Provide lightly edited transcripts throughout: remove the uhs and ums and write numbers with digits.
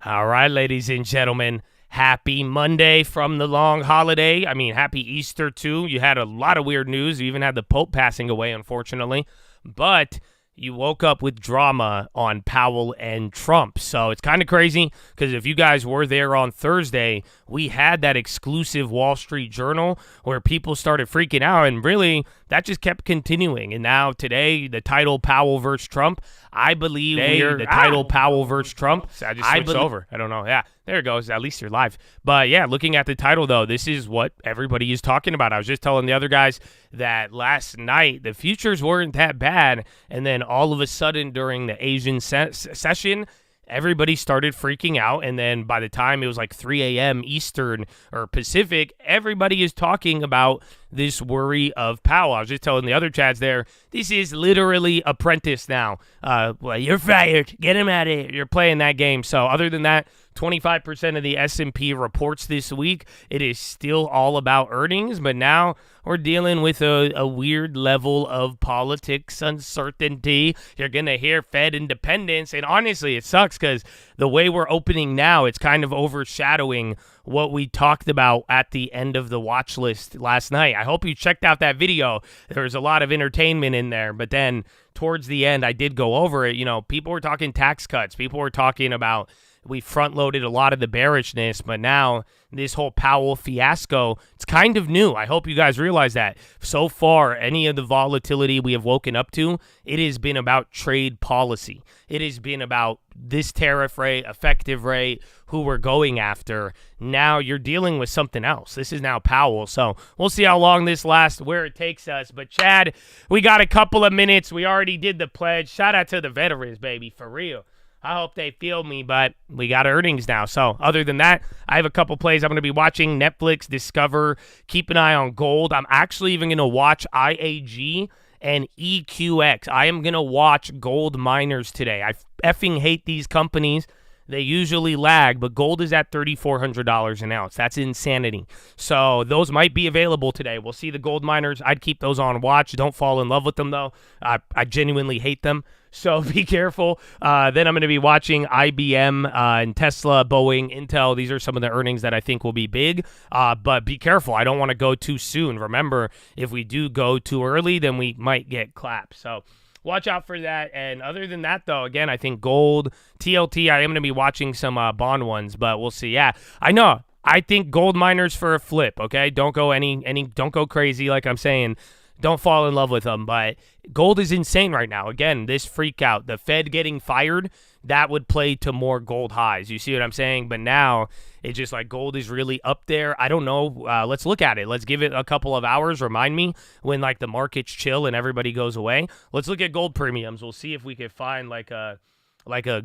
All right, ladies and gentlemen, happy Monday from the long holiday. I mean, happy Easter, too. You had a lot of weird news. You even had the Pope passing away, unfortunately. But you woke up with drama on Powell and Trump. So it's kind of crazy because if you guys were there on Thursday, we had that exclusive Wall Street Journal where people started freaking out, and really that just kept continuing. And now today, the title Powell versus Trump, I believe the title Powell versus Trump. I just switched over. I don't know. Yeah, there it goes. At least you're live. But yeah, looking at the title, though, this is what everybody is talking about. I was just telling the other guys that last night the futures weren't that bad, and then all of a sudden during the Asian session, everybody started freaking out, and then by the time it was like 3 a.m. Eastern or Pacific, everybody is talking about this worry of Powell. I was just telling the other chads there, this is literally Apprentice now. Well, you're fired. Get him out of here. You're playing that game. So other than that, 25% of the S&P reports this week, it is still all about earnings, but now we're dealing with a weird level of politics uncertainty. You're going to hear Fed independence, and honestly, it sucks because the way we're opening now, it's kind of overshadowing what we talked about at the end of the watch list last night. I hope you checked out that video. There was a lot of entertainment in there, but then towards the end, I did go over it. You know, people were talking tax cuts. People were talking about we front-loaded a lot of the bearishness, but now this whole Powell fiasco, it's kind of new. I hope you guys realize that. So far, any of the volatility we have woken up to, it has been about trade policy. It has been about this tariff rate, effective rate, who we're going after. Now you're dealing with something else. This is now Powell. So we'll see how long this lasts, where it takes us. But Chad, we got a couple of minutes. We already did the pledge. Shout out to the veterans, baby, for real. I hope they feel me, but we got earnings now. So other than that, I have a couple plays I'm going to be watching. Netflix, Discover, keep an eye on gold. I'm actually even going to watch IAG and EQX. I am going to watch gold miners today. I effing hate these companies. They usually lag, but gold is at $3,400 an ounce. That's insanity. So those might be available today. We'll see the gold miners. I'd keep those on watch. Don't fall in love with them, though. I genuinely hate them. So be careful. Then I'm going to be watching IBM and Tesla, Boeing, Intel. These are some of the earnings that I think will be big. But be careful. I don't want to go too soon. Remember, if we do go too early, then we might get clapped. So watch out for that. And other than that, though, again, I think gold, TLT, I am going to be watching some bond ones, but we'll see. Yeah, I know. I think gold miners for a flip, okay? Don't go don't go crazy like I'm saying. Don't fall in love with them, but gold is insane right now. Again, this freak out, the Fed getting fired, that would play to more gold highs. You see what I'm saying? But now it's just like gold is really up there. I don't know. Let's look at it. Let's give it a couple of hours. Remind me when like the markets chill and everybody goes away. Let's look at gold premiums. We'll see if we can find like a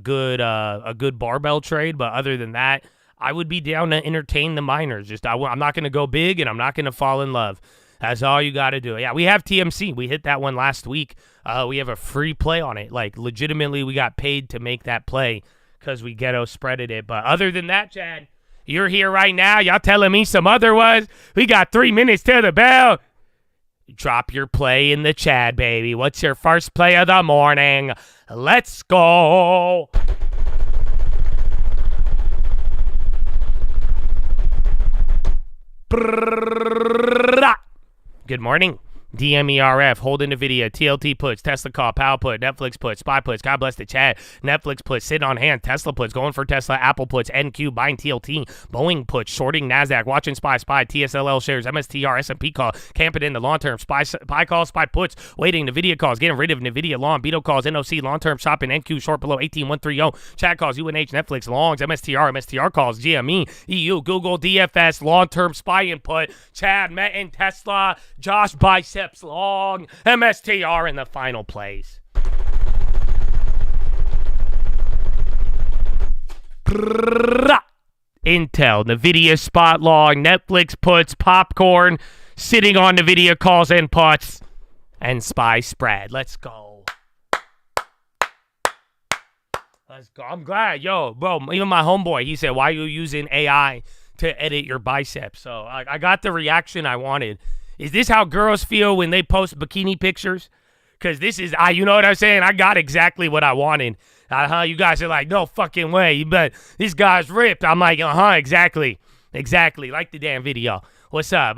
good barbell trade. But other than that, I would be down to entertain the miners. I'm not going to go big and I'm not going to fall in love. That's all you got to do. Yeah, we have TMC. We hit that one last week. We have a free play on it. Like, legitimately, we got paid to make that play because we ghetto spreaded it. But other than that, Chad, you're here right now. Y'all telling me some other was? We got 3 minutes to the bell. Drop your play in the Chad, baby. What's your first play of the morning? Let's go. Good morning. DMERF, holding NVIDIA, TLT puts, Tesla call, Powell put, Netflix puts, SPY puts, God bless the chat, Netflix puts, sitting on hand, Tesla puts, going for Tesla, Apple puts, NQ, buying TLT, Boeing puts, shorting NASDAQ, watching SPY, TSLL shares, MSTR, S&P call, camping in the long term, SPY calls, SPY puts, waiting, NVIDIA calls, getting rid of NVIDIA long, Beetle calls, NOC, long term shopping, NQ, short below 18130, chat calls, UNH, Netflix, longs, MSTR calls, GME, EU, Google, DFS, long term SPY input, Chad, Met, and Tesla, Josh, bicep, long, MSTR in the final place. Intel, NVIDIA spot long, Netflix puts, popcorn, sitting on NVIDIA calls and puts, and SPY spread. Let's go. Let's go. I'm glad. Yo, bro, even my homeboy, he said, why are you using AI to edit your biceps? So I got the reaction I wanted. Is this how girls feel when they post bikini pictures? Because this is, you know what I'm saying? I got exactly what I wanted. You guys are like, no fucking way. But this guy's ripped. I'm like, exactly. Exactly. Like the damn video. What's up?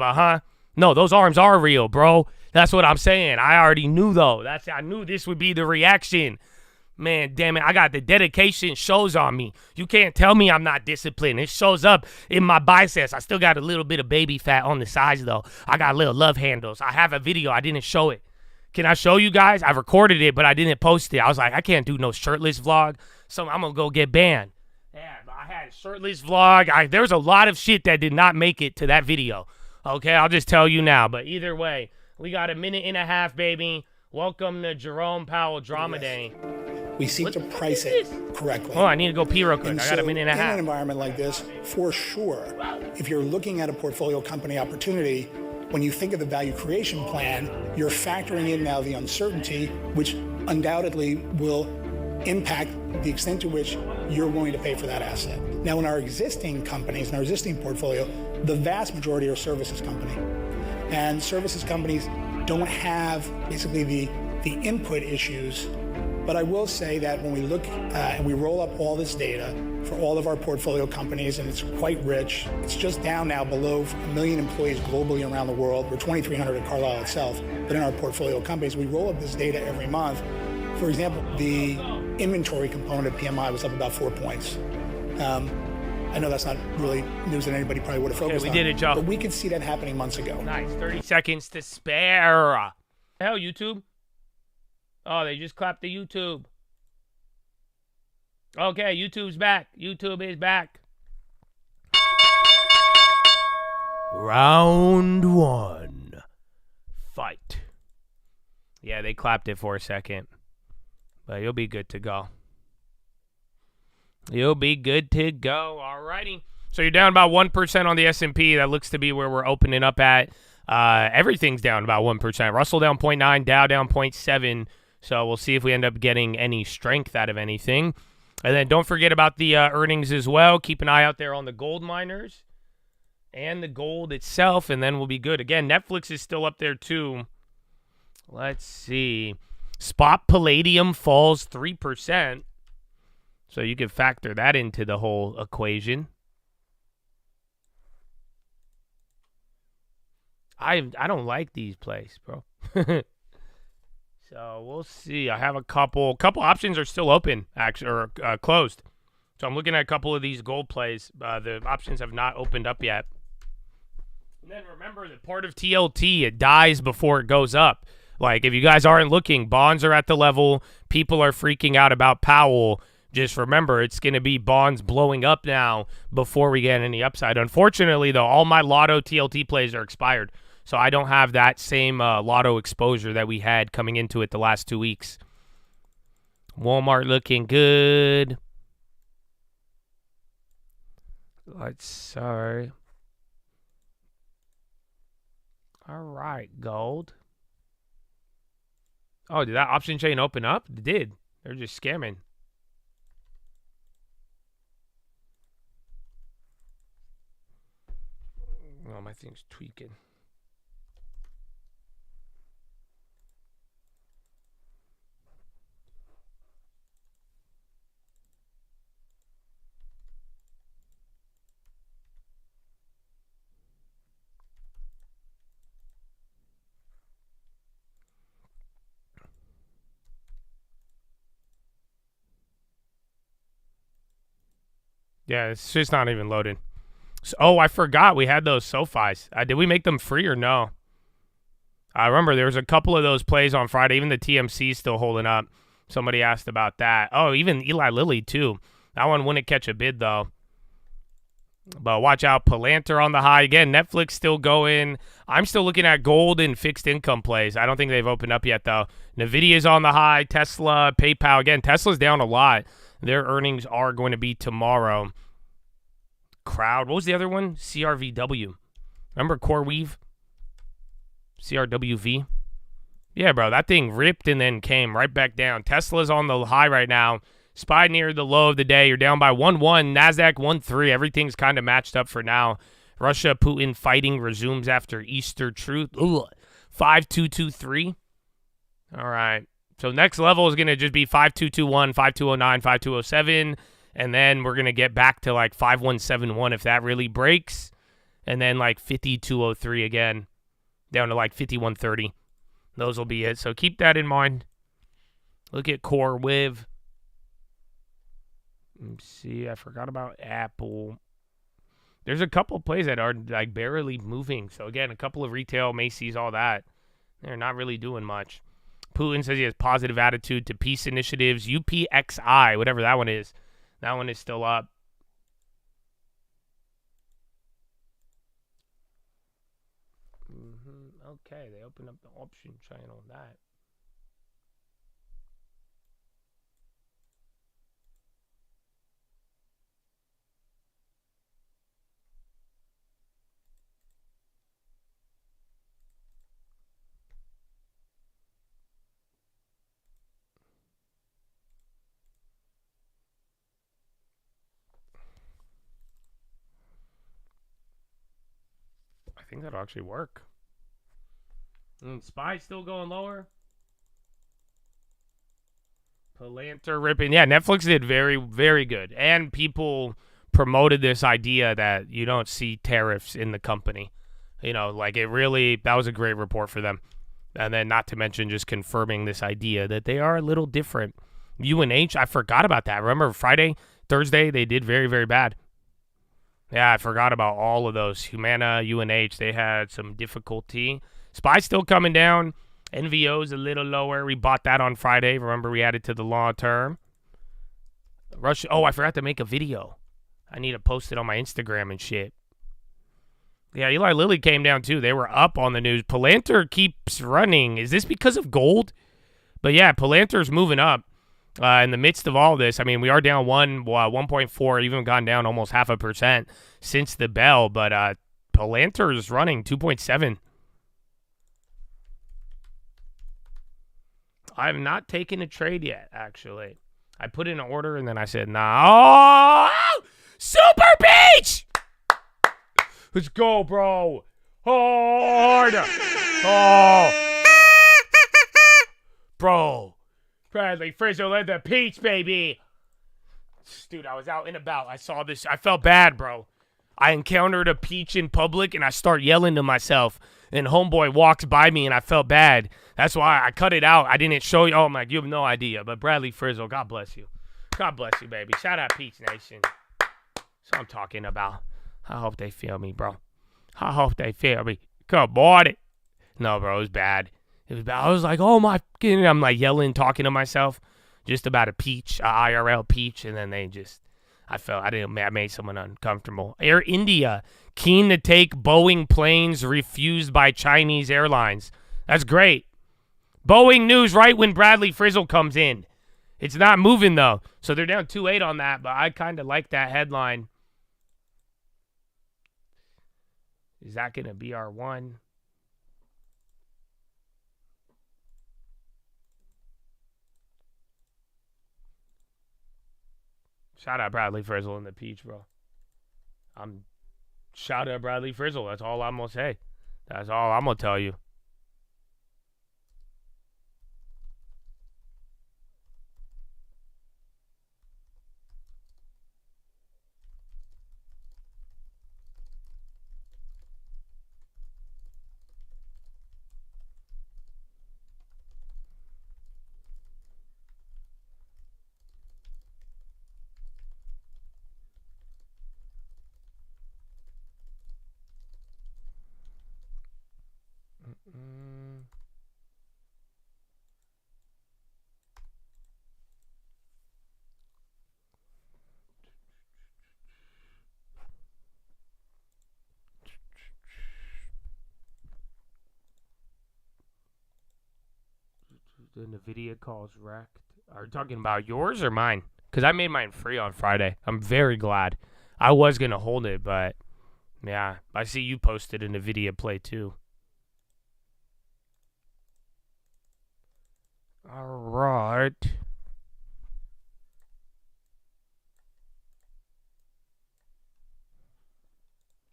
No, those arms are real, bro. That's what I'm saying. I already knew, though. I knew this would be the reaction. Man, damn it. I got the dedication shows on me. You can't tell me I'm not disciplined. It shows up in my biceps. I still got a little bit of baby fat on the sides, though. I got little love handles. I have a video. I didn't show it. Can I show you guys? I recorded it, but I didn't post it. I was like, I can't do no shirtless vlog. So I'm going to go get banned. Yeah, I had a shirtless vlog. There was a lot of shit that did not make it to that video. Okay, I'll just tell you now. But either way, we got a minute and a half, baby. Welcome to Jerome Powell Drama Day. We seek to price it correctly. Oh, I need to go pee real quick. I got a minute and a half. In an environment like this, for sure, if you're looking at a portfolio company opportunity, when you think of the value creation plan, you're factoring in now the uncertainty, which undoubtedly will impact the extent to which you're willing to pay for that asset. Now, in our existing companies, in our existing portfolio, the vast majority are services company. And services companies don't have basically the input issues. But I will say that when we look and we roll up all this data for all of our portfolio companies, and it's quite rich, it's just down now below 1 million employees globally around the world. We're 2,300 at Carlyle itself, but in our portfolio companies, we roll up this data every month. For example, the inventory component of PMI was up about 4 points. I know that's not really news that anybody probably would have focused on. We did it, Joe. But we could see that happening months ago. Nice. 30 seconds to spare. Hell, YouTube. Oh, they just clapped the YouTube. Okay, YouTube's back. YouTube is back. Round 1. Fight. Yeah, they clapped it for a second. But you'll be good to go. You'll be good to go. Alrighty. So you're down about 1% on the S&P. That looks to be where we're opening up at. Everything's down about 1%. Russell down 0.9, Dow down 0.7. So we'll see if we end up getting any strength out of anything. And then don't forget about the earnings as well. Keep an eye out there on the gold miners and the gold itself, and then we'll be good. Again, Netflix is still up there too. Let's see. Spot palladium falls 3%. So you can factor that into the whole equation. I don't like these plays, bro. So we'll see. I have a couple options are still open, actually, or closed. So I'm looking at a couple of these gold plays. The options have not opened up yet. And then remember that part of TLT, it dies before it goes up. Like, if you guys aren't looking, bonds are at the level. People are freaking out about Powell. Just remember, it's going to be bonds blowing up now before we get any upside. Unfortunately, though, all my Lotto TLT plays are expired. So I don't have that same Lotto exposure that we had coming into it the last 2 weeks. Walmart looking good. Sorry. All right, gold. Oh, did that option chain open up? It did. They're just scamming. Oh, my thing's tweaking. Yeah, it's just not even loading. So, I forgot we had those SoFis. Did we make them free or no? I remember there was a couple of those plays on Friday. Even the TMC is still holding up. Somebody asked about that. Oh, even Eli Lilly too. That one wouldn't catch a bid though. But watch out, Palantir on the high. Again, Netflix still going. I'm still looking at gold and fixed income plays. I don't think they've opened up yet though. Nvidia's on the high. Tesla, PayPal. Again, Tesla's down a lot. Their earnings are going to be tomorrow. Crowd. What was the other one? CRVW. Remember CoreWeave? CRWV? Yeah, bro. That thing ripped and then came right back down. Tesla's on the high right now. SPY near the low of the day. You're down by 1-1. NASDAQ 1-3. Everything's kind of matched up for now. Russia-Putin fighting resumes after Easter truth. 5223. All right. So next level is going to just be 5221, 5209, 5207. And then we're going to get back to like 5171 if that really breaks. And then like 5203 again, down to like 5130. Those will be it. So keep that in mind. Look at Core Wiv. Let's see, I forgot about Apple. There's a couple of plays that are like barely moving. So again, a couple of retail, Macy's, all that. They're not really doing much. Putin says he has positive attitude to peace initiatives. UPXI, whatever that one is. That one is still up. Okay, they opened up the option channel on that. I think that'll actually work. Spy still going lower. Palantir ripping. Yeah, Netflix did very, very good. And people promoted this idea that you don't see tariffs in the company. You know, like it really, that was a great report for them. And then not to mention just confirming this idea that they are a little different. UNH, I forgot about that. Remember Friday, Thursday, they did very, very bad. Yeah, I forgot about all of those. Humana, UNH, they had some difficulty. SPY still coming down. NVO's a little lower. We bought that on Friday. Remember, we added to the long term. Russia. Oh, I forgot to make a video. I need to post it on my Instagram and shit. Yeah, Eli Lilly came down too. They were up on the news. Palantir keeps running. Is this because of gold? But yeah, Palantir's moving up. In the midst of all this, I mean, we are down 1.4, even gone down almost 0.5% since the bell. But Palantir is running 2.7. I have not taken a trade yet, actually. I put in an order and then I said, nah. Oh, Super Beach! Let's go, bro. Hard. Oh. Bro. Bradley Frizzle and the Peach, baby. Dude, I was out and about. I saw this. I felt bad, bro. I encountered a peach in public and I start yelling to myself. And homeboy walks by me and I felt bad. That's why I cut it out. I didn't show you. Oh, I'm like, you have no idea. But Bradley Frizzle, God bless you. God bless you, baby. Shout out Peach Nation. That's what I'm talking about. I hope they feel me, bro. I hope they feel me. Come on. No, bro, it was bad. It was bad. I was like, oh my, I'm like yelling, talking to myself just about a peach, a IRL peach. And then I made someone uncomfortable. Air India, keen to take Boeing planes refused by Chinese airlines. That's great. Boeing news right when Bradley Frizzle comes in. It's not moving, though. So they're down 2.8 on that, but I kind of like that headline. Is that going to be our one? Shout out Bradley Frizzle and the Peach, bro. Shout out Bradley Frizzle. That's all I'm going to say. That's all I'm going to tell you. The NVIDIA calls wrecked. Are you talking about yours or mine? Because I made mine free on Friday. I'm very glad. I was going to hold it, but yeah, I see you posted a NVIDIA play too. All right.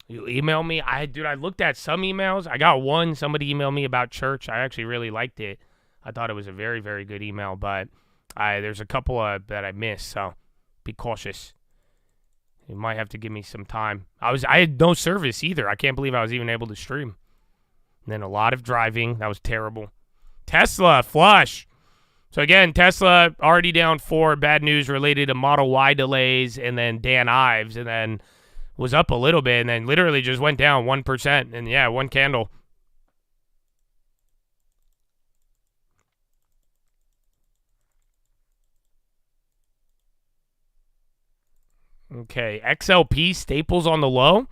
You email me? I looked at some emails. I got one. Somebody emailed me about church. I actually really liked it. I thought it was a very, very good email, but there's a couple that I missed, so be cautious. You might have to give me some time. I had no service either. I can't believe I was even able to stream. And then a lot of driving. That was terrible. Tesla, flush. So again, Tesla already down 4. Bad news related to Model Y delays, and then Dan Ives, and then was up a little bit, and then literally just went down 1%. And yeah, one candle. Okay, XLP staples on the low.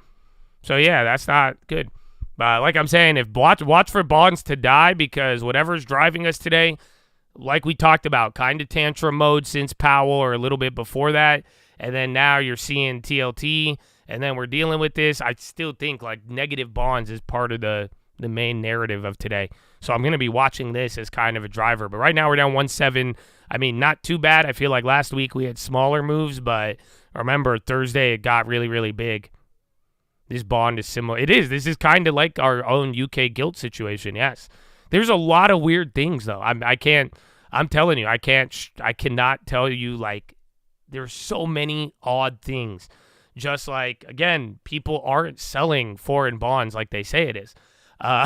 So yeah, that's not good. But like I'm saying, if watch for bonds to die, because whatever's driving us today, like we talked about, kind of tantrum mode since Powell or a little bit before that, and then now you're seeing TLT, and then we're dealing with this. I still think like negative bonds is part of the main narrative of today. So I'm going to be watching this as kind of a driver. But right now we're down 1.7. I mean, not too bad. I feel like last week we had smaller moves, but remember Thursday it got really, really big. This bond is similar. It is. This is kind of like our own UK gilt situation. Yes. There's a lot of weird things though. I can't. I'm telling you, I can't. I cannot tell you, like, there's so many odd things. Just like, again, people aren't selling foreign bonds like they say it is.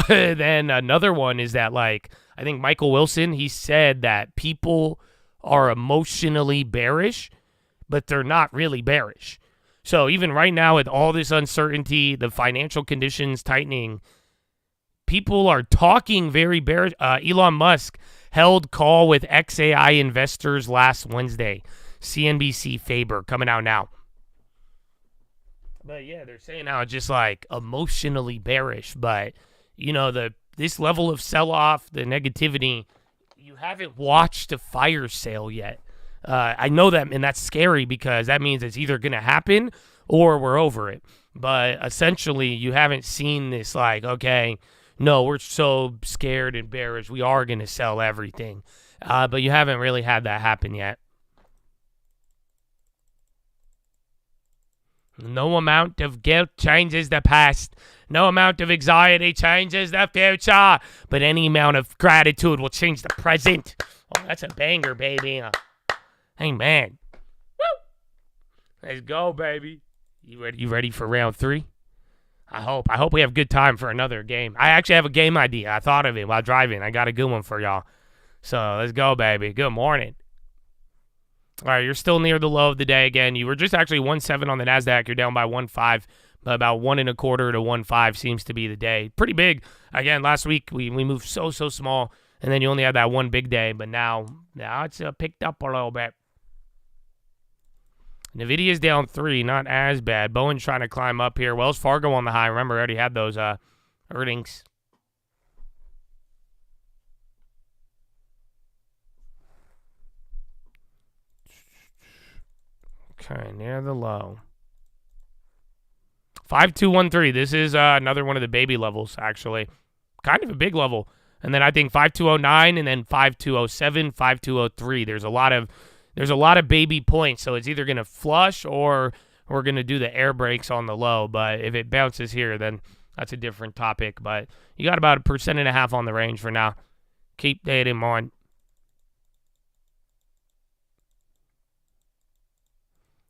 Then another one is that, like, I think Michael Wilson, he said that people are emotionally bearish, but they're not really bearish. So even right now with all this uncertainty, the financial conditions tightening, people are talking very bearish. Elon Musk held call with XAI investors last Wednesday. CNBC Faber coming out now. But yeah, they're saying how it's just like emotionally bearish. But, you know, this level of sell-off, the negativity, you haven't watched a fire sale yet. I know that, and that's scary because that means it's either going to happen or we're over it. But essentially, you haven't seen this like, okay, no, we're so scared and bearish, we are going to sell everything. But you haven't really had that happen yet. No amount of guilt changes the past. No amount of anxiety changes the future. But any amount of gratitude will change the present. Oh, that's a banger, baby. Hey, man. Woo! Let's go, baby. You ready for round 3? I hope we have good time for another game. I actually have a game idea. I thought of it while driving. I got a good one for y'all. So let's go, baby. Good morning. All right, you're still near the low of the day again. You were just actually 1.7 on the NASDAQ. You're down by 1.5. But about 1.25 to 1.5 seems to be the day. Pretty big. Again, last week we moved so small. And then you only had that one big day. But now it's picked up a little bit. NVIDIA's down 3, not as bad. Bowen's trying to climb up here. Wells Fargo on the high. Remember, I already had those earnings. Okay, near the low. 5213. This is another one of the baby levels, actually. Kind of a big level. And then I think 5209 and then 5207, 5203. There's a lot of baby points, so it's either going to flush or we're going to do the air brakes on the low. But if it bounces here, then that's a different topic. But you got about 1.5% on the range for now. Keep that in mind.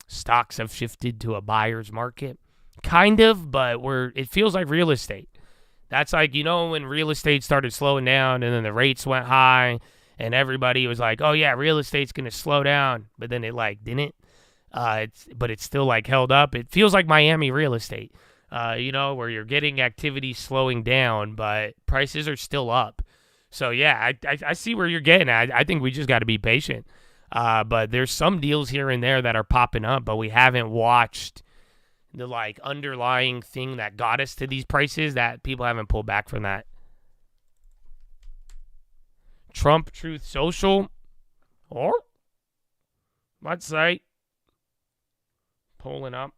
Stocks have shifted to a buyer's market. Kind of, but it feels like real estate. That's like, you know, when real estate started slowing down and then the rates went high and everybody was like, oh yeah, real estate's going to slow down. But then it like didn't. But it's still like held up. It feels like Miami real estate, you know, where you're getting activity slowing down, but prices are still up. So yeah, I see where you're getting at. I think we just got to be patient. But there's some deals here and there that are popping up, but we haven't watched the like underlying thing that got us to these prices, that people haven't pulled back from that. Trump Truth Social, or let's say, pulling up.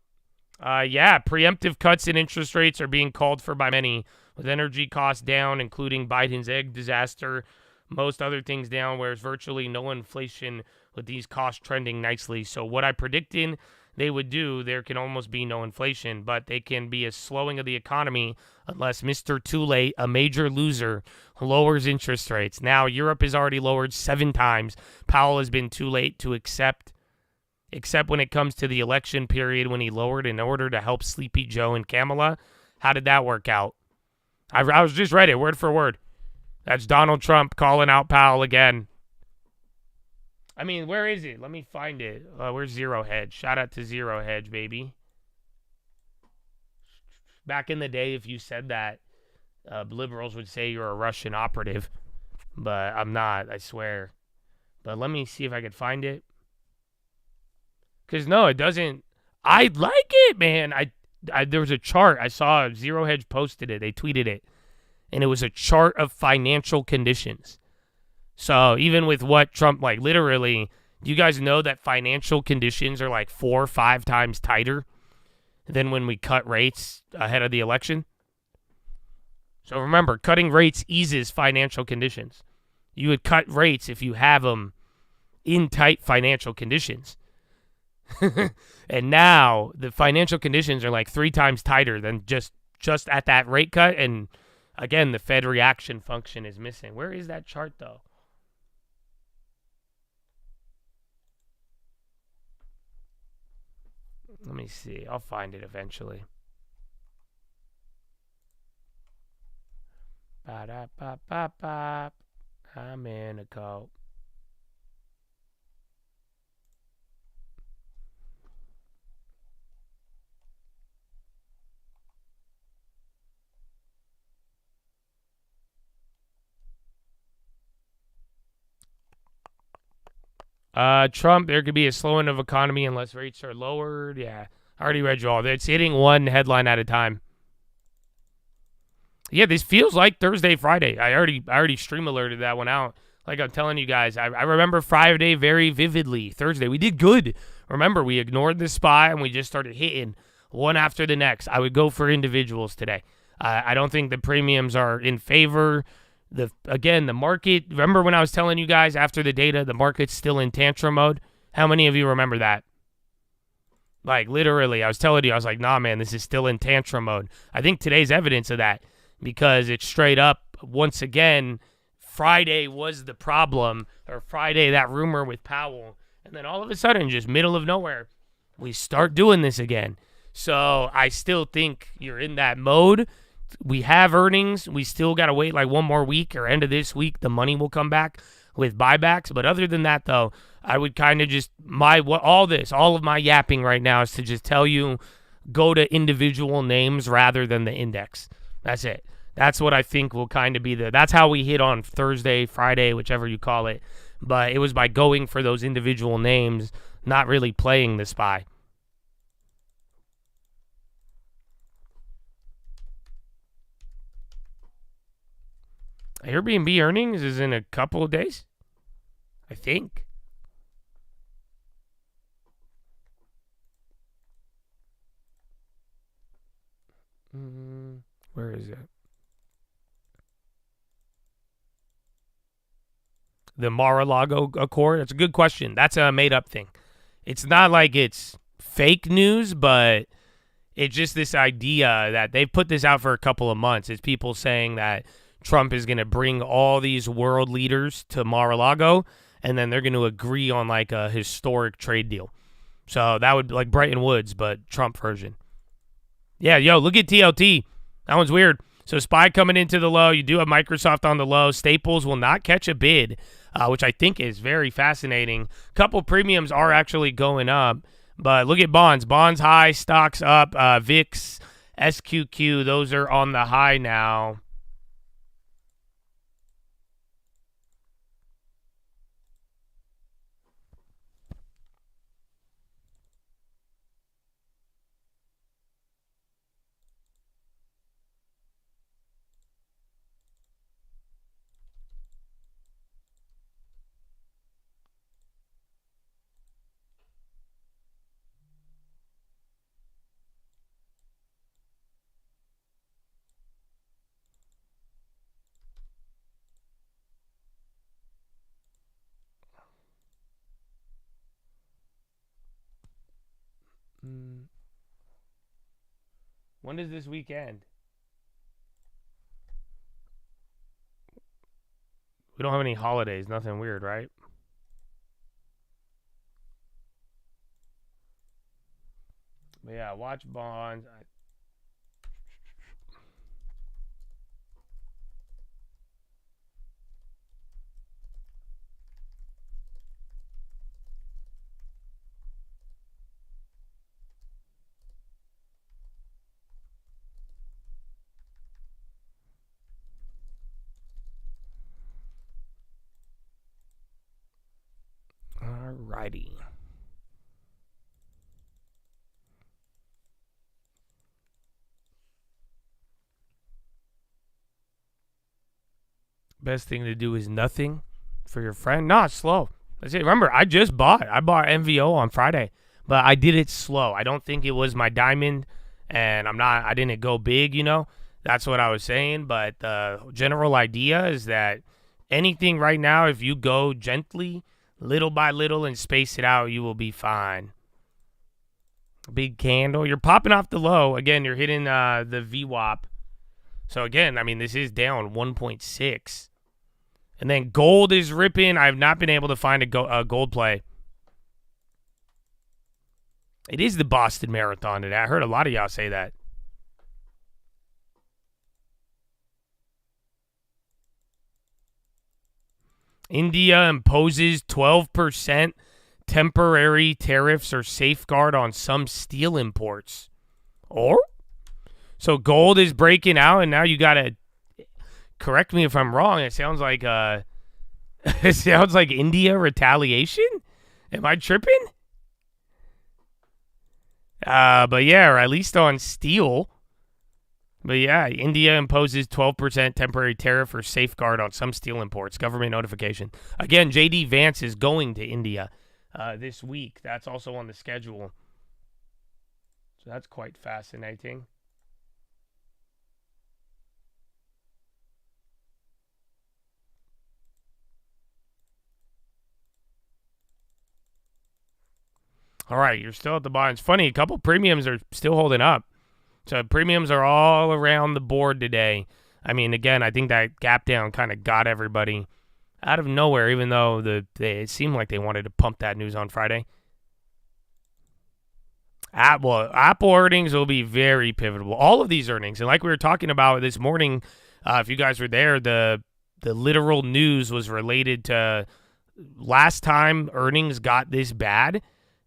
Yeah, preemptive cuts in interest rates are being called for by many, with energy costs down, including Biden's egg disaster. most other things down, whereas virtually no inflation with these costs trending nicely. So what I predicted they would do, there can almost be no inflation, but they can be a slowing of the economy unless Mr. Too Late, a major loser, lowers interest rates. Now, Europe has already lowered 7 times. Powell has been too late to accept when it comes to the election period when he lowered in order to help Sleepy Joe and Kamala. How did that work out? I was just read it word for word. That's Donald Trump calling out Powell again. I mean, where is it? Let me find it. Where's Zero Hedge? Shout out to Zero Hedge, baby. Back in the day, if you said that, liberals would say you're a Russian operative. But I'm not, I swear. But let me see if I can find it. Because, no, it doesn't. I like it, man. There was a chart. I saw Zero Hedge posted it. They tweeted it. And it was a chart of financial conditions. So even with what Trump, like literally, do you guys know that financial conditions are like 4 or 5 times tighter than when we cut rates ahead of the election? So remember, cutting rates eases financial conditions. You would cut rates if you have them in tight financial conditions. And now the financial conditions are like 3 times tighter than just at that rate cut. And again, the Fed reaction function is missing. Where is that chart, though? Let me see. I'll find it eventually. Ba-da-ba-ba-ba. I'm in a cult. Trump, there could be a slowing of economy unless rates are lowered. Yeah, I already read you all. It's hitting one headline at a time. Yeah, this feels like Thursday, Friday. I already stream alerted that one out. Like I'm telling you guys, I remember Friday very vividly. Thursday, we did good. Remember, we ignored the SPY and we just started hitting one after the next. I would go for individuals today. I don't think the premiums are in favor. The market, remember when I was telling you guys after the data, the market's still in tantrum mode? How many of you remember that? Like, literally, I was telling you, I was like, nah, man, this is still in tantrum mode. I think today's evidence of that because it's straight up, once again, Friday was the problem, or Friday, that rumor with Powell. And then all of a sudden, just middle of nowhere, we start doing this again. So I still think you're in that mode. We have earnings. We still got to wait like one more week or end of this week. The money will come back with buybacks. But other than that, though, I would kind of just all of my yapping right now is to just tell you go to individual names rather than the index. That's it. That's what I think will kind of be that's how we hit on Thursday, Friday, whichever you call it. But it was by going for those individual names, not really playing the SPY. Airbnb earnings is in a couple of days, I think. Where is it? The Mar-a-Lago Accord? That's a good question. That's a made-up thing. It's not like it's fake news, but it's just this idea that they've put this out for a couple of months. It's people saying that Trump is going to bring all these world leaders to Mar-a-Lago, and then they're going to agree on like a historic trade deal. So that would be like Bretton Woods, but Trump version. Yeah, look at TLT. That one's weird. So SPY coming into the low. You do have Microsoft on the low. Staples will not catch a bid, which I think is very fascinating. Couple premiums are actually going up, but look at bonds. Bonds high, stocks up. VIX, SQQ, those are on the high now. When does this week end? We don't have any holidays. Nothing weird, right? But yeah, watch bonds. Alrighty. Best thing to do is nothing for your friend. No, it's slow. That's it. Remember, I bought MVO on Friday, but I did it slow. I don't think it was my diamond, and I didn't go big, That's what I was saying, but the general idea is that anything right now, if you go gently, little by little, and space it out, you will be fine. Big candle. You're popping off the low. Again, you're hitting the VWAP. So, again, this is down 1.6. And then gold is ripping. I have not been able to find a gold play. It is the Boston Marathon today. I heard a lot of y'all say that. India imposes 12% temporary tariffs or safeguard on some steel imports. So gold is breaking out, and now you got to correct me if I'm wrong. It sounds like India retaliation. Am I tripping? But yeah, or at least on steel. But yeah, India imposes 12% temporary tariff or safeguard on some steel imports. Government notification. Again, J.D. Vance is going to India this week. That's also on the schedule. So that's quite fascinating. All right, you're still at the bottom. It's funny, a couple premiums are still holding up. So premiums are all around the board today. Again, I think that gap down kind of got everybody out of nowhere, even though it seemed like they wanted to pump that news on Friday. Apple earnings will be very pivotal. All of these earnings, and like we were talking about this morning, if you guys were there, the literal news was related to last time earnings got this bad.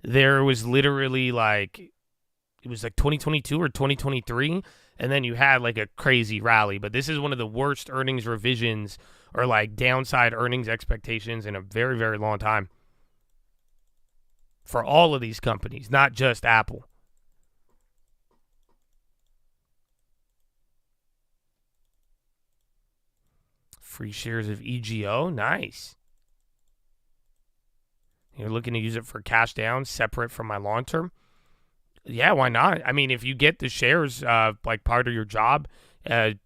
There was literally it was 2022 or 2023, and then you had a crazy rally. But this is one of the worst earnings revisions or downside earnings expectations in a very, very long time for all of these companies, not just Apple. Free shares of EGO, nice. You're looking to use it for cash down, separate from my long term. Yeah, why not? If you get the shares part of your job, they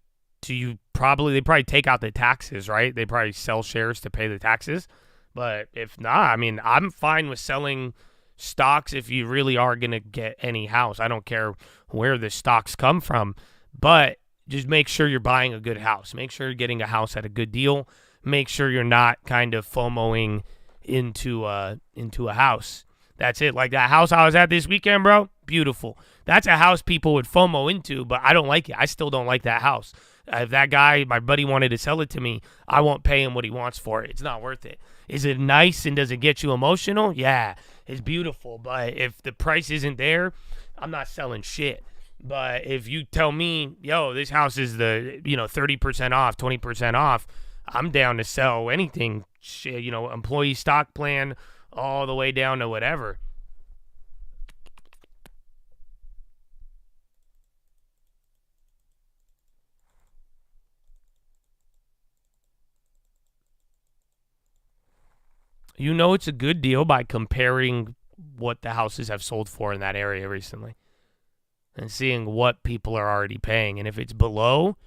probably take out the taxes, right? They probably sell shares to pay the taxes. But if not, I'm fine with selling stocks if you really are going to get any house. I don't care where the stocks come from, but just make sure you're buying a good house. Make sure you're getting a house at a good deal. Make sure you're not kind of FOMOing into a house. That's it. Like that house I was at this weekend, bro. Beautiful. That's a house people would FOMO into, but I don't like it. I still don't like that house. If that guy, my buddy, wanted to sell it to me, I won't pay him what he wants for it. It's not worth it. Is it nice and does it get you emotional? Yeah, it's beautiful. But if the price isn't there, I'm not selling shit. But if you tell me, yo, this house is 30% off, 20% off, I'm down to sell anything, employee stock plan, all the way down to whatever. It's a good deal by comparing what the houses have sold for in that area recently and seeing what people are already paying. And if it's below,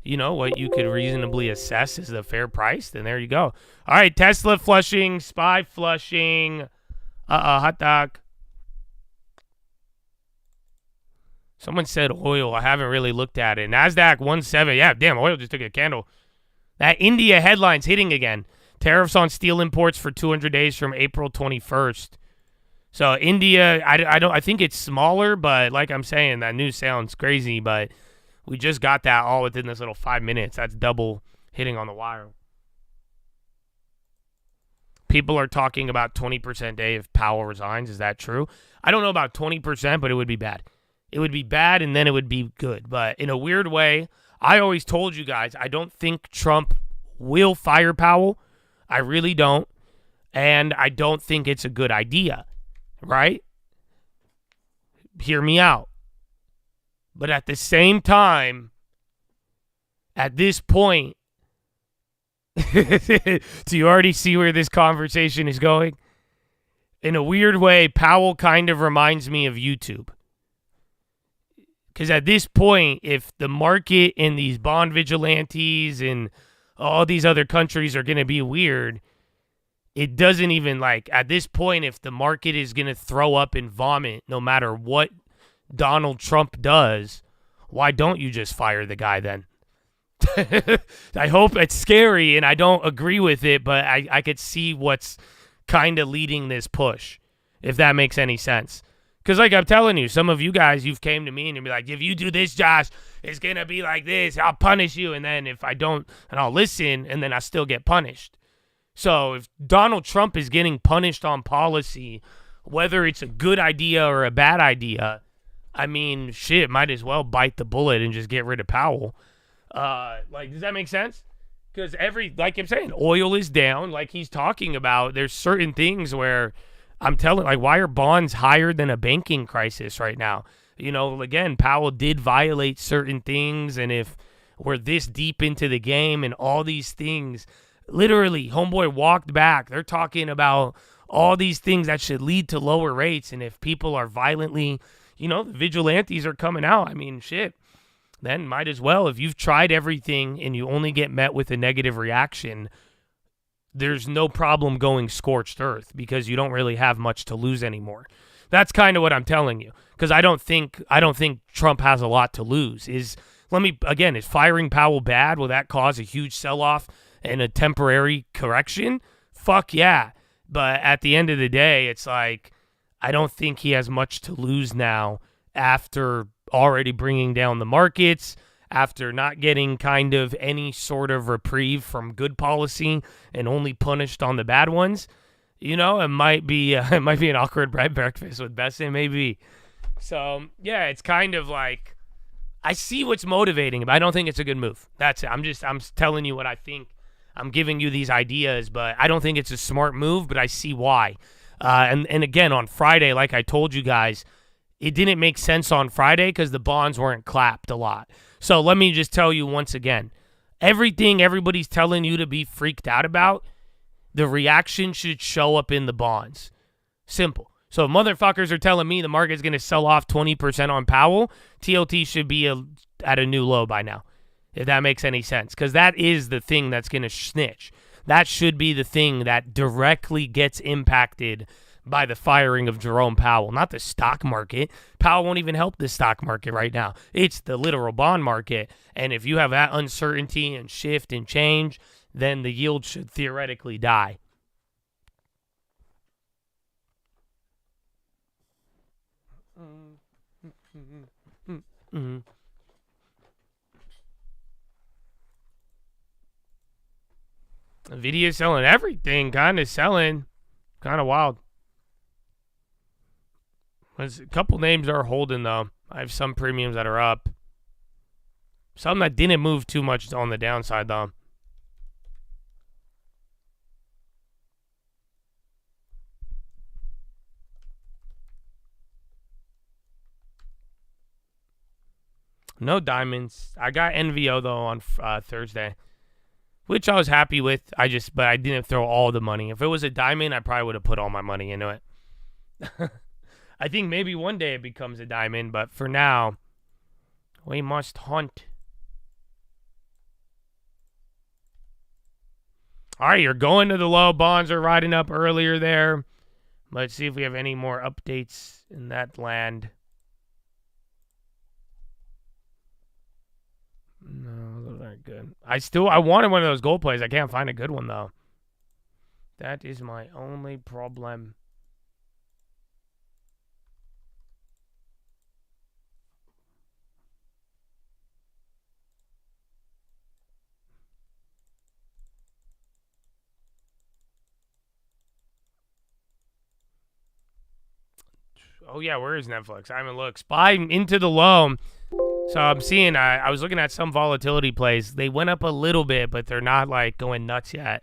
what you could reasonably assess is the fair price, then there you go. All right, Tesla flushing, SPY flushing, hot dog. Someone said oil. I haven't really looked at it. NASDAQ 1.7. Yeah, damn, oil just took a candle. That India headline's hitting again. Tariffs on steel imports for 200 days from April 21st. So India, I think it's smaller, but like I'm saying, that news sounds crazy, but we just got that all within this little 5 minutes. That's double hitting on the wire. People are talking about 20% day if Powell resigns. Is that true? I don't know about 20%, but it would be bad. It would be bad, and then it would be good. But in a weird way, I always told you guys, I don't think Trump will fire Powell. I really don't. And I don't think it's a good idea, right? Hear me out. But at the same time, at this point, do you already see where this conversation is going? In a weird way, Powell kind of reminds me of YouTube. Because at this point, if the market and these bond vigilantes and all these other countries are going to be weird, it doesn't even like, at this point, if the market is going to throw up and vomit no matter what Donald Trump does, why don't you just fire the guy then? I hope it's scary and I don't agree with it, but I could see what's kind of leading this push, if that makes any sense. Because like I'm telling you, some of you guys, you've came to me and you'll be like, if you do this, Josh, it's going to be like this. I'll punish you. And then if I don't, and I'll listen, and then I still get punished. So if Donald Trump is getting punished on policy, whether it's a good idea or a bad idea, I mean, shit, might as well bite the bullet and just get rid of Powell. Does that make sense? Because like I'm saying, oil is down. Like he's talking about, there's certain things where I'm telling, like, why are bonds higher than a banking crisis right now? You know, again, Powell did violate certain things, and if we're this deep into the game and all these things, literally, homeboy walked back. They're talking about all these things that should lead to lower rates, and if people are violently, you know, the vigilantes are coming out. I mean, shit, then might as well. If you've tried everything and you only get met with a negative reaction, there's no problem going scorched earth because you don't really have much to lose anymore. That's kind of what I'm telling you, because I don't think Trump has a lot to lose. Is firing Powell bad? Will that cause a huge sell-off and a temporary correction? Fuck yeah. But at the end of the day, it's like, I don't think he has much to lose now after already bringing down the markets, after not getting kind of any sort of reprieve from good policy and only punished on the bad ones. You know, it might be an awkward breakfast with Besson, maybe. So, yeah, it's kind of like, I see what's motivating him. I don't think it's a good move. That's it. I'm telling you what I think. I'm giving you these ideas, but I don't think it's a smart move, but I see why. And again, on Friday, like I told you guys, it didn't make sense on Friday because the bonds weren't clapped a lot. So let me just tell you once again, everything everybody's telling you to be freaked out about, the reaction should show up in the bonds. Simple. So if motherfuckers are telling me the market's going to sell off 20% on Powell, TLT should be at a new low by now, if that makes any sense. Because that is the thing that's going to snitch. That should be the thing that directly gets impacted by the firing of Jerome Powell, not the stock market. Powell won't even help the stock market right now. It's the literal bond market. And if you have that uncertainty and shift and change, then the yield should theoretically die. Nvidia's selling everything, kind of wild. There's a couple names are holding, though. I have some premiums that are up. Some that didn't move too much on the downside, though. No diamonds. I got NVO, though, on Thursday, which I was happy with. But I didn't throw all the money. If it was a diamond, I probably would have put all my money into it. I think maybe one day it becomes a diamond, but for now, we must hunt. All right, you're going to the low. Bonds are riding up earlier there. Let's see if we have any more updates in that land. No, those aren't good. I wanted one of those gold plays. I can't find a good one though. That is my only problem. Oh yeah, where is Netflix? I haven't looked. Spy into the low. So I'm seeing. I was looking at some volatility plays. They went up a little bit, but they're not like going nuts yet.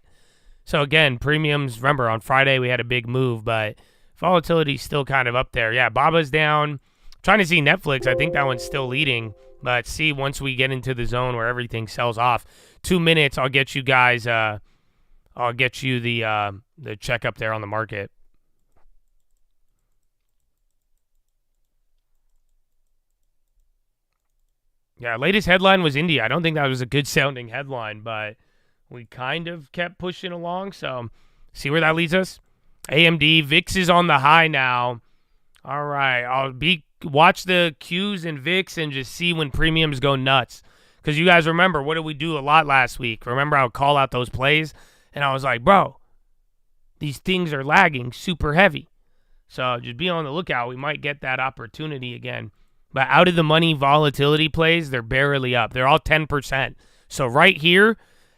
So again, premiums. Remember on Friday we had a big move, but volatility's still kind of up there. Yeah, Baba's down. I'm trying to see Netflix. I think that one's still leading. But see, once we get into the zone where everything sells off, 2 minutes, I'll get you guys. I'll get you the checkup there on the market. Yeah, latest headline was India. I don't think that was a good sounding headline, but we kind of kept pushing along. So, see where that leads us. AMD VIX is on the high now. All right, watch the Qs and VIX and just see when premiums go nuts. Because you guys remember, what did we do a lot last week? Remember, I would call out those plays, and I was like, bro, these things are lagging super heavy. So just be on the lookout. We might get that opportunity again. But out of the money volatility plays, they're barely up. They're all 10%. So right here,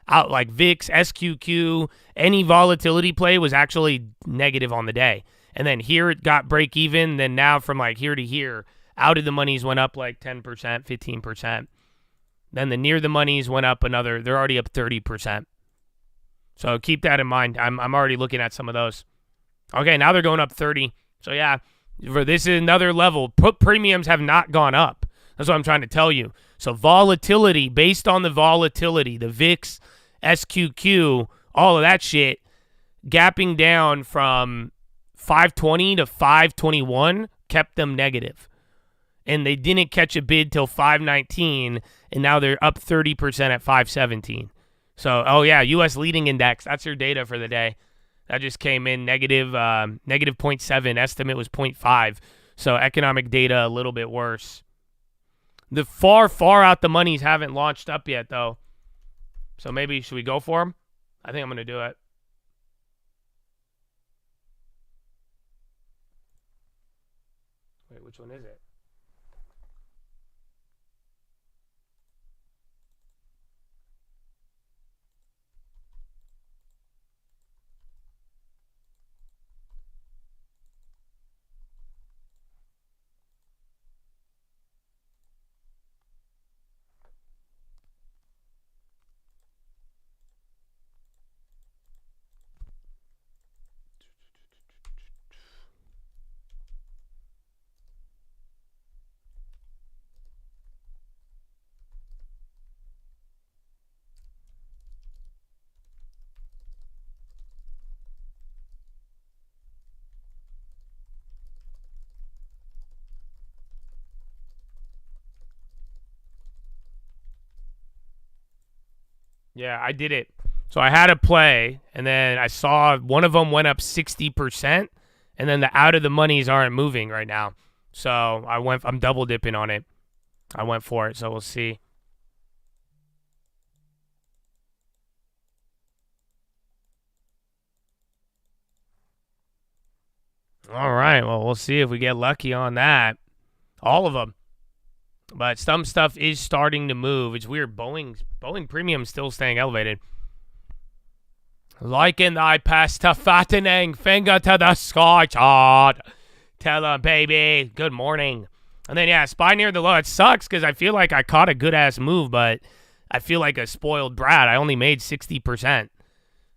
out like VIX, SQQ, any volatility play was actually negative on the day. And then here it got break even. Then now from like here to here, out of the monies went up like 10%, 15%. Then the near the monies went up another. They're already up 30%. So keep that in mind. I'm already looking at some of those. Okay, now they're going up 30. So yeah, this is another level. Put premiums have not gone up. That's what I'm trying to tell you. So volatility, based on the volatility, the VIX, SQQ, all of that shit, gapping down from 520 to 521 kept them negative. And they didn't catch a bid till 519, and now they're up 30% at 517. So, oh yeah, U.S. leading index. That's your data for the day. That just came in negative 0.7. Estimate was 0.5. So economic data a little bit worse. The far out the monies haven't launched up yet, though. So maybe, should we go for them? I think I'm going to do it. Wait, which one is it? Yeah, I did it. So I had a play, and then I saw one of them went up 60%, and then the out of the monies aren't moving right now. So I'm double dipping on it. I went for it, so we'll see. All right, well, we'll see if we get lucky on that. All of them. But some stuff is starting to move. It's weird. Boeing premium still staying elevated. Liking thy pasta fattening, finger to the sky chart. Tell her, baby, good morning. And then, yeah, SPY near the low. It sucks because I feel like I caught a good-ass move, but I feel like a spoiled brat. I only made 60%.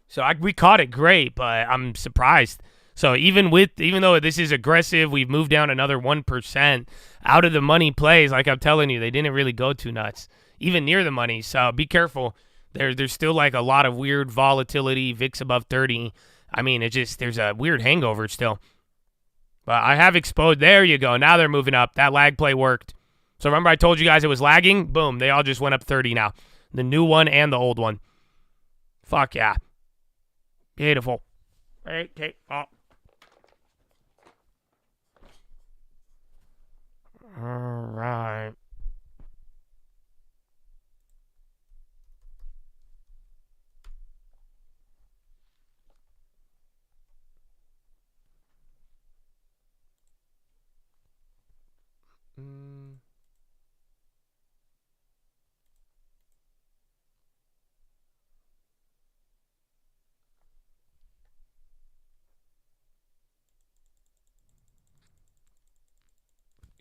So we caught it great, but I'm surprised. So even though this is aggressive, we've moved down another 1%. Out of the money plays, like I'm telling you, they didn't really go too nuts, even near the money. So be careful. There's still like a lot of weird volatility, VIX above 30. I mean, there's a weird hangover still. But I have exposed. There you go. Now they're moving up. That lag play worked. So remember I told you guys it was lagging? Boom. They all just went up 30 now. The new one and the old one. Fuck yeah. Beautiful. Okay. Oh. All right.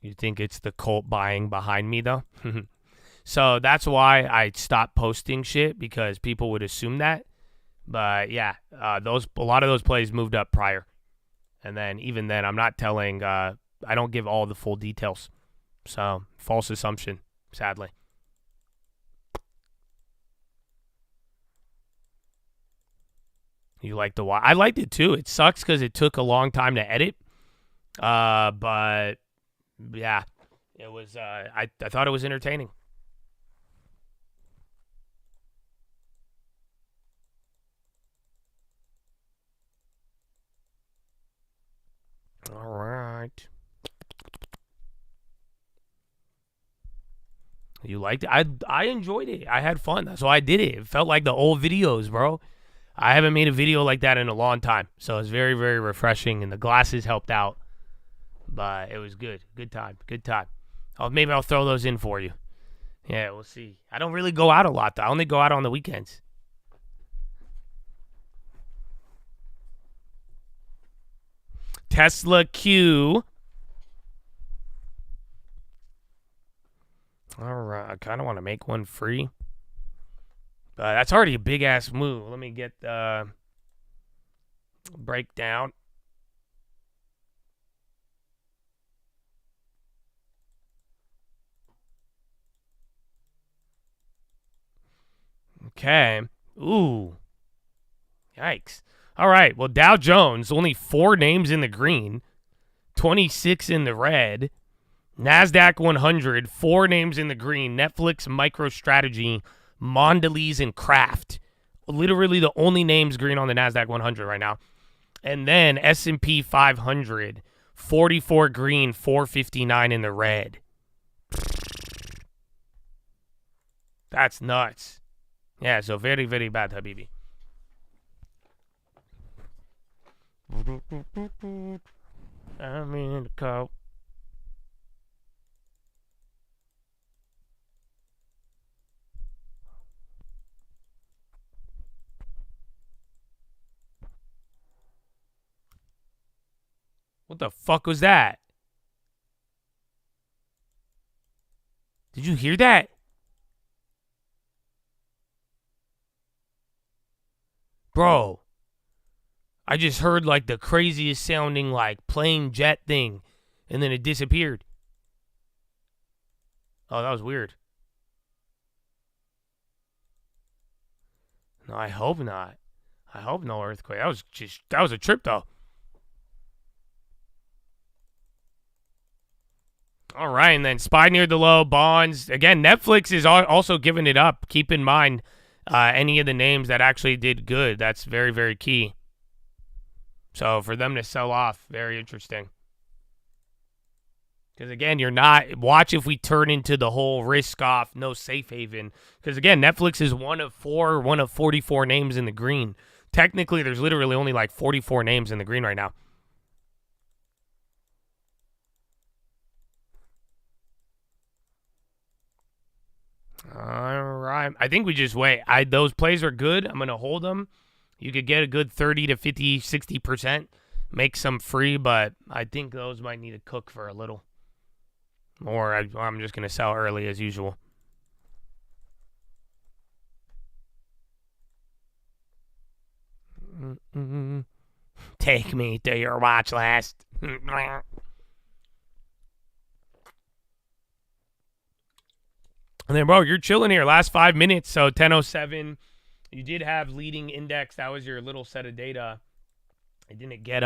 You think it's the cult buying behind me, though? So that's why I stopped posting shit, because people would assume that. But yeah, a lot of those plays moved up prior. And then even then, I'm not telling, I don't give all the full details. So false assumption, sadly. You like the watch? I liked it too. It sucks because it took a long time to edit. But yeah, it was, I thought it was entertaining. All right. You liked it? I enjoyed it. I had fun. That's why I did it. It felt like the old videos, bro. I haven't made a video like that in a long time. So it's very, very refreshing, and the glasses helped out. But it was good. Good time. Good time. Maybe I'll throw those in for you. Yeah, we'll see. I don't really go out a lot, though. I only go out on the weekends. Tesla Q. All right. I kind of want to make one free. That's already a big-ass move. Let me get the breakdown. Okay. Ooh. Yikes. All right. Well, Dow Jones, only 4 names in the green, 26 in the red. NASDAQ 100, 4 names in the green. Netflix, MicroStrategy, Mondelez, and Kraft. Literally the only names green on the NASDAQ 100 right now. And then S&P 500, 44 green, 459 in the red. That's nuts. Yeah, so very, very bad, Habibi. I'm in the car. What the fuck was that? Did you hear that? Bro, I just heard like the craziest sounding like plane jet thing, and then it disappeared. Oh, that was weird. No, I hope not. I hope no earthquake. That was a trip though. All right, and then SPY near the low, bonds. Again, Netflix is also giving it up. Keep in mind any of the names that actually did good. That's very, very key. So for them to sell off, very interesting. Because again, watch if we turn into the whole risk off, no safe haven. Because again, Netflix is one of 44 names in the green. Technically, there's literally only like 44 names in the green right now. All right. I think we just wait. Those plays are good. I'm going to hold them. You could get a good 30 to 50, 60%. Make some free, but I think those might need to cook for a little. Or I'm just going to sell early as usual. Take me to your watch list. And then, bro, you're chilling here. Last 5 minutes, so 10:07. You did have leading index. That was your little set of data. It didn't get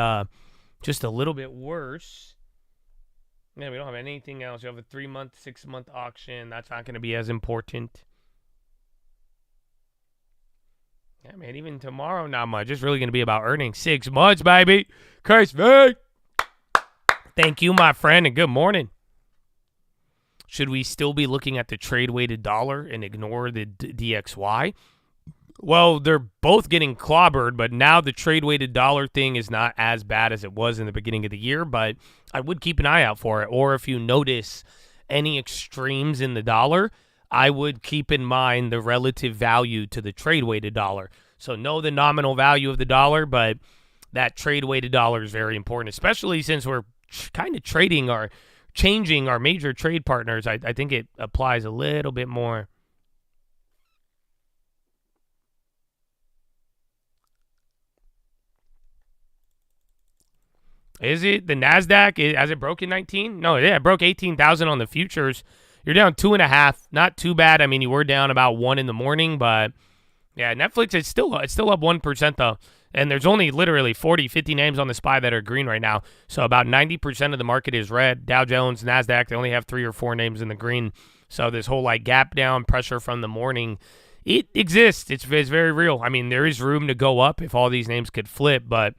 just a little bit worse. Yeah, we don't have anything else. You have a 3-month, 6-month auction. That's not going to be as important. Yeah, man, even tomorrow, not much. It's really going to be about earnings. 6 months, baby. Case Vic. Thank you, my friend, and good morning. Should we still be looking at the trade-weighted dollar and ignore the DXY? Well, they're both getting clobbered, but now the trade-weighted dollar thing is not as bad as it was in the beginning of the year, but I would keep an eye out for it. Or if you notice any extremes in the dollar, I would keep in mind the relative value to the trade-weighted dollar. So know the nominal value of the dollar, but that trade-weighted dollar is very important, especially since we're kind of trading our changing our major trade partners, I think it applies a little bit more. Is it the NASDAQ? Has it broken 19? No, yeah, it broke 18,000 on the futures. You're down 2.5. Not too bad. I mean, you were down about 1 in the morning, but yeah, Netflix is still up 1% though. And there's only literally 40, 50 names on the SPY that are green right now. So about 90% of the market is red. Dow Jones, NASDAQ, they only have 3 or 4 names in the green. So this whole like gap down pressure from the morning, it exists. It's very real. I mean, there is room to go up if all these names could flip, but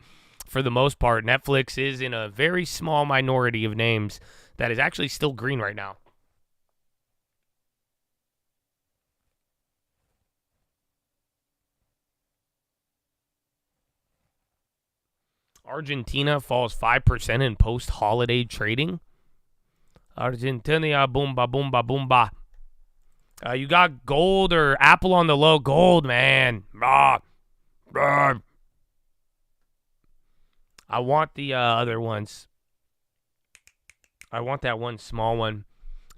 for the most part, Netflix is in a very small minority of names that is actually still green right now. Argentina falls 5% in post-holiday trading. Argentina, boomba, boomba, boomba. You got gold or Apple on the low. Gold, man. I want the other ones. I want that one small one.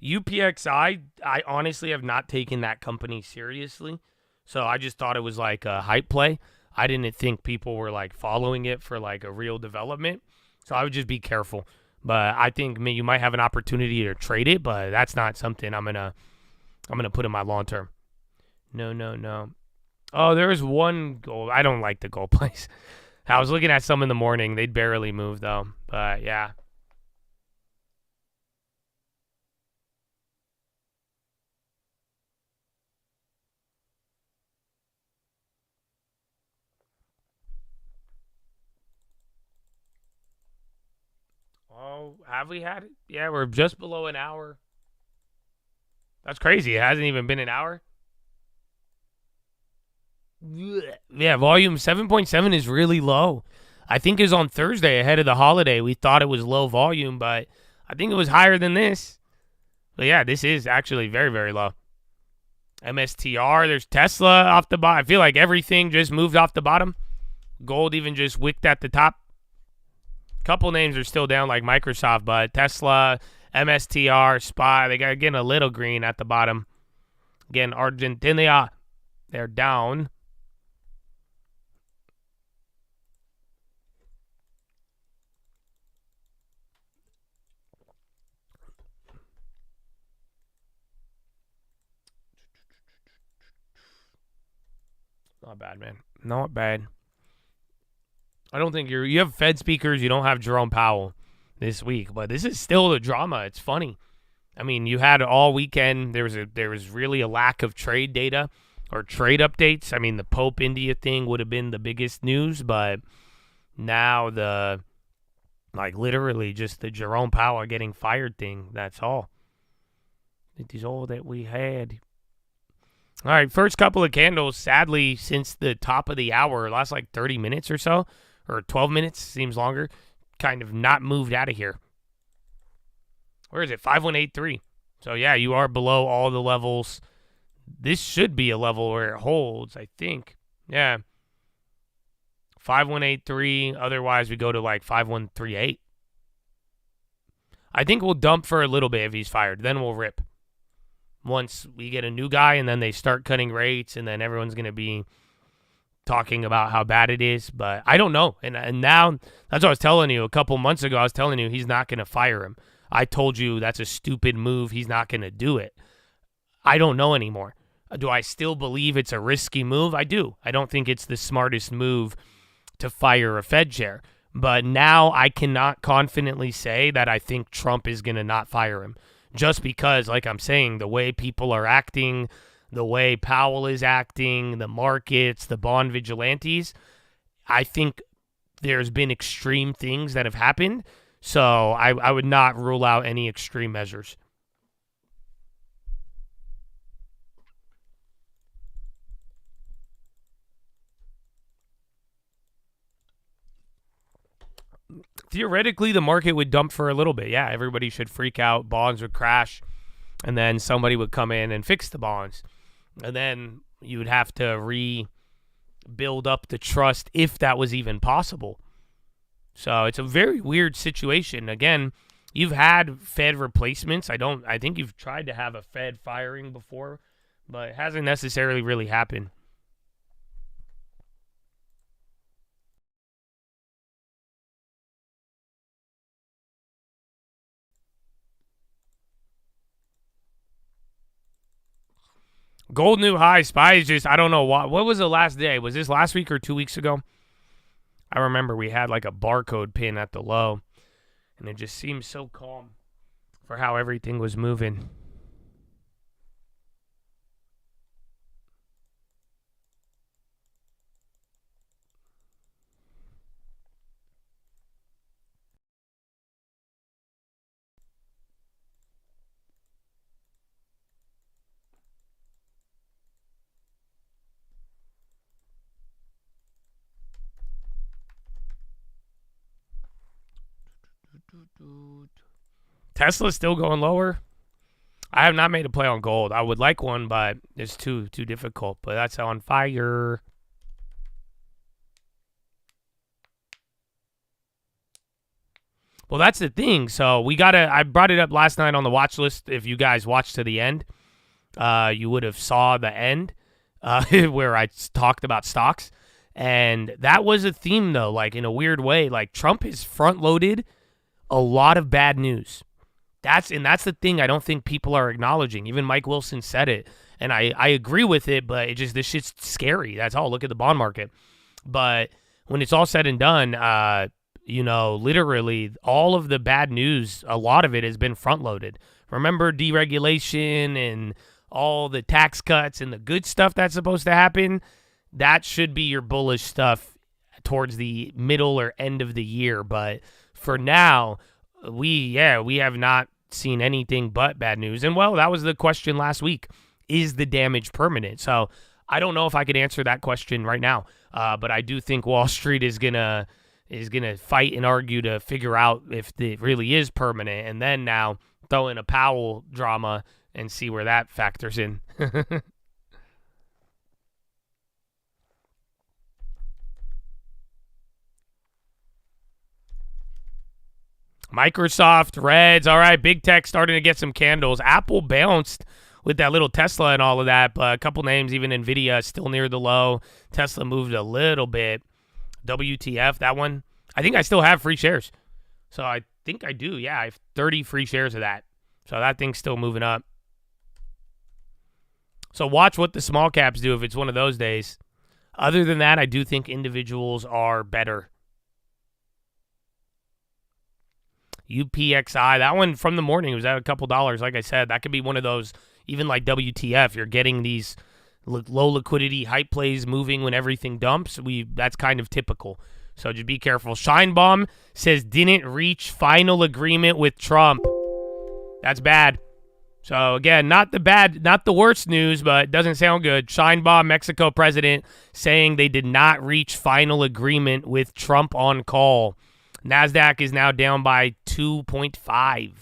UPXI, I honestly have not taken that company seriously. So I just thought it was like a hype play. I didn't think people were like following it for like a real development. So I would just be careful. But I think you might have an opportunity to trade it, but that's not something I'm gonna put in my long term. No. Oh, there was one gold. I don't like the gold place. I was looking at some in the morning. They'd barely move though. But yeah. Oh, have we had it? Yeah, we're just below an hour. That's crazy. It hasn't even been an hour. Yeah, volume 7.7 is really low. I think it was on Thursday ahead of the holiday. We thought it was low volume, but I think it was higher than this. But yeah, this is actually very low. MSTR, there's Tesla off the bottom. I feel like everything just moved off the bottom. Gold even just wicked at the top. Couple names are still down like Microsoft, but Tesla, MSTR, SPY, they got getting a little green at the bottom. Again, Argentina, they're down. Not bad, man. Not bad. I don't think you have Fed speakers. You don't have Jerome Powell this week, but this is still the drama. It's funny. I mean, you had all weekend. There was really a lack of trade data or trade updates. I mean, the Pope India thing would have been the biggest news, but now literally just the Jerome Powell getting fired thing. That's all. It is all that we had. All right, first couple of candles, sadly, since the top of the hour, last like 30 minutes or so, or 12 minutes, seems longer, kind of not moved out of here. Where is it? 5183. So, yeah, you are below all the levels. This should be a level where it holds, I think. Yeah. 5183. Otherwise, we go to like 5138. I think we'll dump for a little bit if he's fired. Then we'll rip. Once we get a new guy and then they start cutting rates and then everyone's going to be talking about how bad it is. But I don't know. And now, that's what I was telling you a couple months ago. I was telling you he's not going to fire him. I told you that's a stupid move. He's not going to do it. I don't know anymore. Do I still believe it's a risky move? I do. I don't think it's the smartest move to fire a Fed chair. But now I cannot confidently say that I think Trump is going to not fire him. Just because, like I'm saying, the way people are acting, the way Powell is acting, the markets, the bond vigilantes, I think there's been extreme things that have happened. So I would not rule out any extreme measures. Theoretically, the market would dump for a little bit. Yeah, everybody should freak out. Bonds would crash. And then somebody would come in and fix the bonds. And then you would have to rebuild up the trust if that was even possible. So it's a very weird situation. Again, You've had Fed replacements. I think you've tried to have a Fed firing before, but it hasn't necessarily really happened. Gold new high. SPY is just, I don't know what was the last day? Was this last week or 2 weeks ago? I remember we had like a barcode pin at the low, and it just seemed so calm for how everything was moving. Tesla's still going lower. I have not made a play on gold. I would like one, but it's too difficult. But that's on fire. Well, that's the thing. So I brought it up last night on the watch list. If you guys watched to the end, you would have saw the end where I talked about stocks. And that was a theme, though, like in a weird way. Like Trump has front-loaded a lot of bad news. That's the thing I don't think people are acknowledging. Even Mike Wilson said it, and I agree with it, but this shit's scary. That's all. Look at the bond market. But when it's all said and done, literally all of the bad news, a lot of it has been front-loaded. Remember deregulation and all the tax cuts and the good stuff that's supposed to happen? That should be your bullish stuff towards the middle or end of the year. But for now, we have not seen anything but bad news. And, well, that was the question last week. Is the damage permanent? So I don't know if I could answer that question right now. But I do think Wall Street is gonna fight and argue to figure out if it really is permanent. And then now throw in a Powell drama and see where that factors in. Microsoft, Reds, all right, big tech starting to get some candles. Apple bounced with that little Tesla and all of that, but a couple names, even NVIDIA, still near the low. Tesla moved a little bit. WTF, that one, I think I still have free shares. So I think I do, yeah, I have 30 free shares of that. So that thing's still moving up. So watch what the small caps do if it's one of those days. Other than that, I do think individuals are better. UPXI, that one from the morning was at a couple dollars. Like I said, that could be one of those, even like WTF, you're getting these low liquidity hype plays moving when everything dumps. That's kind of typical. So just be careful. Scheinbaum says didn't reach final agreement with Trump. That's bad. So again, not the worst news, but it doesn't sound good. Scheinbaum, Mexico president, saying they did not reach final agreement with Trump on call. NASDAQ is now down by 2.5.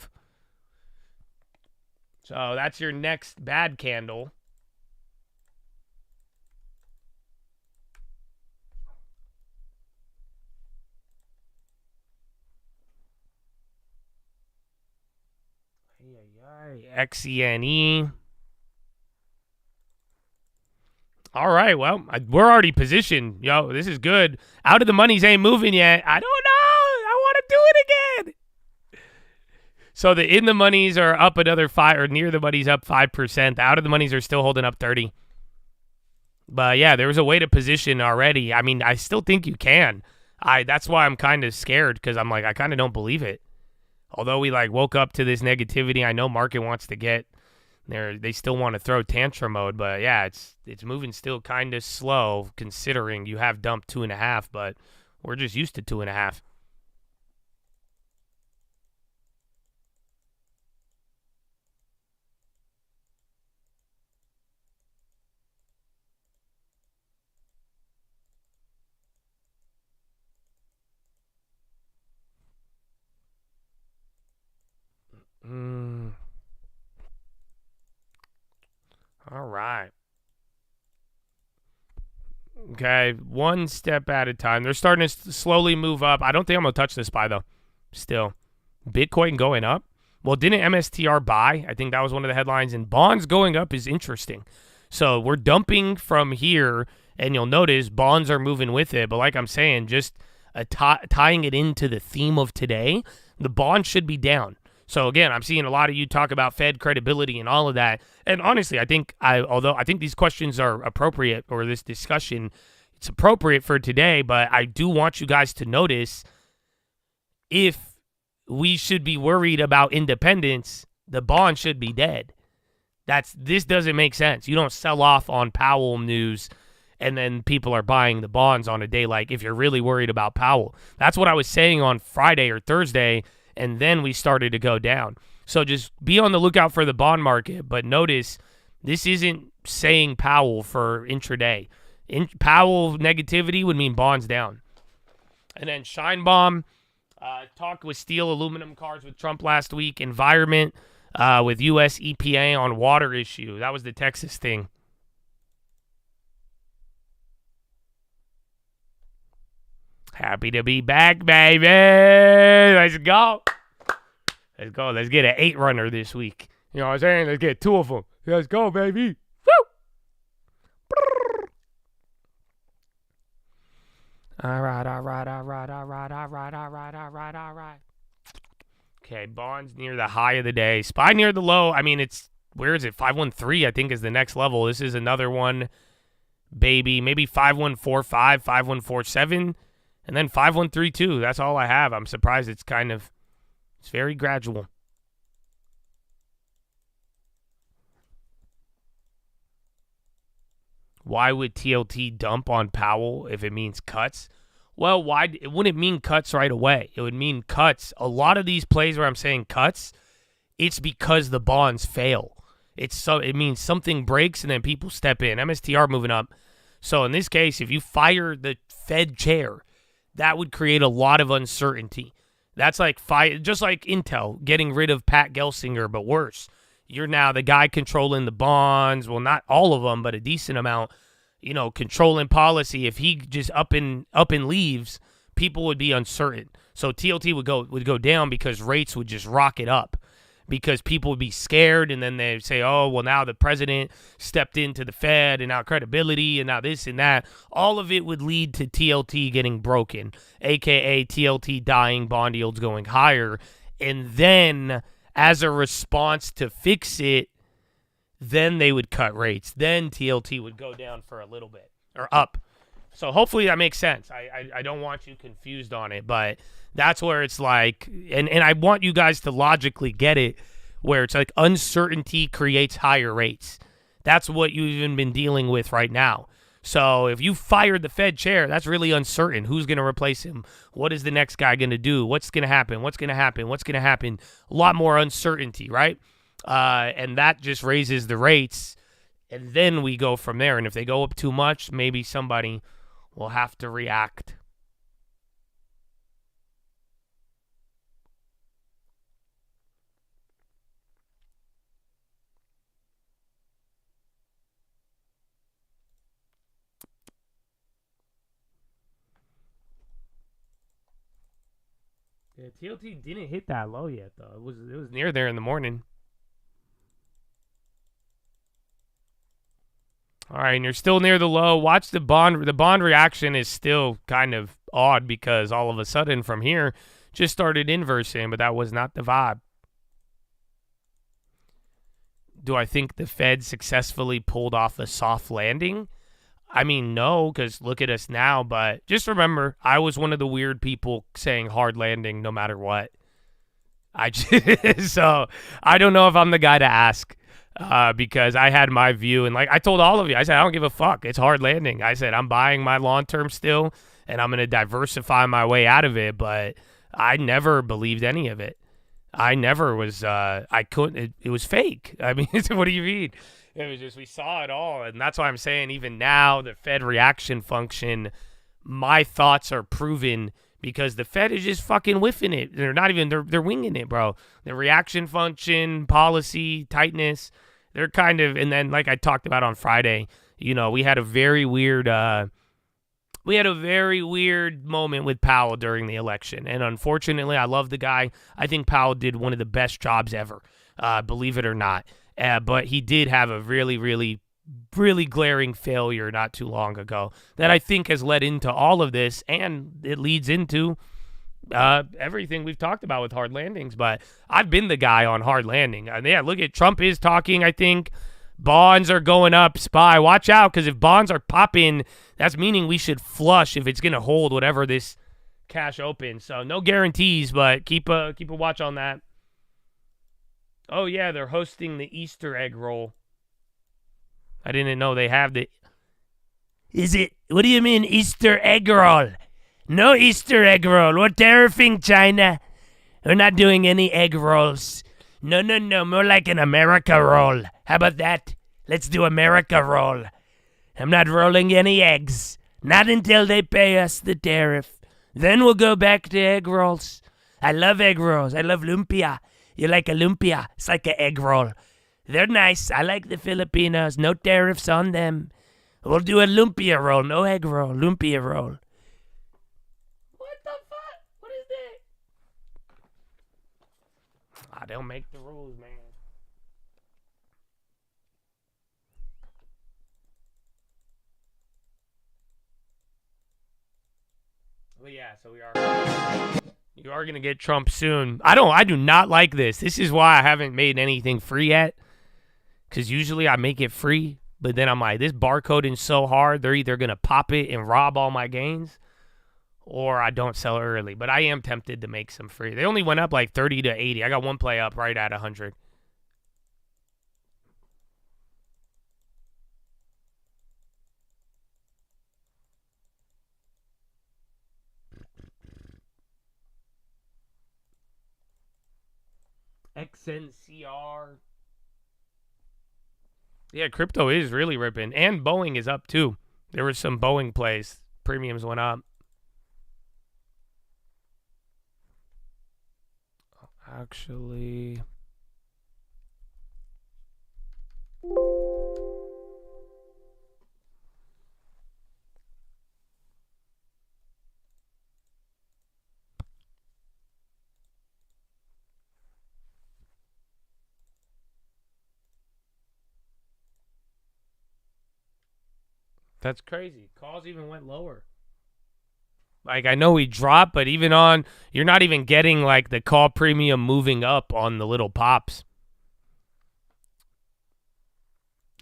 So that's your next bad candle. XENE. All right, well, we're already positioned. Yo, this is good. Out of the monies ain't moving yet. I don't know. I want to do it again. So the in the monies are up another 5, or near the monies up 5%. The out of the monies are still holding up 30. But yeah, there was a way to position already. I mean, I still think you can. That's why I'm kind of scared, because I'm like, I kind of don't believe it. Although we woke up to this negativity, I know market wants to get there. They still want to throw tantrum mode, but yeah, it's moving still kind of slow considering you have dumped 2.5, but we're just used to 2.5. All right. Okay, one step at a time. They're starting to slowly move up. I don't think I'm going to touch this SPY, though. Still. Bitcoin going up. Well, didn't MSTR buy? I think that was one of the headlines. And bonds going up is interesting. So we're dumping from here, and you'll notice bonds are moving with it. But like I'm saying, just tying it into the theme of today, the bond should be down. So again, I'm seeing a lot of you talk about Fed credibility and all of that. And honestly, although I think these questions are appropriate, or this discussion, it's appropriate for today, but I do want you guys to notice, if we should be worried about independence, the bond should be dead. This doesn't make sense. You don't sell off on Powell news and then people are buying the bonds on a day like, if you're really worried about Powell. That's what I was saying on Friday or Thursday, and then we started to go down. So just be on the lookout for the bond market, but notice this isn't saying Powell for intraday. Powell negativity would mean bonds down. And then Scheinbaum talked with steel, aluminum cars with Trump last week. Environment with U.S. EPA on water issue. That was the Texas thing. Happy to be back, baby. Let's go. Let's go. Let's get an 8-runner this week. You know what I'm saying? Let's get 2 of them. Let's go, baby. Woo! All right. Okay, bonds near the high of the day. SPY near the low. I mean, where is it? 513, I think, is the next level. This is another one, baby. Maybe 5145, 5147. And then 5132, that's all I have. I'm surprised it's very gradual. Why would TLT dump on Powell if it means cuts? Well, it wouldn't mean cuts right away. It would mean cuts. A lot of these plays where I'm saying cuts, it's because the bonds fail. It means something breaks and then people step in. MSTR moving up. So in this case, if you fire the Fed chair, that would create a lot of uncertainty. That's like just like Intel getting rid of Pat Gelsinger, but worse. You're now the guy controlling the bonds. Well, not all of them, but a decent amount. Controlling policy. If he just up and leaves, people would be uncertain. So TLT would go down because rates would just rocket up. Because people would be scared, and then they'd say, oh, well, now the president stepped into the Fed, and now credibility, and now this and that. All of it would lead to TLT getting broken, a.k.a. TLT dying, bond yields going higher. And then, as a response to fix it, then they would cut rates. Then TLT would go down for a little bit, or up. So hopefully that makes sense. I don't want you confused on it, but that's where it's like, and I want you guys to logically get it, where it's like uncertainty creates higher rates. That's what you've even been dealing with right now. So if you fired the Fed chair, that's really uncertain. Who's going to replace him? What is the next guy going to do? What's going to happen? What's going to happen? What's going to happen? A lot more uncertainty, right? And that just raises the rates, and then we go from there. And if they go up too much, maybe somebody will have to react. Yeah, TLT didn't hit that low yet, though. It was near there in the morning. All right, and you're still near the low. Watch the bond. The bond reaction is still kind of odd because all of a sudden from here just started inversing, but that was not the vibe. Do I think the Fed successfully pulled off a soft landing? I mean, no, because look at us now. But just remember, I was one of the weird people saying hard landing no matter what. So I don't know if I'm the guy to ask. Because I had my view, and like I told all of you, I said, I don't give a fuck. It's hard landing. I said, I'm buying my long-term still, and I'm going to diversify my way out of it, but I never believed any of it. I never was, I couldn't, it was fake. I mean, what do you mean? It was just, we saw it all, and that's why I'm saying even now, the Fed reaction function, my thoughts are proven because the Fed is just fucking whiffing it. They're not even, they're winging it, bro. The reaction function, policy, tightness, they're kind of, and then like I talked about on Friday, we had a very weird, we had a very weird moment with Powell during the election. And unfortunately, I love the guy. I think Powell did one of the best jobs ever, believe it or not. But he did have a really, really, really glaring failure not too long ago that I think has led into all of this, and it leads into everything we've talked about with hard landings. But I've been the guy on hard landing. Yeah, look at Trump is talking, I think. Bonds are going up. SPY, watch out, because if bonds are popping, that's meaning we should flush if it's going to hold whatever this cash opens. So no guarantees, but keep a watch on that. Oh, yeah, they're hosting the Easter egg roll. I didn't know they have the... Is it... What do you mean Easter egg roll? No Easter egg roll. We're tariffing China. We're not doing any egg rolls. No. More like an America roll. How about that? Let's do America roll. I'm not rolling any eggs. Not until they pay us the tariff. Then we'll go back to egg rolls. I love egg rolls. I love lumpia. You like a lumpia? It's like an egg roll. They're nice. I like the Filipinos. No tariffs on them. We'll do a lumpia roll. No egg roll. Lumpia roll. What the fuck? What is that? They'll make the rules, man. Well, yeah, so you are going to get Trump soon. I do not like this. This is why I haven't made anything free yet. Because usually I make it free, but then I'm like, this barcoding is so hard, they're either going to pop it and rob all my gains, or I don't sell early. But I am tempted to make some free. They only went up like 30 to 80. I got one play up right at 100. XNCR. Yeah, crypto is really ripping. And Boeing is up too. There were some Boeing plays. Premiums went up. Actually... That's crazy. Calls even went lower. Like, I know he dropped, but even on, you're not even getting, like, the call premium moving up on the little pops.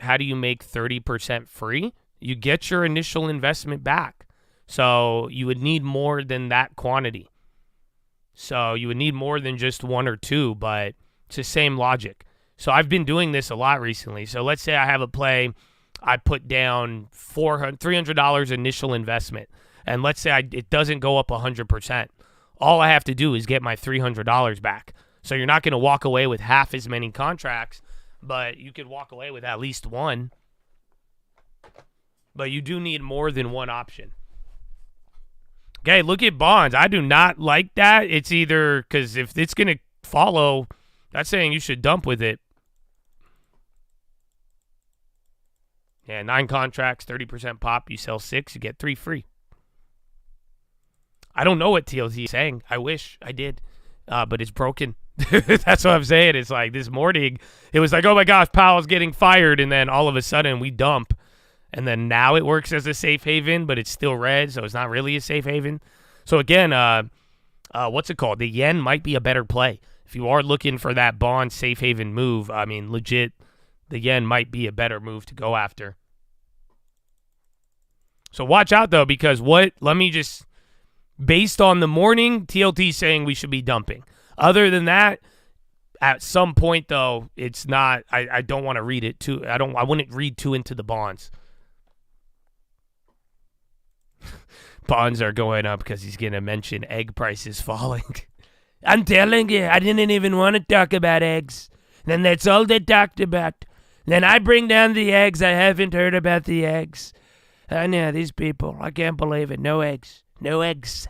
How do you make 30% free? You get your initial investment back. So you would need more than that quantity. So you would need more than just one or two, but it's the same logic. So I've been doing this a lot recently. So let's say I have a play, I put down $300 initial investment, and let's say it doesn't go up 100%. All I have to do is get my $300 back. So you're not going to walk away with half as many contracts, but you could walk away with at least one. But you do need more than one option. Okay, look at bonds. I do not like that. It's either, because if it's going to follow, that's saying you should dump with it. Yeah, 9 contracts, 30% pop. You sell 6, you get 3 free. I don't know what TLT is saying. I wish I did, but it's broken. That's what I'm saying. It's like this morning, it was like, oh my gosh, Powell's getting fired, and then all of a sudden we dump. And then now it works as a safe haven, but it's still red, so it's not really a safe haven. So again, what's it called? The yen might be a better play. If you are looking for that bond safe haven move, I mean, legit, the yen might be a better move to go after. So watch out, though, because based on the morning, TLT saying we should be dumping. Other than that, at some point, though, it's not, I don't want to read it too, I wouldn't read too into the bonds. Bonds are going up because he's going to mention egg prices falling. I'm telling you, I didn't even want to talk about eggs. Then that's all they talked about. Then I bring down the eggs. I haven't heard about the eggs. I know these people. I can't believe it. No eggs. No eggs.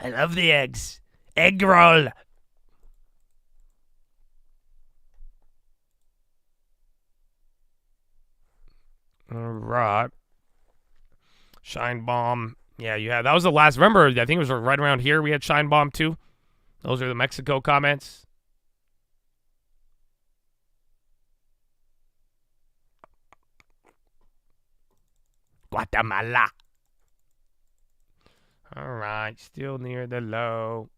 I love the eggs. Egg roll. All right. Shine bomb. Yeah, you had. That was the last. Remember, I think it was right around here we had Shine Bomb too. Those are the Mexico comments. Guatemala. All right, still near the low.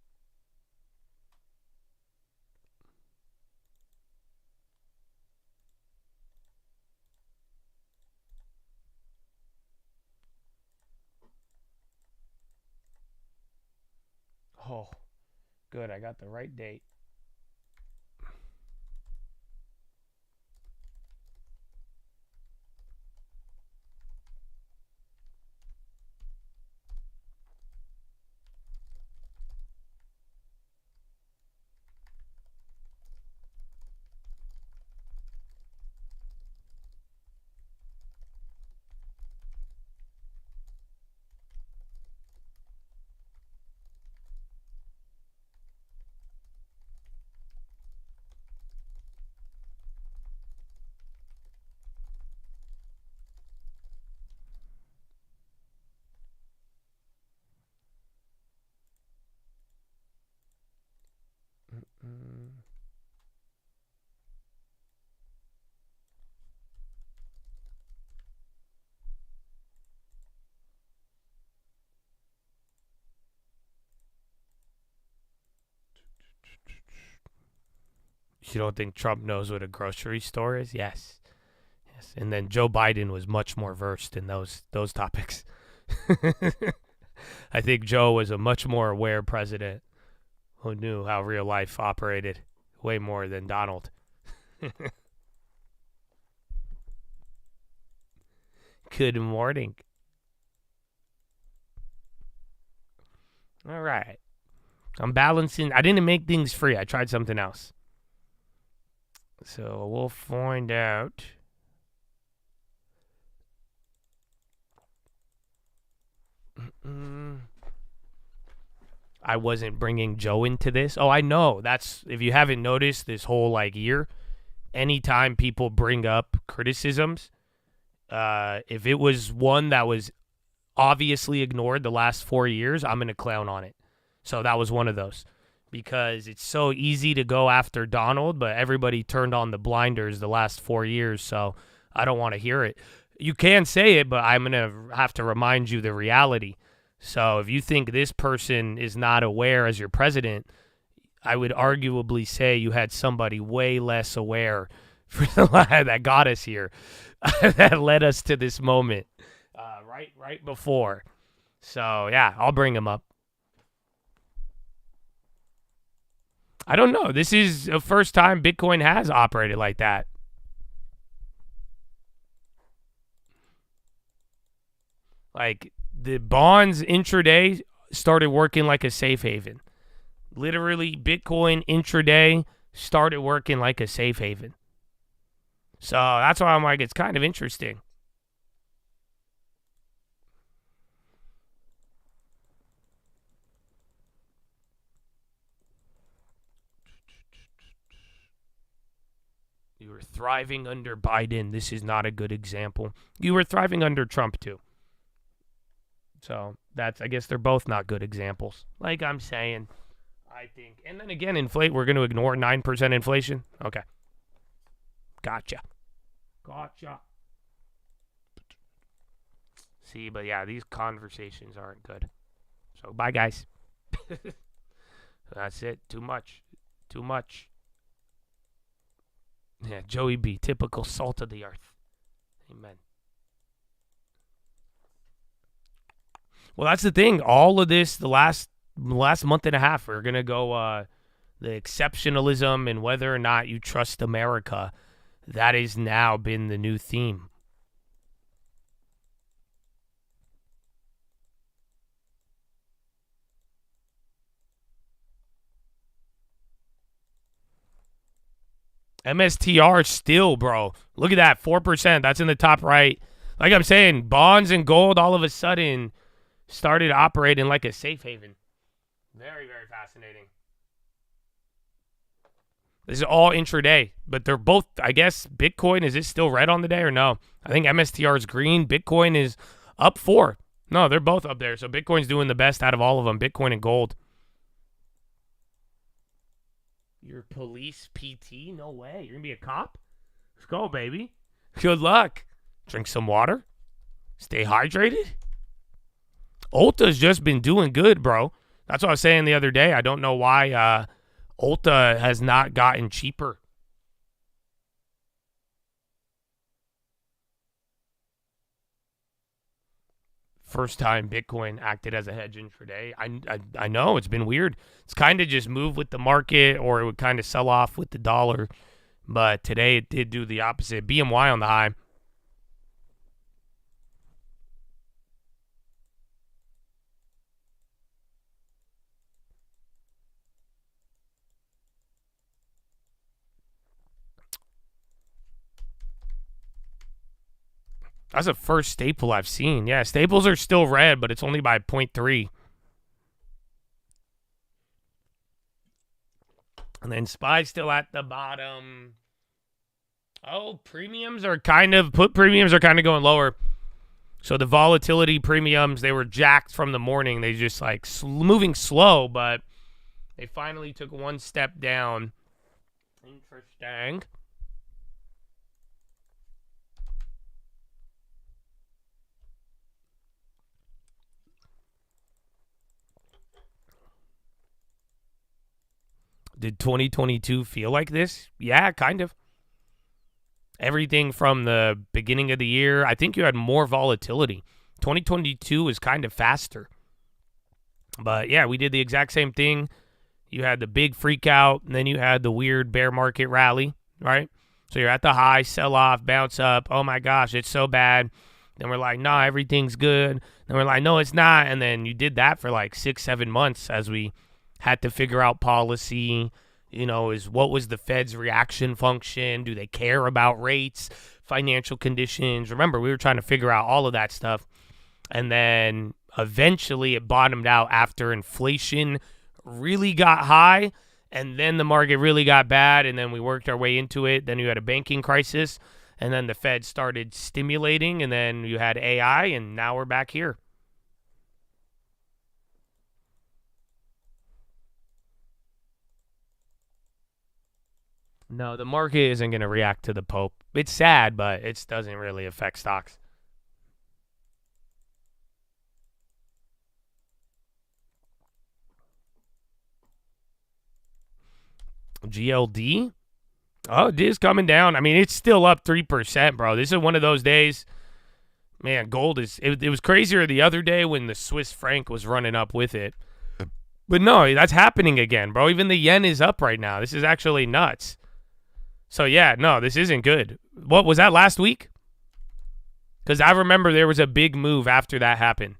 Oh, good. I got the right date. You don't think Trump knows what a grocery store is? Yes. Yes. And then Joe Biden was much more versed in those topics. I think Joe was a much more aware president who knew how real life operated way more than Donald. Good morning. All right. I'm balancing. I didn't make things free. I tried something else. So we'll find out. I wasn't bringing Joe into this. Oh, I know. That's, if you haven't noticed this whole year, anytime people bring up criticisms, if it was one that was obviously ignored the last 4 years, I'm going to clown on it. So that was one of those. Because it's so easy to go after Donald, but everybody turned on the blinders the last 4 years, so I don't want to hear it. You can say it, but I'm going to have to remind you the reality. So if you think this person is not aware as your president, I would arguably say you had somebody way less aware for that got us here, that led us to this moment right before. So, yeah, I'll bring him up. I don't know. This is the first time Bitcoin has operated like that. The bonds intraday started working like a safe haven. Literally, Bitcoin intraday started working like a safe haven. So that's why I'm like, it's kind of interesting. You were thriving under Biden. This is not a good example. You were thriving under Trump, too. So that's, I guess they're both not good examples. Like I'm saying, I think. And then again, we're going to ignore 9% inflation. Okay. Gotcha. See, but yeah, these conversations aren't good. So bye, guys. That's it. Too much. Yeah, Joey B, typical salt of the earth. Amen. Well, that's the thing. All of this, the last month and a half, we're going to go the exceptionalism and whether or not you trust America. That has now been the new theme. MSTR still, bro. Look at that, 4%. That's in the top right. Like I'm saying, bonds and gold all of a sudden started operating like a safe haven. Very, very fascinating. This is all intraday, but they're both, I guess, Bitcoin, is it still red on the day or no? I think MSTR is green. Bitcoin is up 4. No, they're both up there. So Bitcoin's doing the best out of all of them, Bitcoin and gold. You're police PT? No way. You're going to be a cop? Let's go, baby. Good luck. Drink some water. Stay hydrated. Ulta's just been doing good, bro. That's what I was saying the other day. I don't know why Ulta has not gotten cheaper. First time Bitcoin acted as a hedge intraday. I know it's been weird. It's kind of just moved with the market, or it would kind of sell off with the dollar. But today it did do the opposite. BMY on the high. That's the first staple I've seen. Yeah, staples are still red, but it's only by 0.3. And then SPY's still at the bottom. Oh, premiums are kind of going lower. So the volatility premiums, they were jacked from the morning. They just like moving slow, but they finally took one step down. Interesting. Did 2022 feel like this? Yeah, kind of. Everything from the beginning of the year, I think you had more volatility. 2022 was kind of faster. But yeah, we did the exact same thing. You had the big freak out, and then you had the weird bear market rally, right? So you're at the high, sell off, bounce up. Oh my gosh, it's so bad. Then we're like, nah, everything's good. Then we're like, no, it's not. And then you did that for like 6-7 months as we had to figure out policy. What was the Fed's reaction function? Do they care about rates, financial conditions? Remember, we were trying to figure out all of that stuff. And then eventually it bottomed out after inflation really got high, and then the market really got bad, and then we worked our way into it. Then you had a banking crisis, and then the Fed started stimulating, and then you had AI, and now we're back here. No, the market isn't going to react to the Pope. It's sad, but it doesn't really affect stocks. GLD? Oh, it is coming down. I mean, it's still up 3%, bro. This is one of those days. Man, gold is... It was crazier the other day when the Swiss franc was running up with it. But no, that's happening again, bro. Even the yen is up right now. This is actually nuts. So, yeah, no, this isn't good. What, was that last week? Because I remember there was a big move after that happened.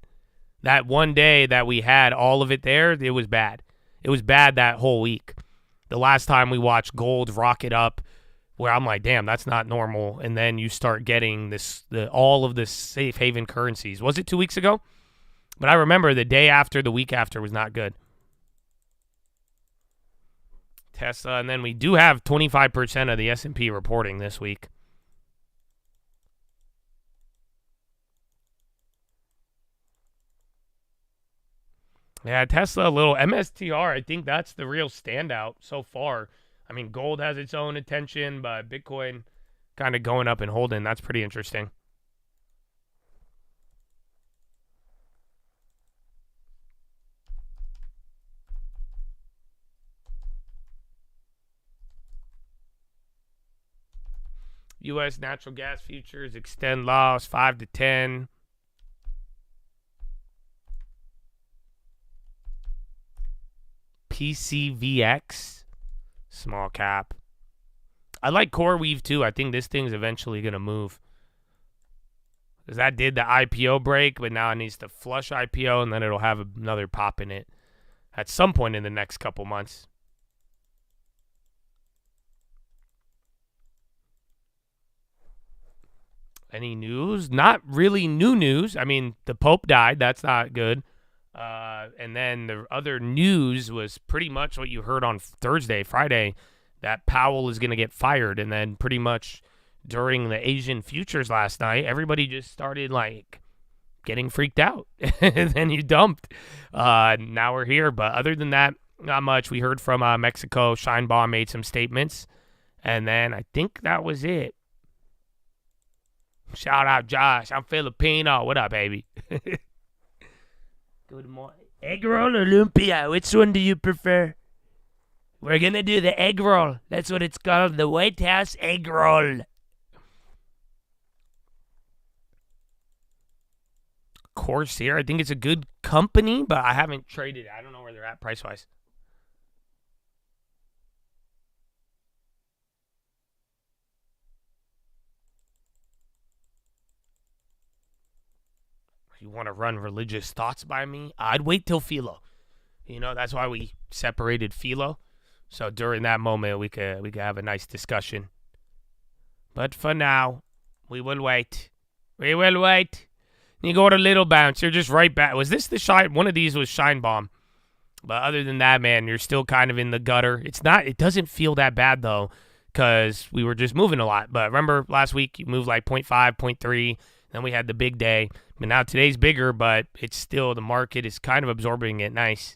That one day that we had all of it there, it was bad. It was bad that whole week. The last time we watched gold rocket up, where I'm like, damn, that's not normal. And then you start getting all of the safe haven currencies. Was it 2 weeks ago? But I remember the day after, the week after was not good. Tesla, and then we do have 25% of the S&P reporting this week. Yeah, Tesla, a little MSTR, I think that's the real standout so far. I mean, gold has its own attention, but Bitcoin kind of going up and holding. That's pretty interesting. U.S. natural gas futures extend loss 5 to 10. PCVX, small cap. I like CoreWeave too. I think this thing's eventually going to move. Because that did the IPO break, but now it needs to flush IPO, and then it'll have another pop in it at some point in the next couple months. Any news? Not really new news. I mean, the Pope died. That's not good. And then the other news was pretty much what you heard on Friday, that Powell is going to get fired. And then pretty much during the Asian futures last night, everybody just started like getting freaked out. And then you dumped. Now we're here. But other than that, not much. We heard from Mexico. Scheinbaum made some statements. And then I think that was it. Shout out, Josh. I'm Filipino. What up, baby? Good morning. Egg roll or lumpia? Which one do you prefer? We're going to do the egg roll. That's what it's called. The White House egg roll. Corsair, I think it's a good company, but I haven't traded it. I don't know where they're at price-wise. You want to run religious thoughts by me? I'd wait till Philo. That's why we separated Philo. So during that moment, we could have a nice discussion. But for now, we will wait. We will wait. You go to Little Bounce. You're just right back. Was this the Shine? One of these was Scheinbaum. But other than that, man, you're still kind of in the gutter. It doesn't feel that bad, though, because we were just moving a lot. But remember last week, you moved like 0.5, 0.3. Then we had the big day. But now today's bigger, but it's still, the market is kind of absorbing it nice.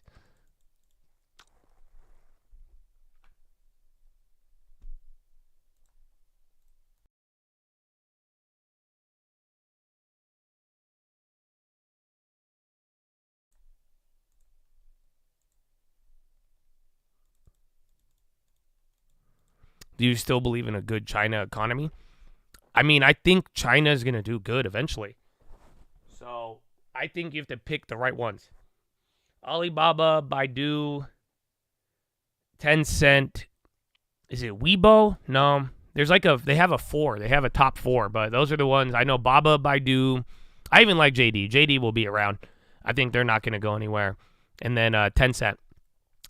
Do you still believe in a good China economy? I mean, I think China is going to do good eventually. So I think you have to pick the right ones. Alibaba, Baidu, Tencent. Is it Weibo? No. They have a 4. They have a top 4, but those are the ones. I know Baba, Baidu. I even like JD. JD will be around. I think they're not going to go anywhere. And then Tencent.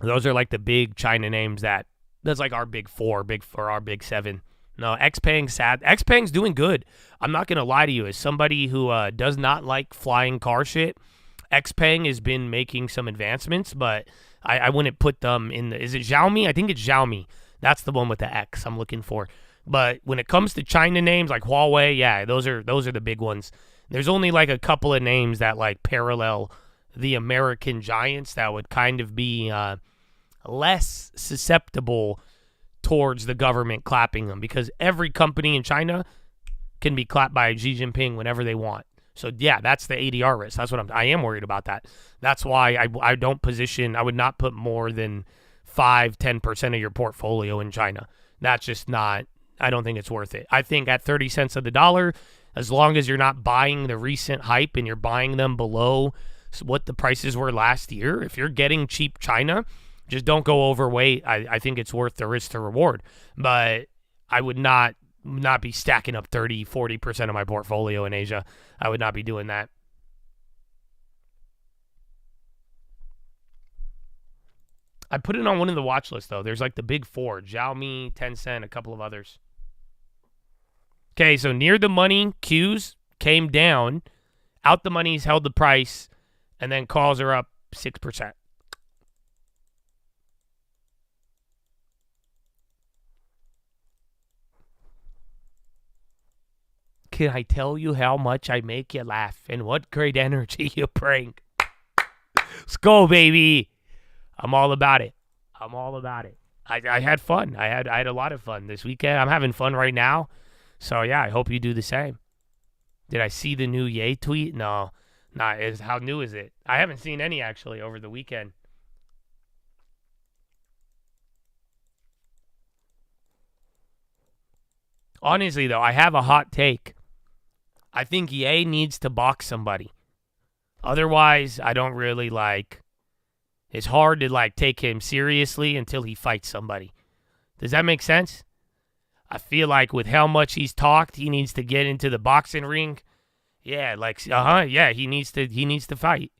Those are like the big China names that's like our big 4, our big 7. No, Xpeng's sad. Xpeng's doing good. I'm not going to lie to you. As somebody who does not like flying car shit, Xpeng has been making some advancements, but I wouldn't put them in the... Is it Xiaomi? I think it's Xiaomi. That's the one with the X I'm looking for. But when it comes to China names like Huawei, yeah, those are the big ones. There's only like a couple of names that like parallel the American giants that would kind of be less susceptible towards the government clapping them, because every company in China can be clapped by Xi Jinping whenever they want. So yeah, that's the ADR risk. That's what I am worried about that. That's why I don't position, I would not put more than 5-10% of your portfolio in China. That's just not, I don't think it's worth it. I think at 30 cents of the dollar, as long as you're not buying the recent hype and you're buying them below what the prices were last year, if you're getting cheap China, just don't go overweight. I think it's worth the risk to reward. But I would not be stacking up 30-40% of my portfolio in Asia. I would not be doing that. I put it on one of the watch lists, though. There's like the big 4, Xiaomi, Tencent, a couple of others. Okay, so near the money, Qs came down. Out the money's held the price, and then calls are up 6%. Can I tell you how much I make you laugh and what great energy you bring? Let's go, baby. I'm all about it. I had fun. I had a lot of fun this weekend. I'm having fun right now. So, yeah, I hope you do the same. Did I see the new Ye tweet? No. How new is it? I haven't seen any, actually, over the weekend. Honestly, though, I have a hot take. I think Ye needs to box somebody. Otherwise, I don't really it's hard to take him seriously until he fights somebody. Does that make sense? I feel like with how much he's talked, he needs to get into the boxing ring. Yeah, yeah, he needs to fight.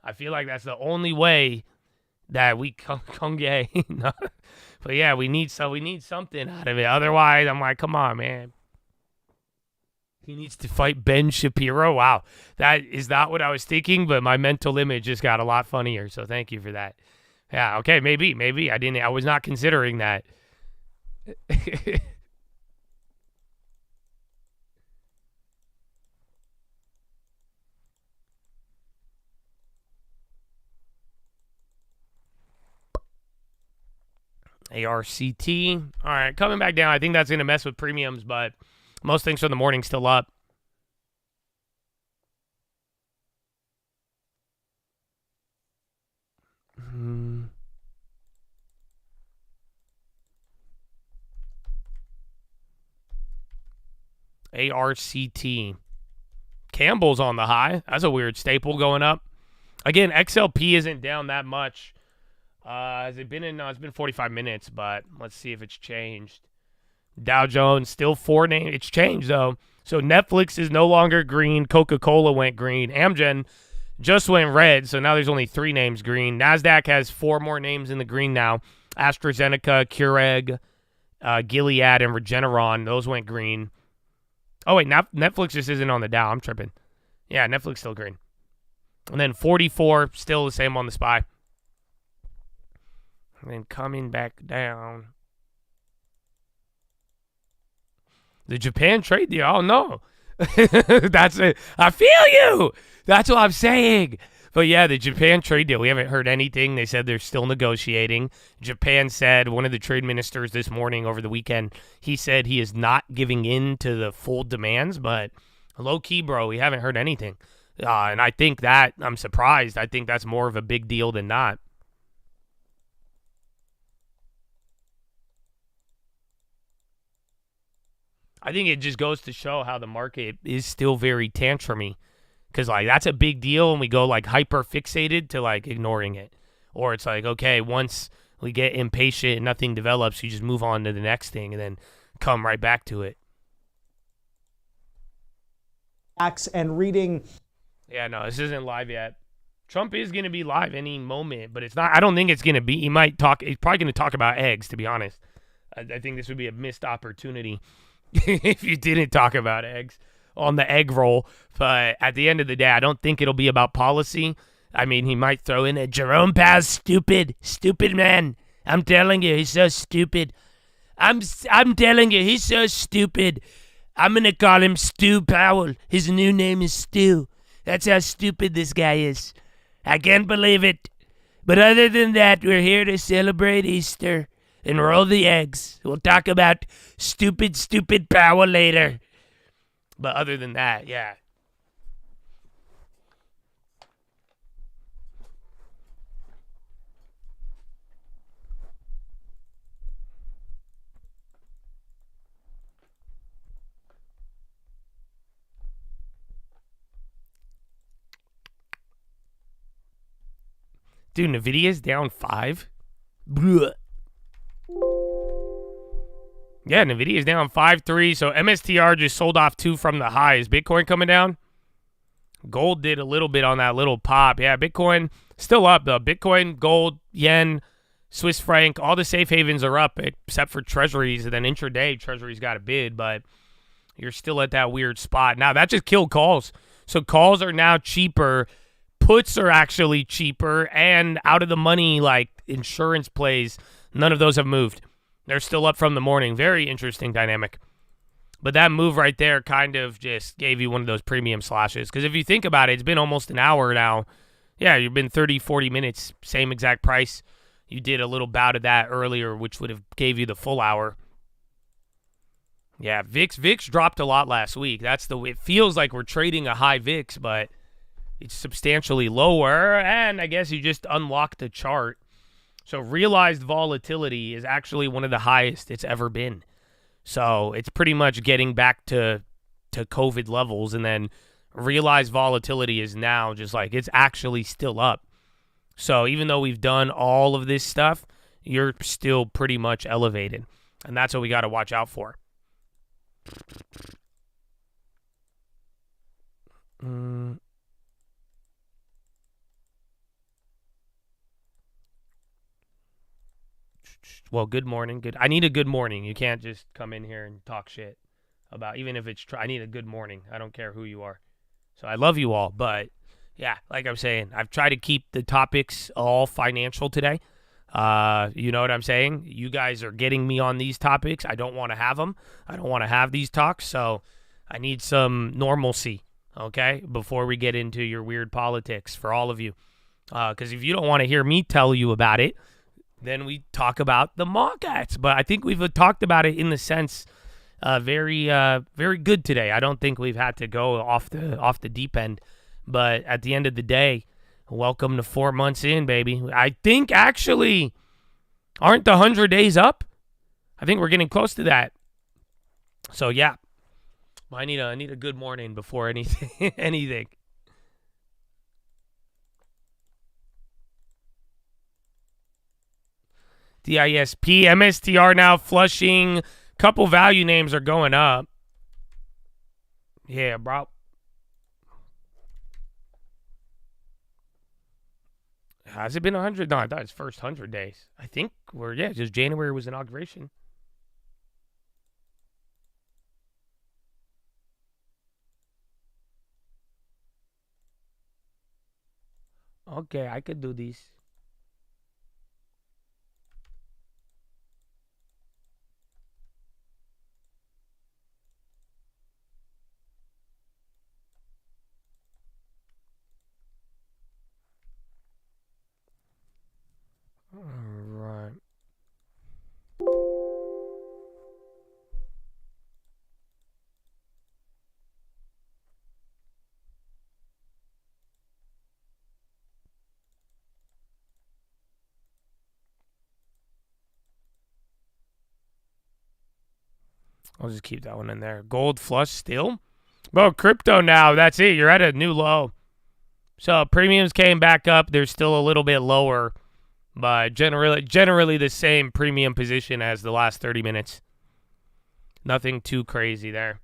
I feel like that's the only way that we Kung Ye. But yeah, we need something out of it. Otherwise, I'm like, come on, man. He needs to fight Ben Shapiro. Wow. That is not what I was thinking, but my mental image just got a lot funnier. So thank you for that. Yeah, okay, maybe. I was not considering that. ARCT. All right, coming back down. I think that's going to mess with premiums, but most things for the morning still up. ARCT. Campbell's on the high. That's a weird staple going up. Again, XLP isn't down that much. Has it been in? No, it's been 45 minutes, but let's see if it's changed. Dow Jones still 4 names. It's changed, though. So Netflix is no longer green. Coca-Cola went green. Amgen just went red, so now there's only 3 names green. NASDAQ has 4 more names in the green now. AstraZeneca, Keurig, Gilead, and Regeneron. Those went green. Oh, wait, Netflix just isn't on the Dow. I'm tripping. Yeah, Netflix still green. And then 44, still the same on the SPY. And then coming back down. The Japan trade deal. Oh, no. That's it. I feel you. That's what I'm saying. But yeah, the Japan trade deal, we haven't heard anything. They said they're still negotiating. Japan said, one of the trade ministers this morning over the weekend, he said he is not giving in to the full demands, but low key, bro, we haven't heard anything. And I think that, I'm surprised. I think that's more of a big deal than not. I think it just goes to show how the market is still very tantrumy. Because, like, that's a big deal, and we go, like, hyper-fixated to, like, ignoring it. Or it's like, okay, once we get impatient and nothing develops, you just move on to the next thing and then come right back to it. And reading. Yeah, no, this isn't live yet. Trump is going to be live any moment, but it's not. I don't think it's going to be. He's probably going to talk about eggs, to be honest. I think this would be a missed opportunity if you didn't talk about eggs on the egg roll. But at the end of the day, I don't think it'll be about policy. I mean, he might throw in a Jerome Powell's stupid man. I'm telling you, he's so stupid. I'm telling you, he's so stupid. I'm going to call him Stu Powell. His new name is Stu. That's how stupid this guy is. I can't believe it. But other than that, we're here to celebrate Easter and roll the eggs. We'll talk about stupid Powell later. But other than that, yeah. Dude, Nvidia's down 5. Blech. Yeah, Nvidia's down 5.3. So MSTR just sold off 2 from the high. Is Bitcoin coming down? Gold did a little bit on that little pop. Yeah, Bitcoin still up though. Bitcoin, gold, yen, Swiss franc, all the safe havens are up except for treasuries. And then intraday, treasuries got a bid, but you're still at that weird spot. Now, that just killed calls. So calls are now cheaper. Puts are actually cheaper, and out of the money, like insurance plays, none of those have moved. They're still up from the morning. Very interesting dynamic. But that move right there kind of just gave you one of those premium slashes. Because if you think about it, it's been almost an hour now. Yeah, you've been 30, 40 minutes, same exact price. You did a little bout of that earlier, which would have gave you the full hour. Yeah, VIX dropped a lot last week. It feels like we're trading a high VIX, but it's substantially lower, and I guess you just unlocked the chart. So realized volatility is actually one of the highest it's ever been. So it's pretty much getting back to COVID levels, and then realized volatility is now just like it's actually still up. So even though we've done all of this stuff, you're still pretty much elevated, and that's what we got to watch out for. Well, good morning. I need a good morning. You can't just come in here and talk shit about, even if it's I need a good morning. I don't care who you are. So I love you all, but yeah, like I'm saying, I've tried to keep the topics all financial today. You know what I'm saying? You guys are getting me on these topics. I don't want to have them. I don't want to have these talks, so I need some normalcy, okay, before we get into your weird politics for all of you. Because if you don't want to hear me tell you about it, then we talk about the markets. But I think we've talked about it in the sense very good today. I don't think we've had to go off the deep end. But at the end of the day, welcome to 4 months in, baby. I think actually, aren't the 100 days up? I think we're getting close to that. So yeah, I need a good morning before anything. anything. DISP, MSTR now flushing. Couple value names are going up. Yeah, bro. Has it been 100? No, I thought it's first 100 days. I think just January was inauguration. Okay, I could do these. All right. I'll just keep that one in there. Gold flush still? Bro, crypto now, that's it. You're at a new low. So premiums came back up. They're still a little bit lower, but generally the same premium position as the last 30 minutes. Nothing too crazy there.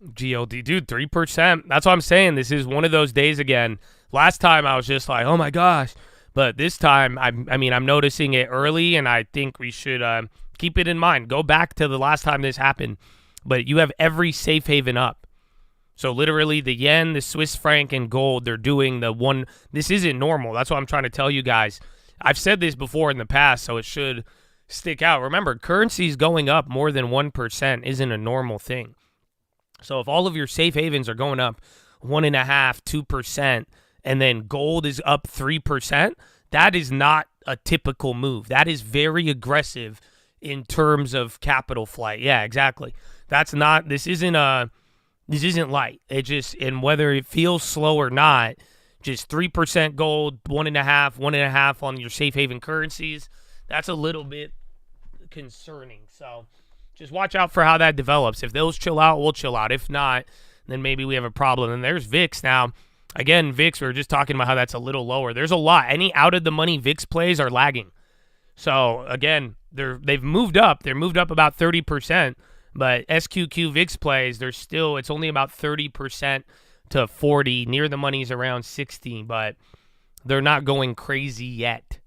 GLD, dude, 3%. That's what I'm saying. This is one of those days again. Last time I was just like, oh my gosh. But this time, I'm noticing it early, and I think we should keep it in mind. Go back to the last time this happened. But you have every safe haven up. So literally the yen, the Swiss franc, and gold, they're doing the one. This isn't normal. That's what I'm trying to tell you guys. I've said this before in the past, so it should stick out. Remember, currencies going up more than 1% isn't a normal thing. So if all of your safe havens are going up 1.5%, 2%, and then gold is up 3%, that is not a typical move. That is very aggressive in terms of capital flight. Yeah, exactly. This isn't light. It just, and whether it feels slow or not, just 3% gold, 1.5% on your safe haven currencies. That's a little bit concerning. So just watch out for how that develops. If those chill out, we'll chill out. If not, then maybe we have a problem. And there's VIX now. Again, VIX, we were just talking about how that's a little lower. There's a lot. Any out-of-the-money VIX plays are lagging. So, again, they've moved up. They're moved up about 30%. But SQQ VIX plays, it's only about 30% to 40. Near the money's around 60, but they're not going crazy yet.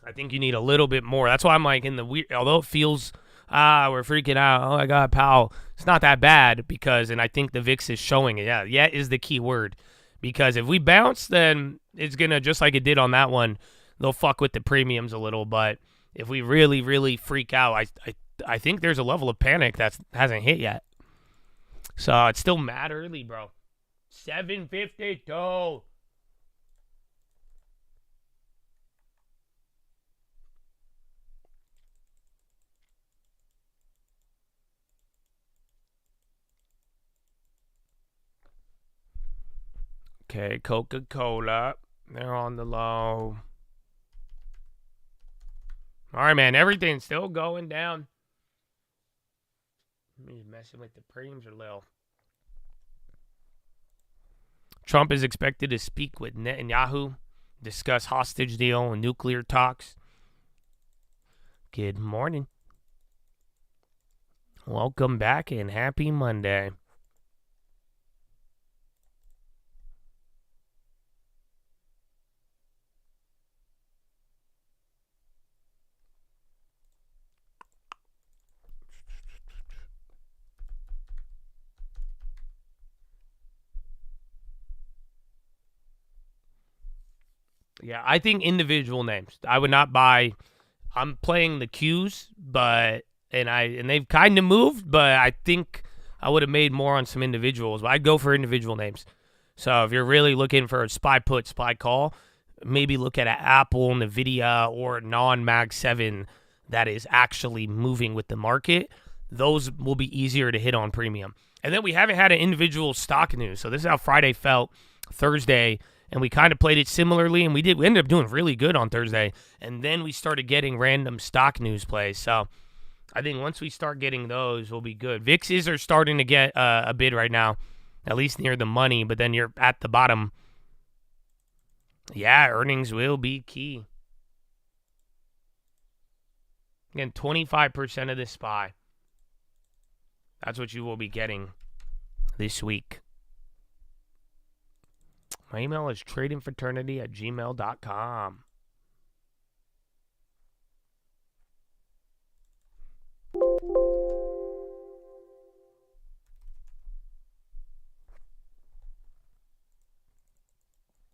I think you need a little bit more. That's why I'm like in the weird, although it feels, we're freaking out. Oh my God, Powell. It's not that bad and I think the VIX is showing it. Yeah, yet is the key word. Because if we bounce, then it's going to, just like it did on that one, they'll fuck with the premiums a little. But if we really, really freak out, I think there's a level of panic that hasn't hit yet. So it's still mad early, bro. 7:52. Okay, Coca-Cola. They're on the low. All right, man. Everything's still going down. He's messing with the premiums a little. Trump is expected to speak with Netanyahu, discuss hostage deal and nuclear talks. Good morning. Welcome back and happy Monday. Yeah, I think individual names. I would not buy I'm playing the Qs, but and they've kind of moved, but I think I would have made more on some individuals. But I'd go for individual names. So if you're really looking for a SPY put, SPY call, maybe look at an Apple, NVIDIA, or non-Mag 7 that is actually moving with the market. Those will be easier to hit on premium. And then we haven't had an individual stock news. So this is how Friday felt, Thursday, and we kind of played it similarly, and we ended up doing really good on Thursday. And then we started getting random stock news plays. So I think once we start getting those, we'll be good. VIXs are starting to get a bid right now, at least near the money, but then you're at the bottom. Yeah, earnings will be key. Again, 25% of the SPY. That's what you will be getting this week. My email is tradingfraternity@gmail.com.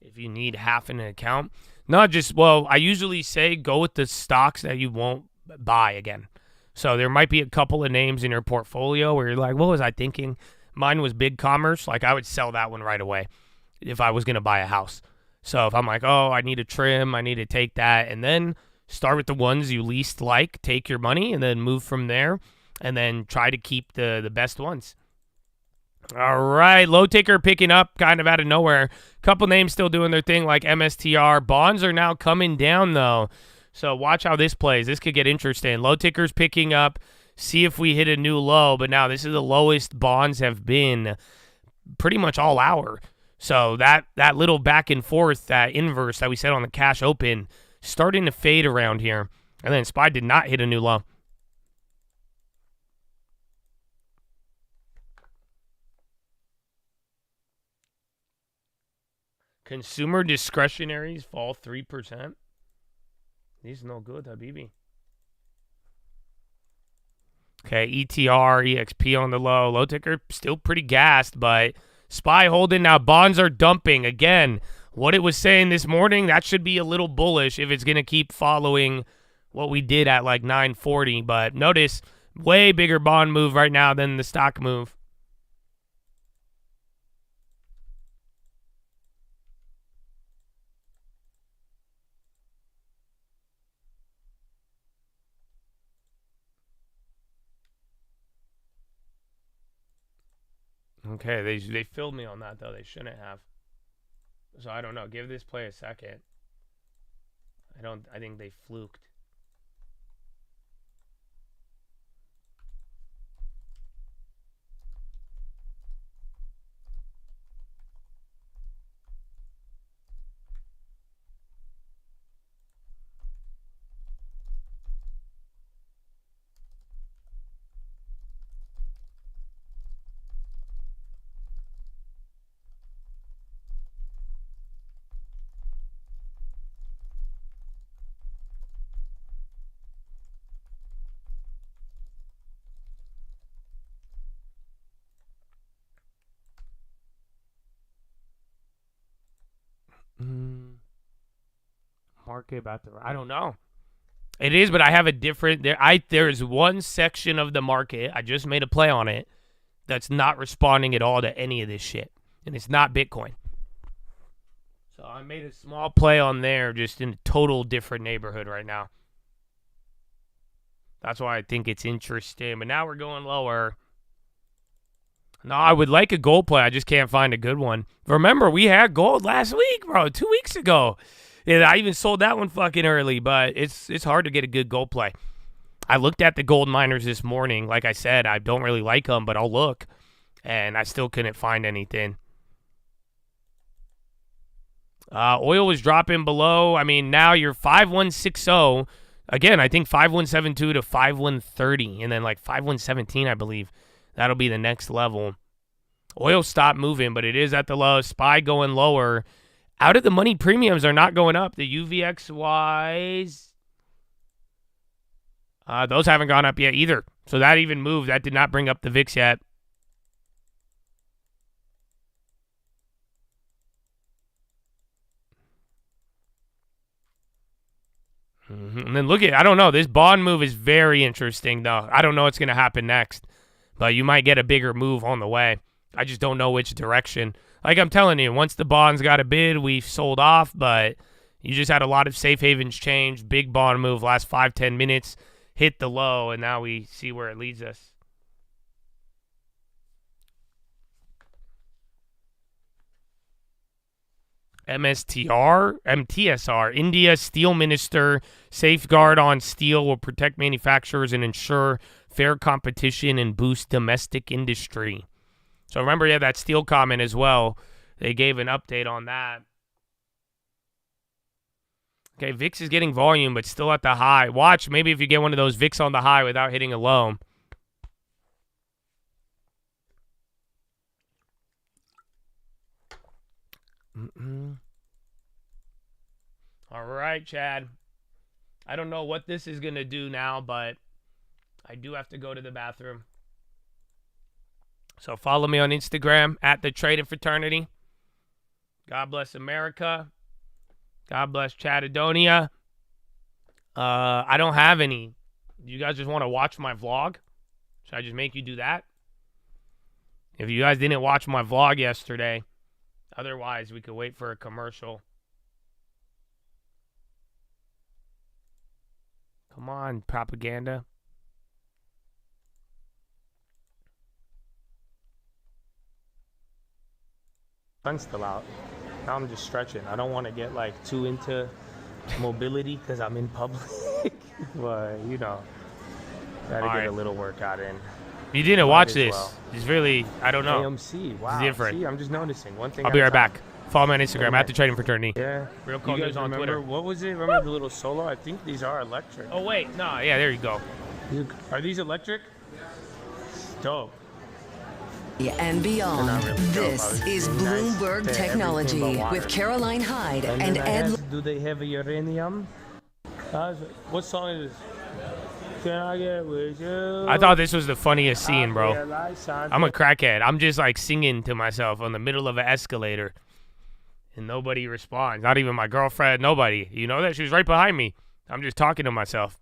If you need half an account, I usually say go with the stocks that you won't buy again. So there might be a couple of names in your portfolio where you're like, what was I thinking? Mine was Big Commerce. Like I would sell that one right away if I was going to buy a house. So if I'm like, oh, I need a trim, I need to take that, and then start with the ones you least like, take your money, and then move from there, and then try to keep the best ones. All right, low ticker picking up kind of out of nowhere. Couple names still doing their thing like MSTR. Bonds are now coming down, though. So watch how this plays. This could get interesting. Low ticker's picking up. See if we hit a new low. But now this is the lowest bonds have been pretty much all hour. So that little back and forth, that inverse that we said on the cash open, starting to fade around here. And then SPY did not hit a new low. Consumer discretionaries fall 3%. These no good, Habibi. Okay, ETR, EXP on the low. Low ticker still pretty gassed, but SPY holding. Now bonds are dumping. Again, what it was saying this morning, that should be a little bullish if it's going to keep following what we did at like 940. But notice, way bigger bond move right now than the stock move. Okay, they filled me on that, though. They shouldn't have. So I don't know. Give this play a second. I think they fluked. Market about to. I don't know. It is, but I have a different. There is one section of the market. I just made a play on it that's not responding at all to any of this shit, and it's not Bitcoin. So I made a small play on there, just in a total different neighborhood right now. That's why I think it's interesting. But now we're going lower. No, I would like a gold play. I just can't find a good one. Remember, we had gold last week, bro. 2 weeks ago. Yeah, I even sold that one fucking early, but it's hard to get a good gold play. I looked at the gold miners this morning. Like I said, I don't really like them, but I'll look. And I still couldn't find anything. Oil was dropping below. I mean, now you're 5160. Again, I think 5172 to 5130. And then like 5117, I believe. That'll be the next level. Oil stopped moving, but it is at the low. SPY going lower. Out of the money, premiums are not going up. The UVXYs, those haven't gone up yet either. So that even moved. That did not bring up the VIX yet. And then look at, I don't know, this bond move is very interesting, though. I don't know what's going to happen next, but you might get a bigger move on the way. I just don't know which direction. Like I'm telling you, once the bonds got a bid, we've sold off, but you just had a lot of safe havens change, big bond move last 5-10 minutes, hit the low, and now we see where it leads us. MTSR, India Steel Minister, safeguard on steel will protect manufacturers and ensure fair competition and boost domestic industry. So remember, you had that steel comment as well. They gave an update on that. Okay, VIX is getting volume, but still at the high. Watch, maybe if you get one of those VIX on the high without hitting a low. All right, Chad. I don't know what this is going to do now, but I do have to go to the bathroom. So follow me on Instagram at the Trading Fraternity. God bless America. God bless Chattadonia. I don't have any. You guys just want to watch my vlog? Should I just make you do that? If you guys didn't watch my vlog yesterday, otherwise we could wait for a commercial. Come on, propaganda. Sun's still out. Now I'm just stretching. I don't want to get like too into mobility because I'm in public. But, you know, gotta get a little workout in. You didn't watch this. Well. It's really, I don't know. AMC, wow. It's different. See, I'm just noticing. One thing I'll be right back. Follow me on Instagram at the Trading Fraternity. Yeah. Real Cold News on Twitter. What was it? Remember the little solo? I think these are electric. Oh, wait. No, yeah, there you go. Are these electric? Dope. And beyond. Really this is Bloomberg Technology with Caroline Hyde and Ed. Do they have a uranium? What song is this? Can I get with you? I thought this was the funniest scene, bro. I'm a crackhead. I'm just like singing to myself on the middle of an escalator. And nobody responds. Not even my girlfriend. Nobody. You know that? She was right behind me. I'm just talking to myself.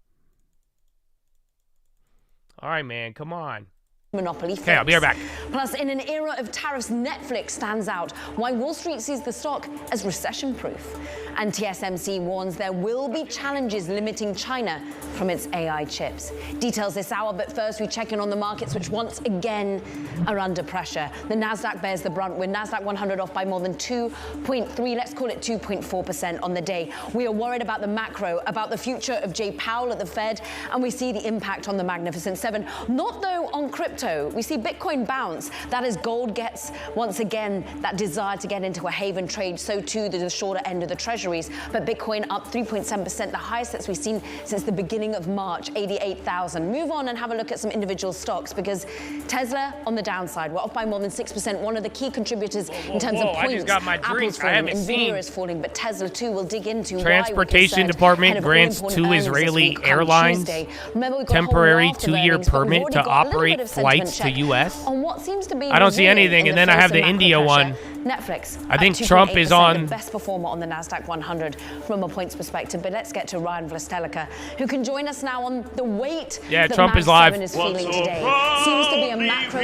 All right, man. Come on. Monopoly. Okay, I'll be right back. Plus, in an era of tariffs, Netflix stands out. Why Wall Street sees the stock as recession-proof. And TSMC warns there will be challenges limiting China from its AI chips. Details this hour, but first we check in on the markets, which once again are under pressure. The Nasdaq bears the brunt, with Nasdaq 100 off by more than 2.3, let's call it 2.4% on the day. We are worried about the macro, about the future of Jay Powell at the Fed, and we see the impact on the Magnificent Seven. Not though on crypto. We see Bitcoin bounce. That as gold gets, once again, that desire to get into a haven trade. So too the shorter end of the treasuries. But Bitcoin up 3.7%, the highest that we've seen since the beginning of March, 88,000. Move on and have a look at some individual stocks, because Tesla on the downside. We're off by more than 6%. One of the key contributors in terms of points. I just got my drink. I haven't seen. Is falling, but Tesla too will dig into Transportation Department grants 2 Israeli airlines temporary 2-year permit to operate flights to U.S. On what seems to be I don't see anything, and then I have the India one. Netflix. I think Trump is on the best performer on the Nasdaq 100 from a points perspective. But let's get to Ryan Vlastelica, who can join us now on the weight. Yeah, that Trump Mag is live. 7 is feeling today. Seems to be a macro.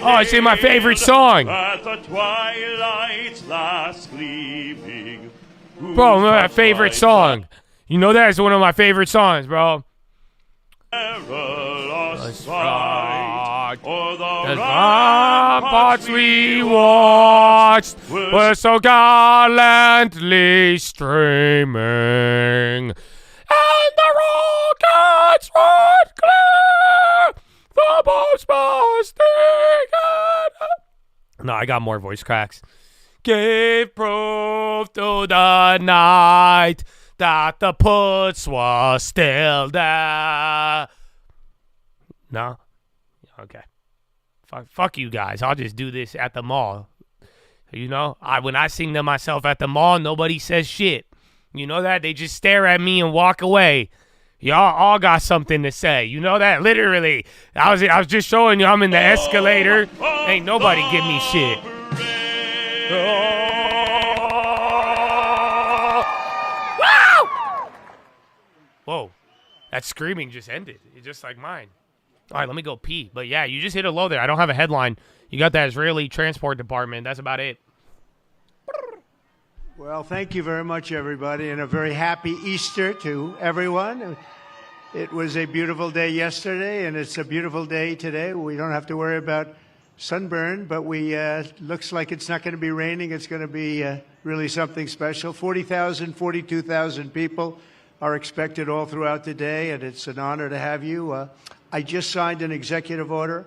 Oh, I see my favorite song. At the twilight's last gleaming. Bro, my favorite song. You know that is one of my favorite songs, bro. Perilous fight, o'er the ramparts we watched were so gallantly streaming, and the rockets would clear the boats busting. No, I got more voice cracks. Gave proof to the night that the puts was still there. No? Okay. Fuck you guys. I'll just do this at the mall. You know? When I sing to myself at the mall, nobody says shit. You know that? They just stare at me and walk away. Y'all all got something to say. You know that? Literally. I was just showing you I'm in the escalator. Ain't nobody give me shit. That screaming just ended. It's just like mine. All right, let me go pee. But yeah, you just hit a low there. I don't have a headline. You got that Israeli Transport Department. That's about it. Well, thank you very much, everybody, and a very happy Easter to everyone. It was a beautiful day yesterday, and it's a beautiful day today. We don't have to worry about sunburn, but looks like it's not going to be raining. It's going to be really something special. 40,000, 42,000 people are expected all throughout the day, and it's an honor to have you. I just signed an executive order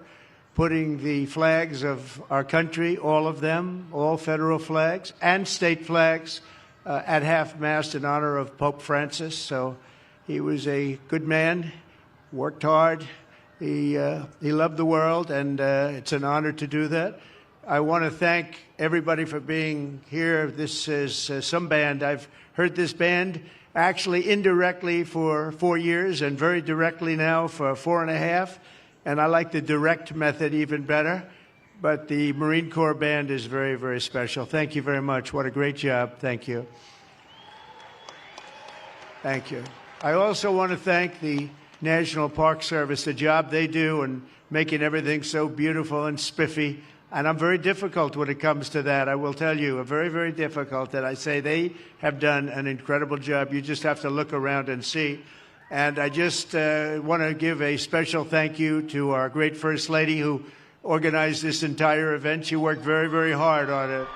putting the flags of our country, all of them, all federal flags and state flags, at half-mast in honor of Pope Francis. So he was a good man, worked hard. He loved the world, and it's an honor to do that. I want to thank everybody for being here. This is some band. I've heard this band actually indirectly for 4 years and very directly now for 4.5. And I like the direct method even better. But the Marine Corps Band is very, very special. Thank you very much. What a great job. Thank you. Thank you. I also want to thank the National Park Service, the job they do in making everything so beautiful and spiffy. And I'm very difficult when it comes to that. I will tell you, very, very difficult. And I say they have done an incredible job. You just have to look around and see. And I just want to give a special thank you to our great First Lady who organized this entire event. She worked very, very hard on it.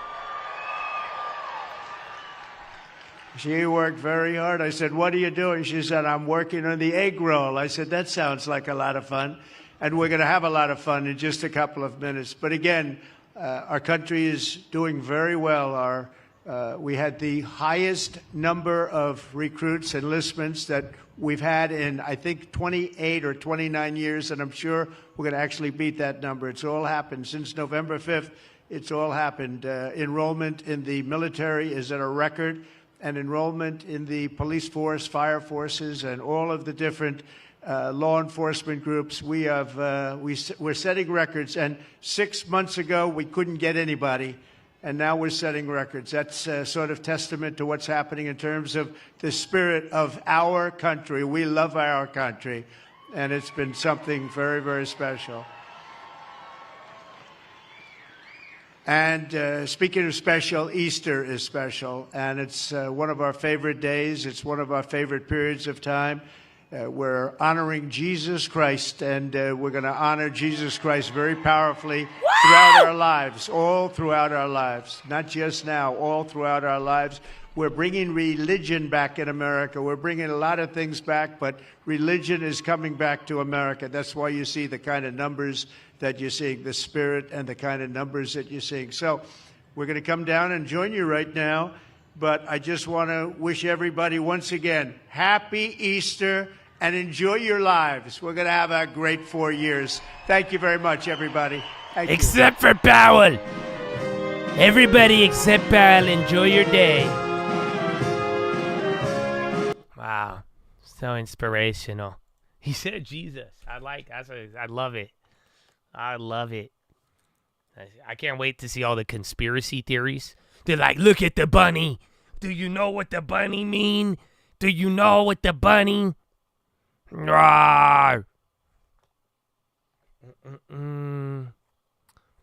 She worked very hard. I said, "What are you doing?" She said, "I'm working on the egg roll." I said, "That sounds like a lot of fun." And we're going to have a lot of fun in just a couple of minutes. But again, our country is doing very well. We had the highest number of recruits, enlistments that we've had in, I think, 28 or 29 years, and I'm sure we're going to actually beat that number. It's all happened. Since November 5th, it's all happened. Enrollment in the military is at a record, and enrollment in the police force, fire forces, and all of the different law enforcement groups. We're setting records, and 6 months ago, we couldn't get anybody. And now we're setting records. That's sort of testament to what's happening in terms of the spirit of our country. We love our country, and it's been something very, very special. And speaking of special, Easter is special, and it's one of our favorite days. It's one of our favorite periods of time. We're honoring Jesus Christ, and we're going to honor Jesus Christ very powerfully throughout our lives, all throughout our lives, not just now, all throughout our lives. We're bringing religion back in America. We're bringing a lot of things back, but religion is coming back to America. That's why you see the kind of numbers that you're seeing, the spirit and the kind of numbers that you're seeing. So we're going to come down and join you right now. But I just want to wish everybody once again, happy Easter, and enjoy your lives. We're going to have a great 4 years. Thank you very much, everybody. Thank Except for Powell. Everybody except Powell, enjoy your day. Wow. So inspirational. He said Jesus. I love it. I love it. I can't wait to see all the conspiracy theories. They're like, look at the bunny. Do you know what the bunny mean? Do you know what the bunny? Rawr.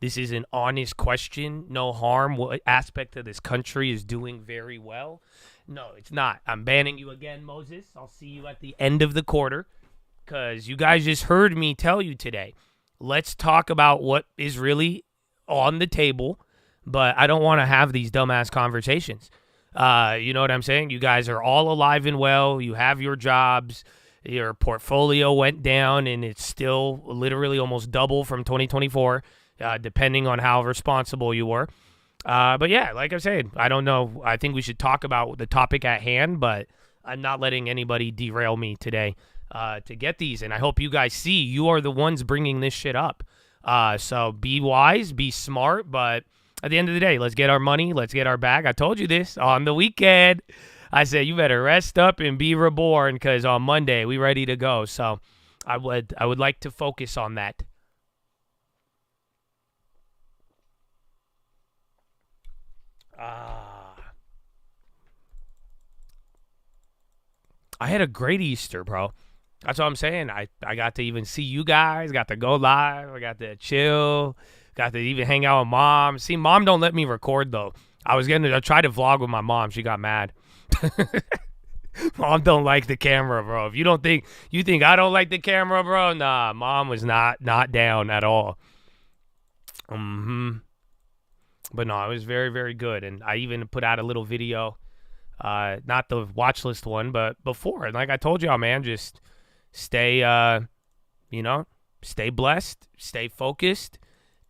This is an honest question. No harm. What aspect of this country is doing very well? No, it's not. I'm banning you again, Moses. I'll see you at the end of the quarter because you guys just heard me tell you today. Let's talk about what is really on the table, but I don't want to have these dumbass conversations. You know what I'm saying? You guys are all alive and well. You have your jobs. Your portfolio went down, and it's still literally almost double from 2024, depending on how responsible you were. But yeah, like I said, I don't know. I think we should talk about the topic at hand, but I'm not letting anybody derail me today to get these. And I hope you guys see you are the ones bringing this shit up. So be wise, be smart, but at the end of the day, let's get our money, let's get our bag. I told you this on the weekend. I said, you better rest up and be reborn because on Monday, we ready to go. So I would like to focus on that. I had a great Easter, bro. That's what I'm saying. I got to even see you guys, got to go live, I got to chill, got to even hang out with Mom. See, Mom don't let me record, though. I tried to vlog with my mom. She got mad. Mom don't like the camera, bro. If you think I don't like the camera, bro, nah, Mom was not down at all. But no, it was very, very good. And I even put out a little video, not the Watchlist one, but before. And like I told y'all, man, just stay, stay blessed, stay focused.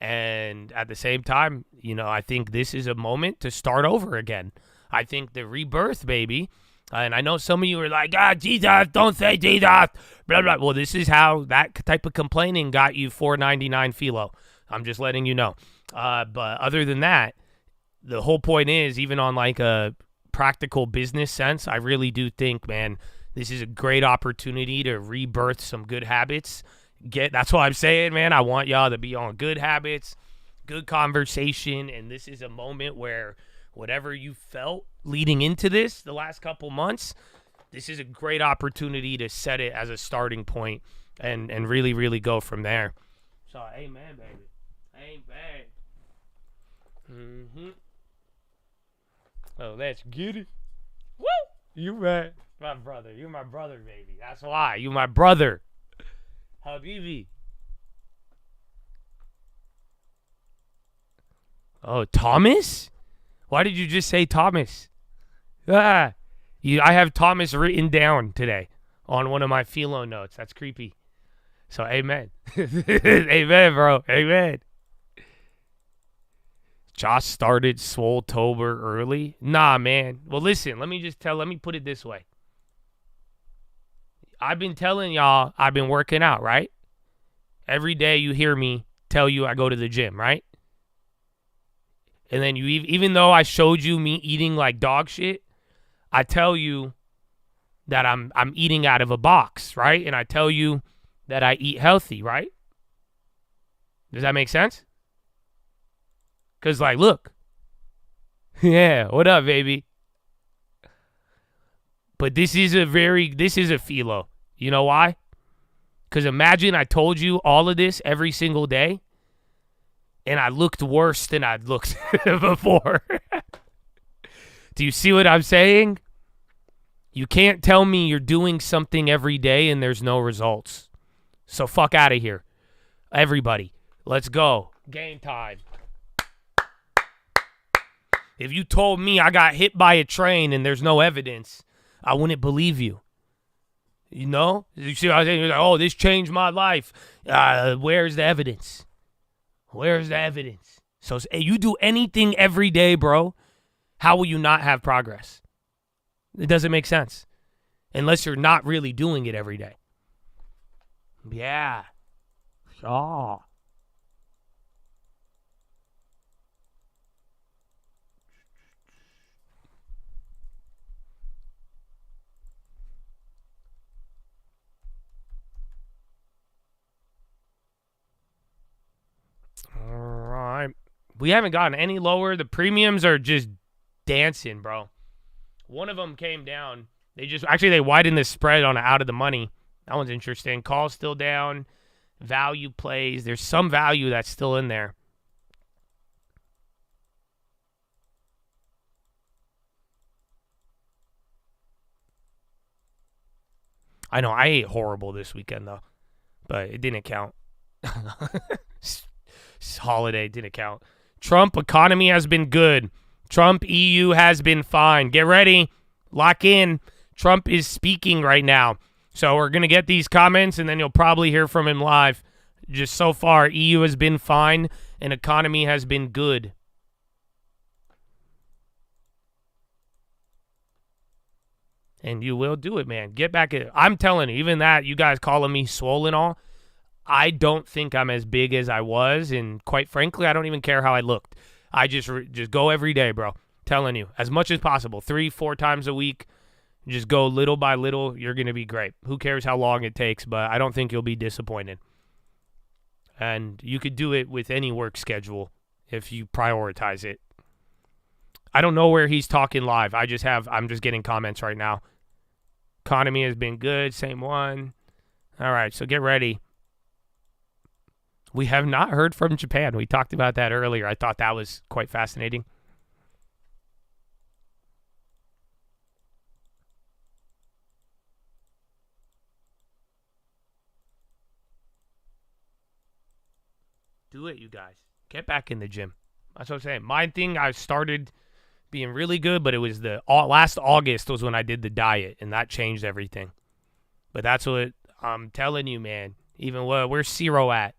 And at the same time, I think this is a moment to start over again. I think the rebirth, baby. And I know some of you are like, Jesus, don't say Jesus, blah, blah. Well, this is how that type of complaining got you $4.99 philo. I'm just letting you know. But other than that, the whole point is, even on like a practical business sense, I really do think, man, this is a great opportunity to rebirth some good habits. That's what I'm saying, man. I want y'all to be on good habits, good conversation, and this is a moment where whatever you felt leading into this the last couple months, this is a great opportunity to set it as a starting point and really, really go from there. So, amen, baby. Amen. Oh, let's get it. Woo! You man, my brother. You're my brother, baby. That's why. You my brother. Habibi. Oh, Thomas? Why did you just say Thomas? I have Thomas written down today on one of my philo notes. That's creepy. So, amen. Amen, bro. Amen. Josh started Swoletober early. Nah, man. Well, listen, let me put it this way. I've been telling y'all I've been working out, right? Every day you hear me tell you I go to the gym, right? And then you, even though I showed you me eating like dog shit, I tell you that I'm eating out of a box, right? And I tell you that I eat healthy, right? Does that make sense? Because, like, look. Yeah, what up, baby? But this is a philo. You know why? Because imagine I told you all of this every single day, and I looked worse than I'd looked before. Do you see what I'm saying? You can't tell me you're doing something every day and there's no results. So fuck out of here. Everybody, let's go. Game time. If you told me I got hit by a train and there's no evidence, I wouldn't believe you. You know? You see what I'm saying? You're like, oh, this changed my life. Where's the evidence? Where's the evidence? So you do anything every day, bro, how will you not have progress? It doesn't make sense. Unless you're not really doing it every day. Yeah. Oh. All right. We haven't gotten any lower. The premiums are just dancing, bro. One of them came down. They widened the spread on out of the money. That one's interesting. Call's still down. Value plays. There's some value that's still in there. I know I ate horrible this weekend, though. But it didn't count. Holiday didn't count. Trump economy has been good. Trump EU has been fine. Get ready. Lock in. Trump is speaking right now. So we're going to get these comments, and then you'll probably hear from him live. Just so far, EU has been fine, and economy has been good. And you will do it, man. Get back at it. I'm telling you, even that, you guys calling me swole and all, I don't think I'm as big as I was, and quite frankly, I don't even care how I looked. I just go every day, bro. Telling you, as much as possible, 3-4 times a week. Just go little by little. You're going to be great. Who cares how long it takes, but I don't think you'll be disappointed. And you could do it with any work schedule if you prioritize it. I don't know where he's talking live. I'm just getting comments right now. Economy has been good. Same one. All right, so get ready. We have not heard from Japan. We talked about that earlier. I thought that was quite fascinating. Do it, you guys. Get back in the gym. That's what I'm saying. My thing, I started being really good, but it was last August was when I did the diet, and that changed everything. But that's what I'm telling you, man. Even where's Ciro at?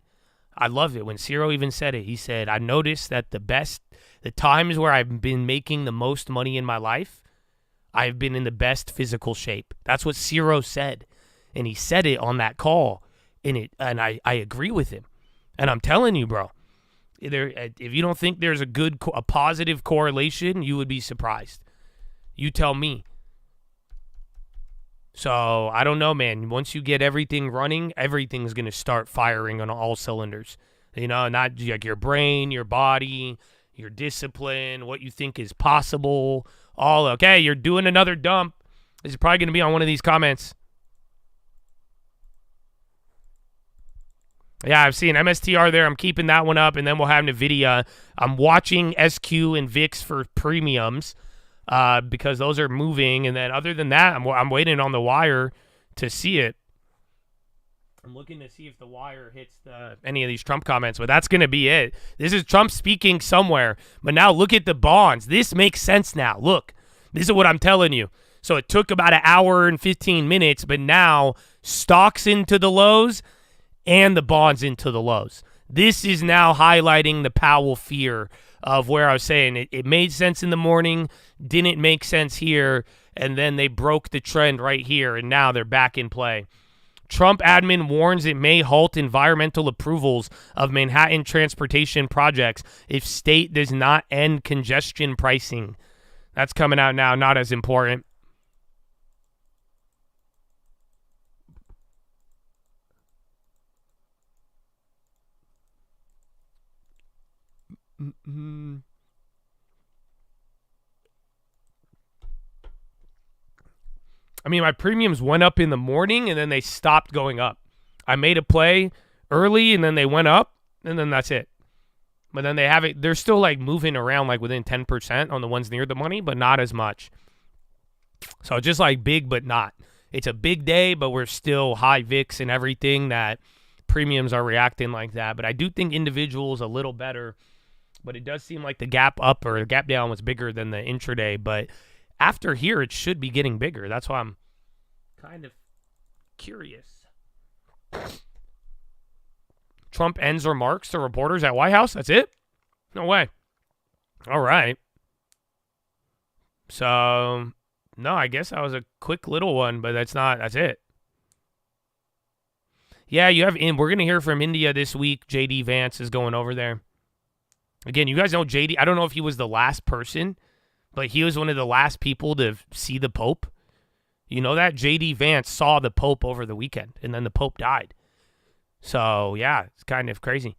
I love it when Ciro even said it. He said, I noticed that the times where I've been making the most money in my life, I've been in the best physical shape. That's what Ciro said. And he said it on that call. And I agree with him. And I'm telling you, bro, if you don't think there's a positive correlation, you would be surprised. You tell me. So, I don't know, man. Once you get everything running, everything's going to start firing on all cylinders. You know, not like your brain, your body, your discipline, what you think is possible. All, okay, you're doing another dump. This is probably going to be on one of these comments. Yeah, I've seen MSTR there. I'm keeping that one up, and then we'll have NVIDIA. I'm watching SQ and VIX for premiums because those are moving. And then other than that, I'm waiting on the wire to see it. I'm looking to see if the wire hits any of these Trump comments, but that's going to be it. This is Trump speaking somewhere. But now look at the bonds. This makes sense now. Look, this is what I'm telling you. So it took about an hour and 15 minutes, but now stocks into the lows and the bonds into the lows. This is now highlighting the Powell fear of where I was saying it made sense in the morning, didn't make sense here, and then they broke the trend right here, and now they're back in play. Trump admin warns it may halt environmental approvals of Manhattan transportation projects if state does not end congestion pricing. That's coming out now, not as important. I mean, my premiums went up in the morning and then they stopped going up. I made a play early and then they went up and then that's it. But then they're still like moving around like within 10% on the ones near the money, but not as much. So just like big, but not. It's a big day, but we're still high VIX and everything that premiums are reacting like that. But I do think individuals a little better. But it does seem like the gap up or the gap down was bigger than the intraday. But after here, it should be getting bigger. That's why I'm kind of curious. Trump ends remarks to reporters at White House. That's it? No way. All right. So, no, I guess that was a quick little one, but that's it. Yeah, we're going to hear from India this week. J.D. Vance is going over there. Again, you guys know J.D. I don't know if he was the last person, but he was one of the last people to see the Pope. You know that? J.D. Vance saw the Pope over the weekend, and then the Pope died. So, yeah, it's kind of crazy.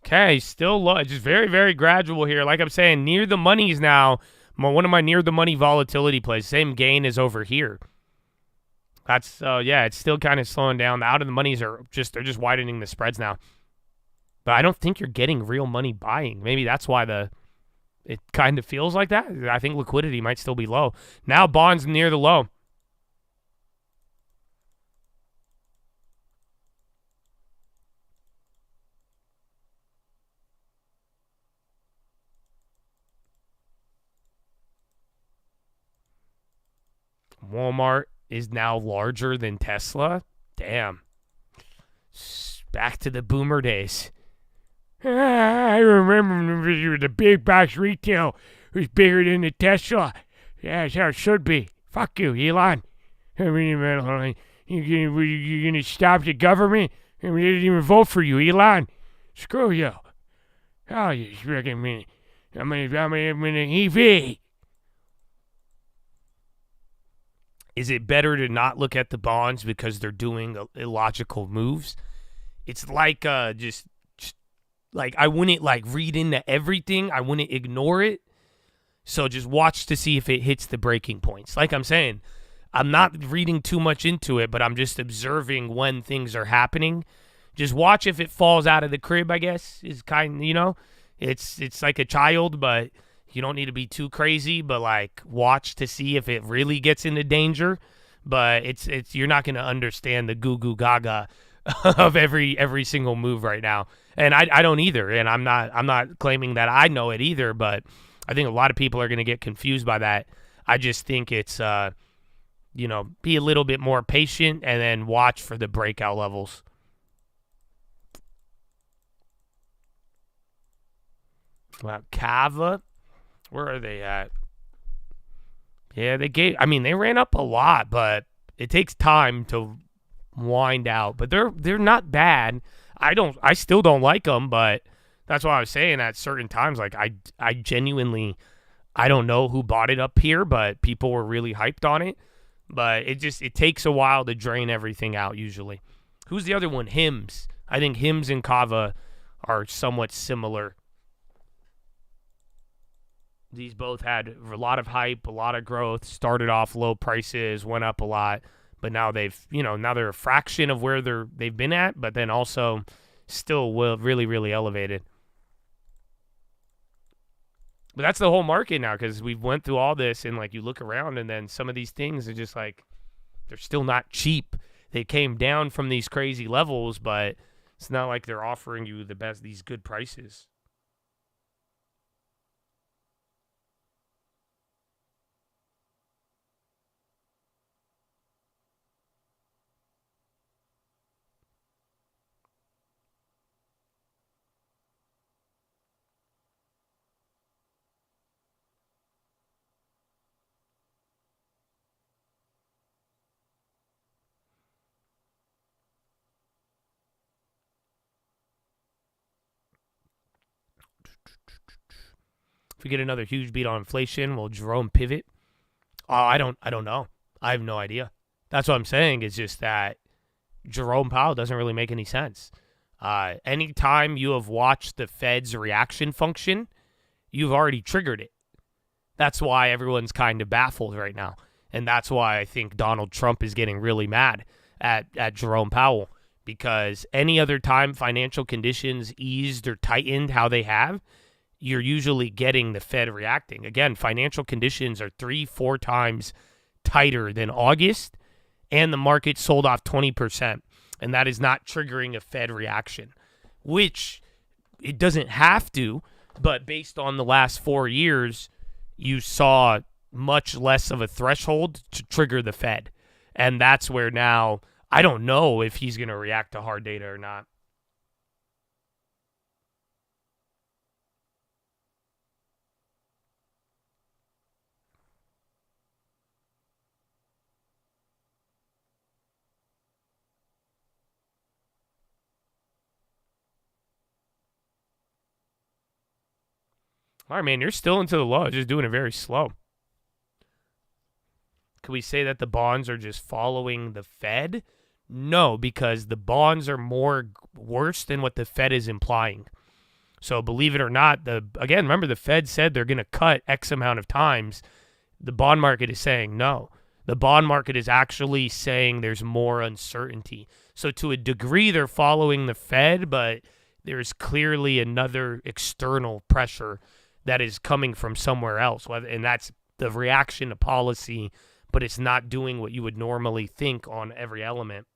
Okay, still low. Just very, very gradual here. Like I'm saying, near the money's now. One of my near the money volatility plays. Same gain as over here. That's yeah, it's still kind of slowing down. The out of the monies they're just widening the spreads now. But I don't think you're getting real money buying. Maybe that's why it kind of feels like that. I think liquidity might still be low. Now bonds near the low. Walmart is now larger than Tesla. Damn. Back to the boomer days. I remember the big box retail was bigger than the Tesla. Yeah, that's how it should be. Fuck you, Elon. I mean, you're going to stop the government? I mean, they didn't even vote for you, Elon. Screw you. Oh, you freaking me. I'm EV. Is it better to not look at the bonds because they're doing illogical moves? It's like just like I wouldn't like read into everything. I wouldn't ignore it. So just watch to see if it hits the breaking points. Like I'm saying, I'm not reading too much into it, but I'm just observing when things are happening. Just watch if it falls out of the crib, I guess, is kind, it's like a child, but you don't need to be too crazy, but like watch to see if it really gets into danger. But it's you're not going to understand the goo goo gaga of every single move right now. And I don't either, and I'm not claiming that I know it either, but I think a lot of people are going to get confused by that. I just think it's be a little bit more patient and then watch for the breakout levels. Wow, Kava, where are they at? Yeah, they ran up a lot, but it takes time to wind out. But they're not bad. I still don't like them, but that's why I was saying at certain times, like I genuinely, I don't know who bought it up here, but people were really hyped on it. But it takes a while to drain everything out usually. Who's the other one? Hims. I think Hims and Kava are somewhat similar. These both had a lot of hype, a lot of growth, started off low prices, went up a lot, but now now they're a fraction of where they've been at, but then also still really, really elevated. But that's the whole market now, because we've went through all this, and like you look around, and then some of these things are just like they're still not cheap. They came down from these crazy levels, but it's not like they're offering you these good prices. If we get another huge beat on inflation, will Jerome pivot? Oh, I don't know. I have no idea. That's what I'm saying. It's just that Jerome Powell doesn't really make any sense. Anytime you have watched the Fed's reaction function, you've already triggered it. That's why everyone's kind of baffled right now. And that's why I think Donald Trump is getting really mad at Jerome Powell. Because any other time financial conditions eased or tightened how they have, you're usually getting the Fed reacting. Again, financial conditions are 3-4 times tighter than August, and the market sold off 20%. And that is not triggering a Fed reaction, which it doesn't have to, but based on the last 4 years, you saw much less of a threshold to trigger the Fed. And that's where now I don't know if he's going to react to hard data or not. All right, man, you're still into the low, just doing it very slow. Could we say that the bonds are just following the Fed? No, because the bonds are worse than what the Fed is implying. So believe it or not, again, remember the Fed said they're going to cut X amount of times. The bond market is saying no. The bond market is actually saying there's more uncertainty. So to a degree, they're following the Fed, but there's clearly another external pressure that is coming from somewhere else, and that's the reaction to policy, but it's not doing what you would normally think on every element.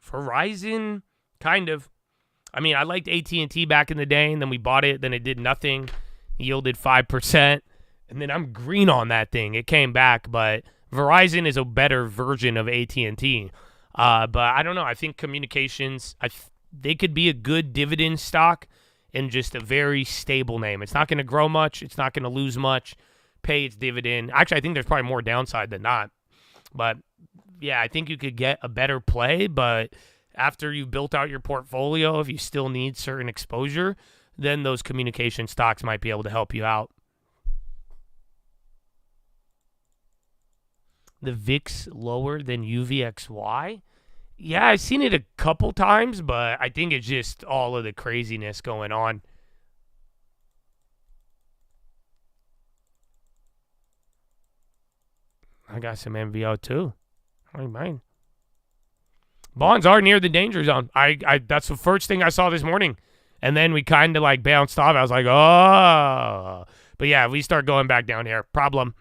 Verizon, kind of. I mean, I liked AT&T back in the day, and then we bought it, then it did nothing. Yielded 5%, and then I'm green on that thing. It came back, but Verizon is a better version of AT&T. But I don't know. I think communications, they could be a good dividend stock and just a very stable name. It's not going to grow much. It's not going to lose much. Pay its dividend. Actually, I think there's probably more downside than not. But, yeah, I think you could get a better play. But after you've built out your portfolio, if you still need certain exposure, then those communication stocks might be able to help you out. The VIX lower than UVXY? Yeah, I've seen it a couple times, but I think it's just all of the craziness going on. I got some MVO too. I don't mind. Bonds are near the danger zone. I that's the first thing I saw this morning. And then we kind of like bounced off. I was like, oh. But yeah, if we start going back down here, problem.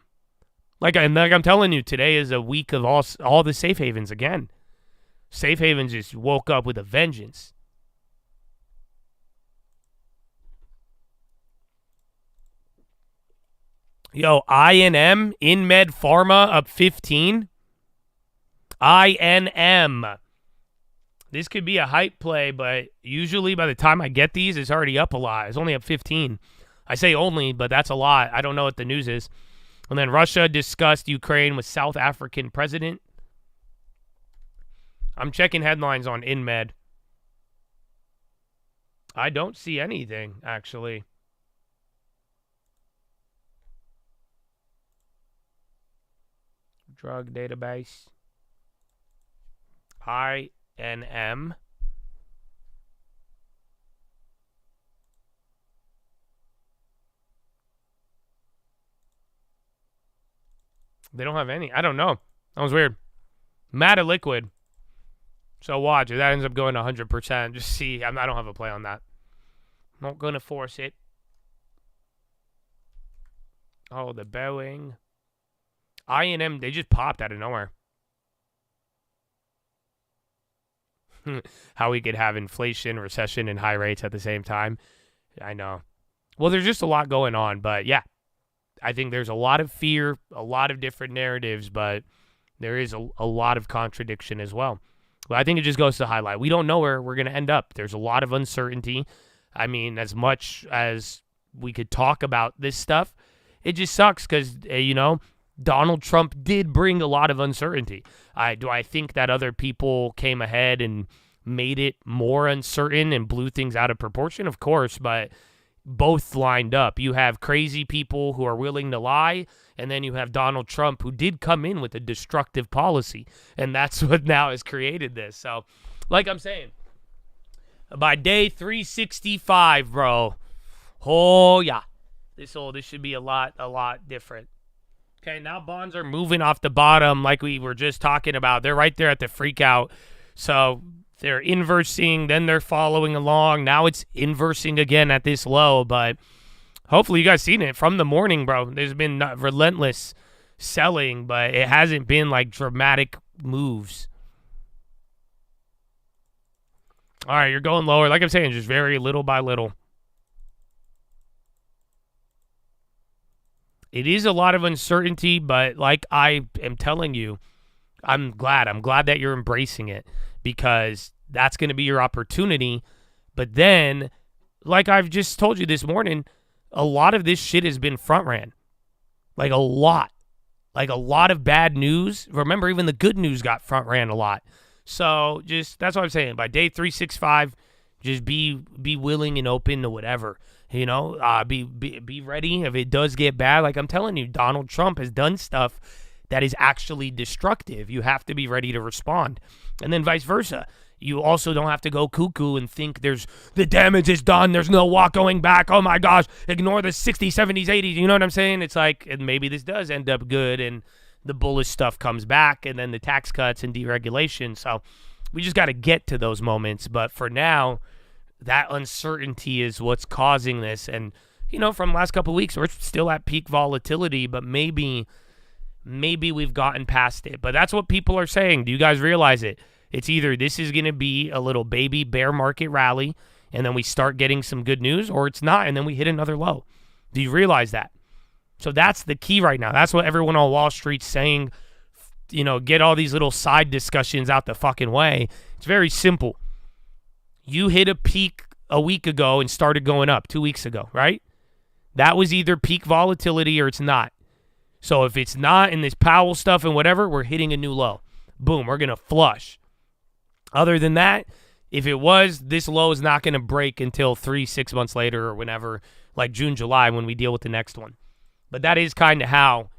Like I'm telling you, today is a week of all the safe havens again. Safe havens just woke up with a vengeance. Yo, INM, InMed Pharma up 15. INM. This could be a hype play, but usually by the time I get these, it's already up a lot. It's only up 15. I say only, but that's a lot. I don't know what the news is. And then Russia discussed Ukraine with South African president. I'm checking headlines on InMed. I don't see anything, actually. Drug database. INM. They don't have any. I don't know. That was weird. Mad at liquid. So watch. If that ends up going 100%, just see. I don't have a play on that. I'm not going to force it. Oh, the Boeing. INM, they just popped out of nowhere. How we could have inflation, recession, and high rates at the same time. I know. Well, there's just a lot going on, but yeah. I think there's a lot of fear, a lot of different narratives, but there is a lot of contradiction as well. But I think it just goes to highlight. We don't know where we're going to end up. There's a lot of uncertainty. I mean, as much as we could talk about this stuff, it just sucks because, Donald Trump did bring a lot of uncertainty. Do I think that other people came ahead and made it more uncertain and blew things out of proportion? Of course, but both lined up. You have crazy people who are willing to lie, and then you have Donald Trump who did come in with a destructive policy, and that's what now has created this. So, like I'm saying, by day 365, bro, oh yeah, this should be a lot different. Okay, now bonds are moving off the bottom like we were just talking about. They're right there at the freak out. So they're inversing, then they're following along. Now it's inversing again at this low, but hopefully you guys seen it from the morning, bro. There's been relentless selling, but it hasn't been like dramatic moves. All right, you're going lower. Like I'm saying, just very little by little. It is a lot of uncertainty, but like I am telling you, I'm glad that you're embracing it because that's going to be your opportunity. But then, like I've just told you this morning, a lot of this shit has been front ran. Like a lot of bad news. Remember, even the good news got front ran a lot. So just, that's what I'm saying. By day 365, just be willing and open to whatever. Be ready if it does get bad. Like I'm telling you, Donald Trump has done stuff that is actually destructive. You have to be ready to respond. And then vice versa. You also don't have to go cuckoo and think the damage is done. There's no walk going back. Oh my gosh, ignore the 60s, 70s, 80s. You know what I'm saying? It's like, and maybe this does end up good and the bullish stuff comes back and then the tax cuts and deregulation. So we just got to get to those moments. But for now, that uncertainty is what's causing this. And, from the last couple of weeks, we're still at peak volatility, but maybe we've gotten past it. But that's what people are saying. Do you guys realize it? It's either this is going to be a little baby bear market rally, and then we start getting some good news, or it's not, and then we hit another low. Do you realize that? So that's the key right now. That's what everyone on Wall Street's saying. Get all these little side discussions out the fucking way. It's very simple. You hit a peak a week ago and started going up 2 weeks ago, right? That was either peak volatility or it's not. So if it's not in this Powell stuff and whatever, we're hitting a new low. Boom, we're going to flush. Other than that, if it was, this low is not going to break until 3-6 months later or whenever, like June, July, when we deal with the next one. But that is kind of how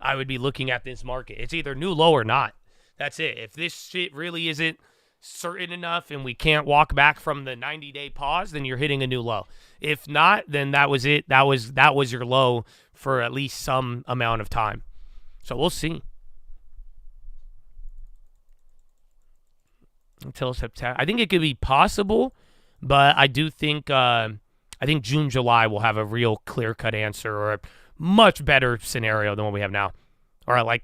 I would be looking at this market. It's either new low or not. That's it. If this shit really isn't certain enough and we can't walk back from the 90-day pause, then you're hitting a new low. If not, then that was it. That was your low for at least some amount of time. So we'll see. Until September. I think it could be possible, but I do think I think June, July will have a real clear-cut answer or a much better scenario than what we have now. Or like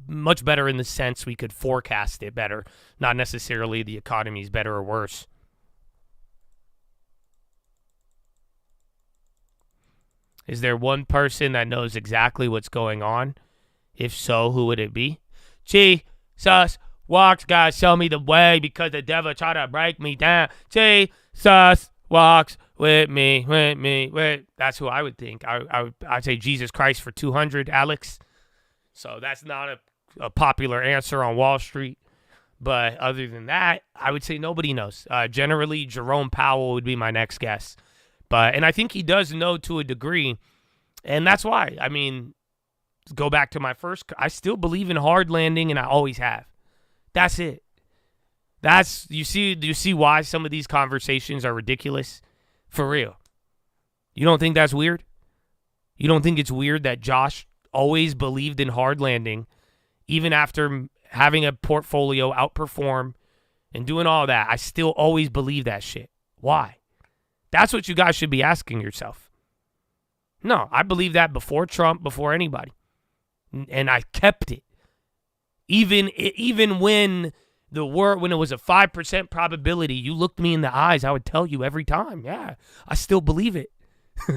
much better in the sense we could forecast it better, not necessarily the economy is better or worse. Is there one person that knows exactly what's going on? If so, who would it be? Jesus walks, God, show me the way because the devil tried to break me down. Jesus walks with me. That's who I would think. I'd say Jesus Christ for 200, Alex. So that's not a popular answer on Wall Street. But other than that, I would say nobody knows. Generally, Jerome Powell would be my next guess. And I think he does know to a degree. And that's why. I mean, go back to my first. I still believe in hard landing, and I always have. That's it. Do you see why some of these conversations are ridiculous? For real. You don't think that's weird? You don't think it's weird that Josh always believed in hard landing, even after having a portfolio outperform and doing all that? I still always believe that shit. Why? That's what you guys should be asking yourself. No, I believe that before Trump, before anybody. And I kept it. Even when when it was a 5% probability, you looked me in the eyes, I would tell you every time, yeah, I still believe it.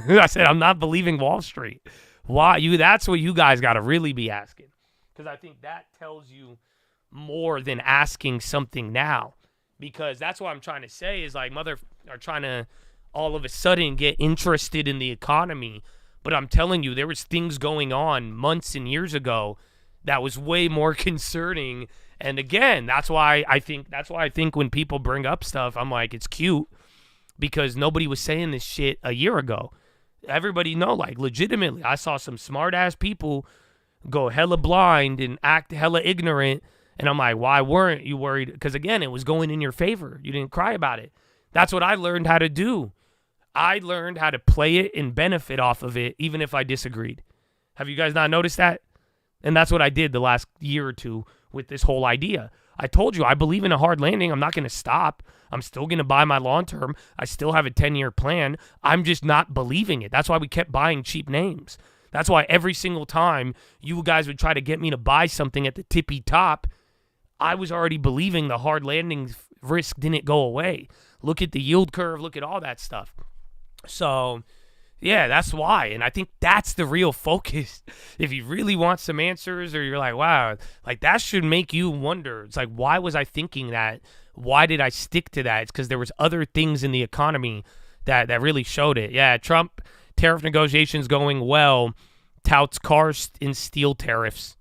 I said, I'm not believing Wall Street. Why? That's what you guys got to really be asking. Because I think that tells you more than asking something now. Because that's what I'm trying to say is like mother are trying to all of a sudden get interested in the economy. But I'm telling you, there was things going on months and years ago that was way more concerning. And again, that's why I think when people bring up stuff, I'm like, it's cute because nobody was saying this shit a year ago. Everybody know, like, legitimately, I saw some smart ass people go hella blind and act hella ignorant. And I'm like, why weren't you worried? Because again, it was going in your favor. You didn't cry about it. That's what I learned how to do. I learned how to play it and benefit off of it, even if I disagreed. Have you guys not noticed that? And that's what I did the last year or two with this whole idea. I told you, I believe in a hard landing. I'm not going to stop. I'm still going to buy my long term. I still have a 10-year plan. I'm just not believing it. That's why we kept buying cheap names. That's why every single time you guys would try to get me to buy something at the tippy top, I was already believing the hard landing risk didn't go away. Look at the yield curve. Look at all that stuff. So, yeah, that's why. And I think that's the real focus. If you really want some answers or you're like, wow, like that should make you wonder. It's like, why was I thinking that? Why did I stick to that? It's because there was other things in the economy that really showed it. Yeah, Trump tariff negotiations going well, touts cars and steel tariffs.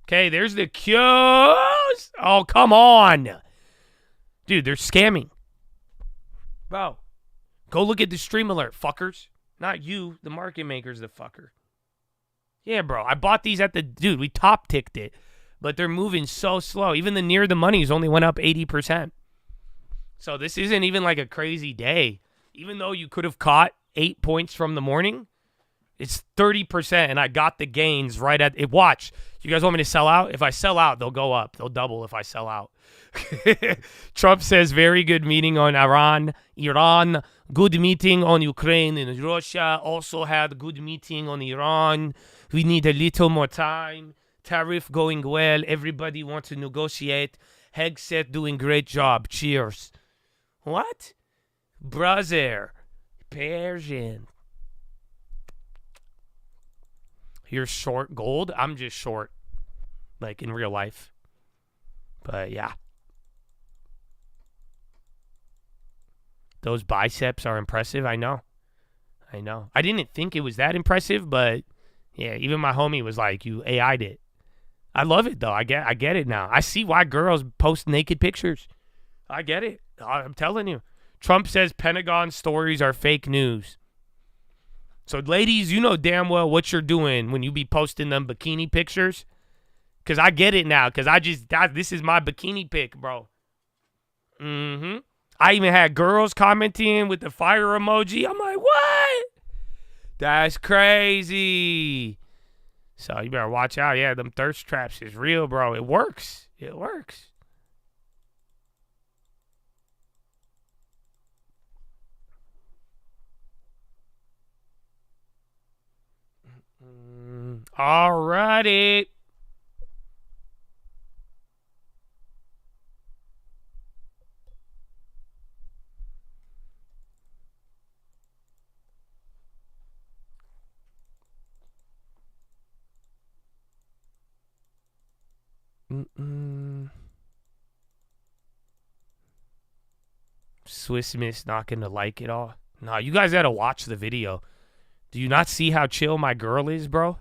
Okay, there's the cues. Oh, come on. Dude, they're scamming. Bro, go look at the stream alert, fuckers. Not you, the market maker's the fucker. Yeah, bro, I bought these dude, we top ticked it, but they're moving so slow. Even the near the monies only went up 80%. So this isn't even like a crazy day. Even though you could have caught 8 points from the morning, it's 30%, and I got the gains right at it. Watch. You guys want me to sell out? If I sell out, they'll go up. They'll double if I sell out. Trump says very good meeting on Iran. Good meeting on Ukraine, and Russia also had a good meeting on Iran. We need a little more time. Tariff going well. Everybody wants to negotiate. Hegseth doing great job. Cheers. What? Brother. Persian. You're short gold? I'm just short. Like in real life. But yeah. Those biceps are impressive. I know. I didn't think it was that impressive, but yeah, even my homie was like, you AI'd it. I love it, though. I get it now. I see why girls post naked pictures. I get it. I'm telling you. Trump says Pentagon stories are fake news. So, ladies, you know damn well what you're doing when you be posting them bikini pictures. Because I get it now. Because this is my bikini pic, bro. I even had girls commenting with the fire emoji. I'm like, what? That's crazy. So, you better watch out. Yeah, them thirst traps is real, bro. It works. It works. Alrighty. Swiss Miss not gonna like it all. Nah, you guys gotta watch the video. Do you not see how chill my girl is, bro?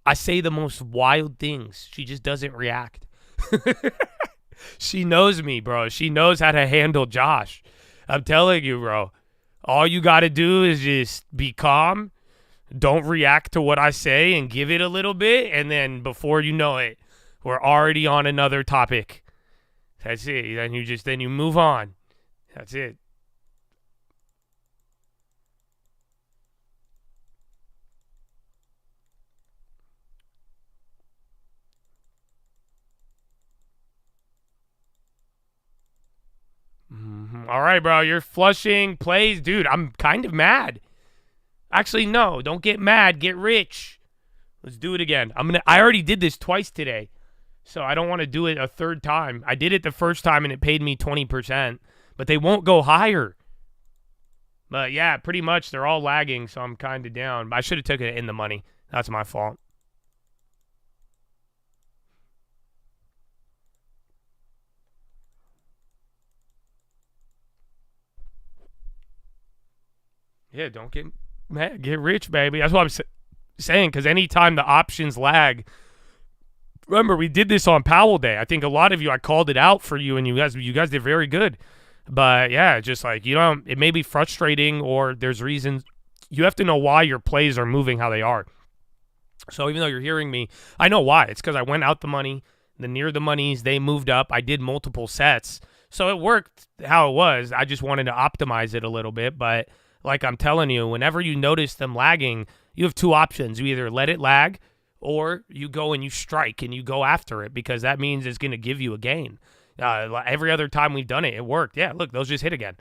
I say the most wild things. She just doesn't react. She knows me, bro. She knows how to handle Josh. I'm telling you, bro. All you got to do is just be calm. Don't react to what I say and give it a little bit. And then before you know it, we're already on another topic. That's it. Then you move on. That's it. All right, bro. You're flushing plays. Dude, I'm kind of mad. Actually, no. Don't get mad. Get rich. Let's do it again. I already did this twice today, so I don't want to do it a third time. I did it the first time, and it paid me 20%, but they won't go higher. But, yeah, pretty much they're all lagging, so I'm kind of down. I should have took it in the money. That's my fault. Yeah, don't get mad. Get rich, baby. That's what I'm saying, because anytime the options lag, remember, we did this on Powell Day. I think a lot of you, I called it out for you, and you guys did very good. But, yeah, just like, it may be frustrating or there's reasons. You have to know why your plays are moving how they are. So even though you're hearing me, I know why. It's because I went out the money, the near the monies, they moved up. I did multiple sets. So it worked how it was. I just wanted to optimize it a little bit, but like I'm telling you, whenever you notice them lagging, you have two options. You either let it lag or you go and you strike and you go after it, because that means it's going to give you a gain. Every other time we've done it, it worked. Yeah, look, those just hit again.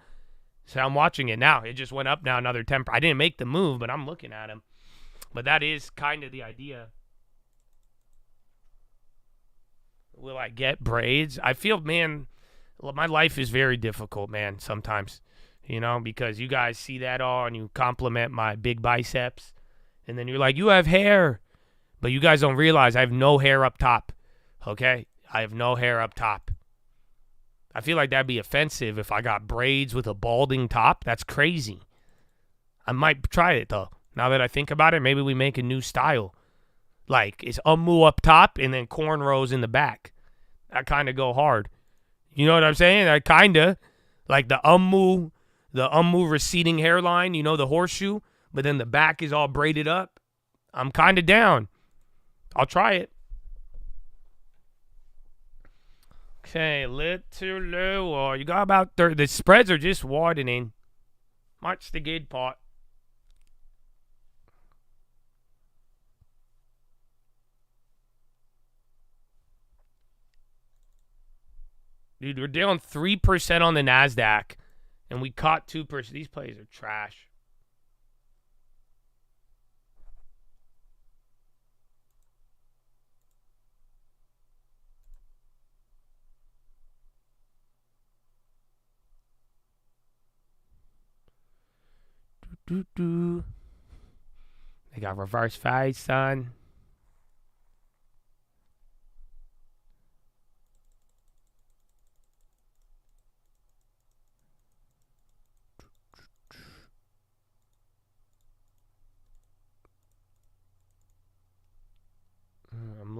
So I'm watching it now. It just went up now another 10. I didn't make the move, but I'm looking at him. But that is kind of the idea. Will I get braids? I feel, man, my life is very difficult, man, sometimes. Because you guys see that all and you compliment my big biceps. And then you're like, you have hair. But you guys don't realize I have no hair up top. Okay? I have no hair up top. I feel like that'd be offensive if I got braids with a balding top. That's crazy. I might try it, though. Now that I think about it, maybe we make a new style. Like, it's ummu up top and then cornrows in the back. I kind of go hard. You know what I'm saying? I kind of. Like the ummu receding hairline, the horseshoe, but then the back is all braided up. I'm kind of down. I'll try it. Okay, little lower. You got about 30. The spreads are just widening. Much the good part. Dude, we're down 3% on the NASDAQ. And we caught 2%. These plays are trash. They got reverse fade, son.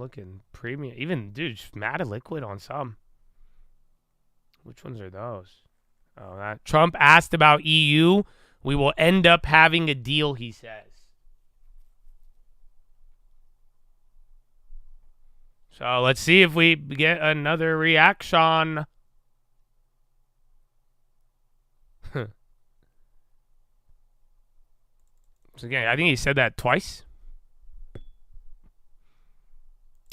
looking premium. Even, dude, just mad at liquid on some. Which ones are those? Oh, that Trump asked about EU. We will end up having a deal, he says. So let's see if we get another reaction. So again, I think he said that twice.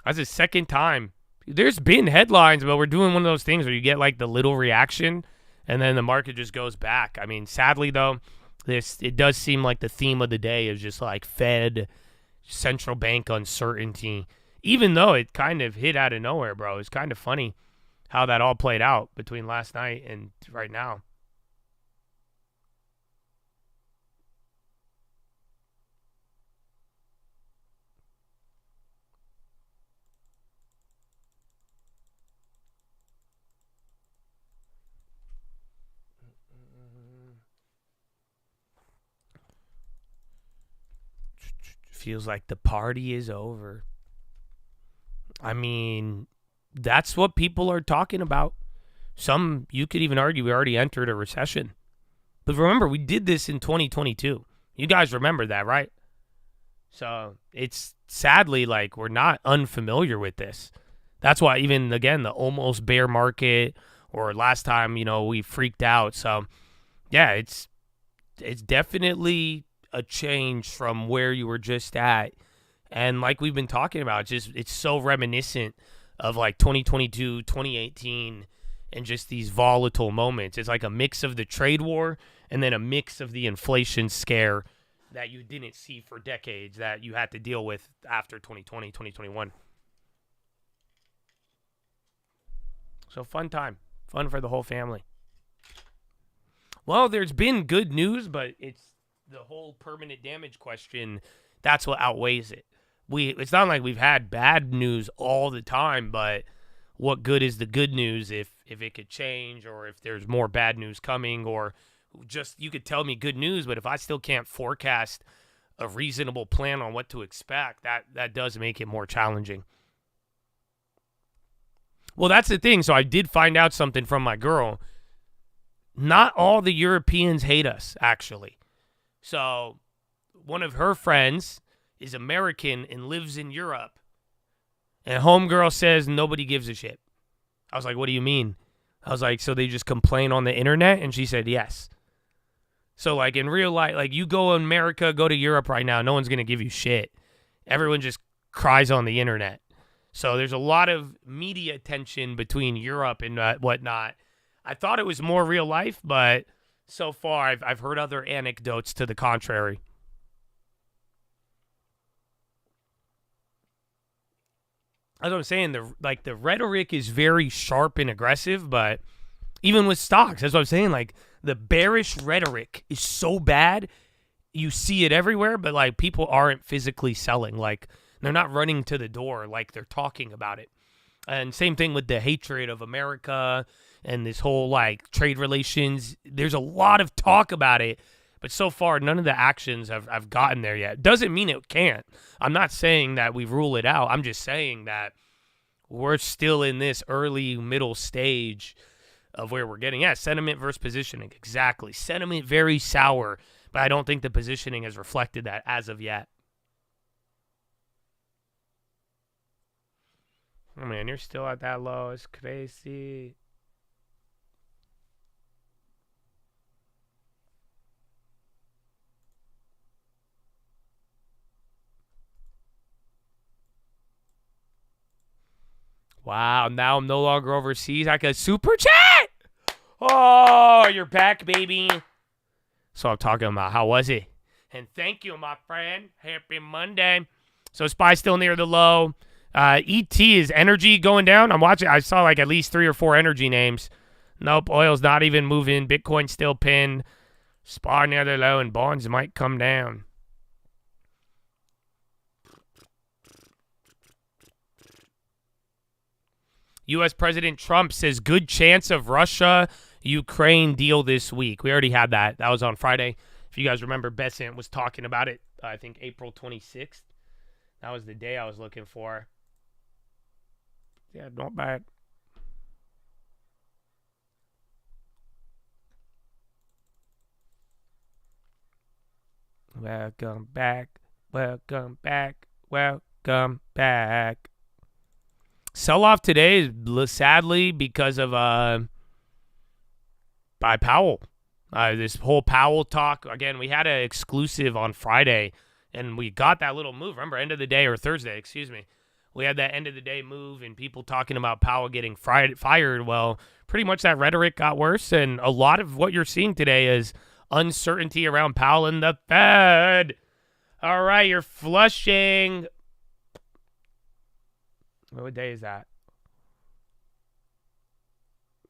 That's his second time. There's been headlines, but we're doing one of those things where you get like the little reaction and then the market just goes back. I mean, sadly though, it does seem like the theme of the day is just like Fed, central bank uncertainty. Even though it kind of hit out of nowhere, bro. It's kind of funny how that all played out between last night and right now. Feels like the party is over. I mean, that's what people are talking about. Some, you could even argue we already entered a recession. But remember, we did this in 2022. You guys remember that, right? So it's sadly like we're not unfamiliar with this. That's why even, again, the almost bear market or last time, we freaked out. So, yeah, it's definitely a change from where you were just at. And like we've been talking about, it's so reminiscent of like 2022, 2018, and just these volatile moments. It's like a mix of the trade war and then a mix of the inflation scare that you didn't see for decades that you had to deal with after 2020, 2021. So fun time. Fun for the whole family. Well, there's been good news, but it's the whole permanent damage question. That's what outweighs it. It's not like we've had bad news all the time, but what good is the good news if it could change or if there's more bad news coming, or just you could tell me good news, but if I still can't forecast a reasonable plan on what to expect, that does make it more challenging. Well, that's the thing. So I did find out something from my girl. Not all the Europeans hate us, actually. So one of her friends is American and lives in Europe. And homegirl says nobody gives a shit. I was like, what do you mean? I was like, so they just complain on the internet? And she said, yes. So like in real life, like you go in America, go to Europe right now, no one's going to give you shit. Everyone just cries on the internet. So there's a lot of media tension between Europe and whatnot. I thought it was more real life, but so far I've heard other anecdotes to the contrary. As I'm saying, the rhetoric is very sharp and aggressive, but even with stocks, that's what I'm saying. Like the bearish rhetoric is so bad, you see it everywhere, but like people aren't physically selling. Like they're not running to the door like they're talking about it. And same thing with the hatred of America and this whole like trade relations. There's a lot of talk about it, but so far none of the actions have gotten there yet. Doesn't mean it can't. I'm not saying that we rule it out. I'm just saying that we're still in this early middle stage of where we're getting at. Sentiment versus positioning. Exactly. Sentiment very sour, but I don't think the positioning has reflected that as of yet. Oh man, you're still at that low. It's crazy. Wow, now I'm no longer overseas. I can super chat. Oh, you're back, baby. So I'm talking about, how was it? And thank you, my friend. Happy Monday. So SPY still near the low. ET is energy going down. I'm watching. I saw like at least 3 or 4 energy names. Nope, oil's not even moving. Bitcoin still pinned. SPY near the low, and bonds might come down. U.S. President Trump says good chance of Russia-Ukraine deal this week. We already had that. That was on Friday. If you guys remember, Bessent was talking about it, I think April 26th. That was the day I was looking for. Yeah, not bad. Welcome back. Welcome back. Welcome back. Sell-off today is sadly because of by Powell. This whole Powell talk. Again, we had an exclusive on Friday, and we got that little move. Remember, end of the day, or Thursday, excuse me. We had that end of the day move and people talking about Powell getting fired. Well, pretty much that rhetoric got worse, and a lot of what you're seeing today is uncertainty around Powell and the Fed. All right, you're flushing. What day is that?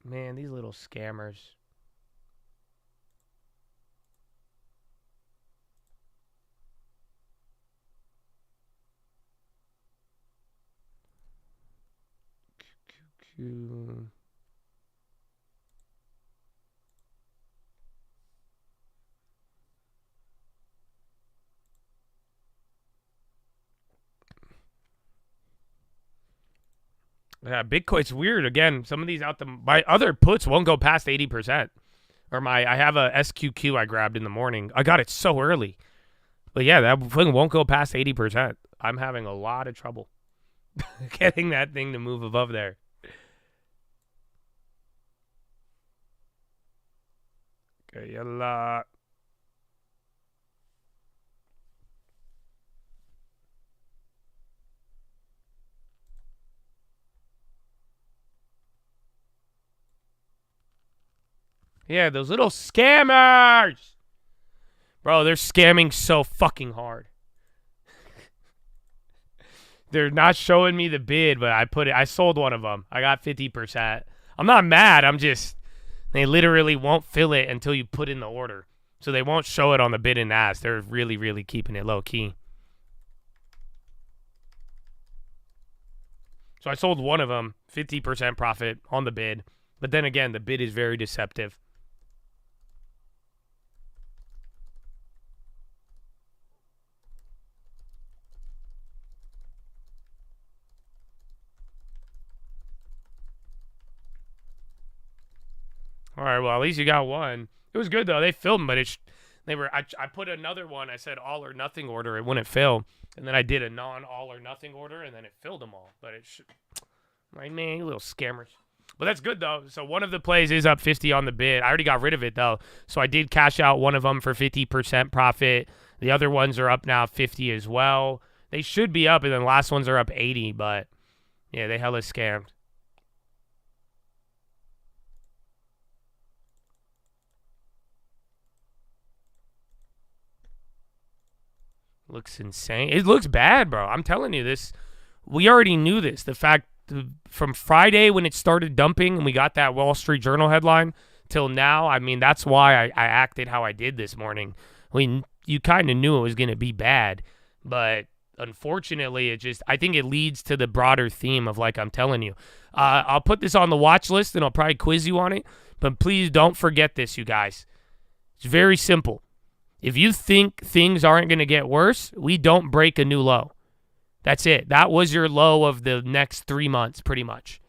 Man, these little scammers. Yeah, Bitcoin's weird. Again, some of these my other puts won't go past 80%. Or I have a SQQ I grabbed in the morning. I got it so early. But yeah, that thing won't go past 80%. I'm having a lot of trouble getting that thing to move above there. Okay, yalla. Yeah, those little scammers. Bro, they're scamming so fucking hard. They're not showing me the bid, but I sold one of them. I got 50%. I'm not mad. They literally won't fill it until you put in the order. So they won't show it on the bid and ask. They're really, really keeping it low key. So I sold one of them, 50% profit on the bid. But then again, the bid is very deceptive. All right, well, at least you got one. It was good, though. They filled them, but I put another one. I said all or nothing order. It wouldn't fill. And then I did a non-all or nothing order, and then it filled them all. But like, man, you little scammers. But that's good, though. So one of the plays is up 50 on the bid. I already got rid of it, though. So I did cash out one of them for 50% profit. The other ones are up now 50 as well. They should be up, and then the last ones are up 80. But, yeah, they hella scammed. Looks insane. It looks bad, bro. I'm telling you this. We already knew this. The fact from Friday when it started dumping and we got that Wall Street Journal headline till now, I mean, that's why I acted how I did this morning. You kind of knew it was going to be bad, but unfortunately, I think it leads to the broader theme of, like I'm telling you. I'll put this on the watch list and I'll probably quiz you on it, but please don't forget this, you guys. It's very simple. If you think things aren't going to get worse, we don't break a new low. That's it. That was your low of the next 3 months, pretty much.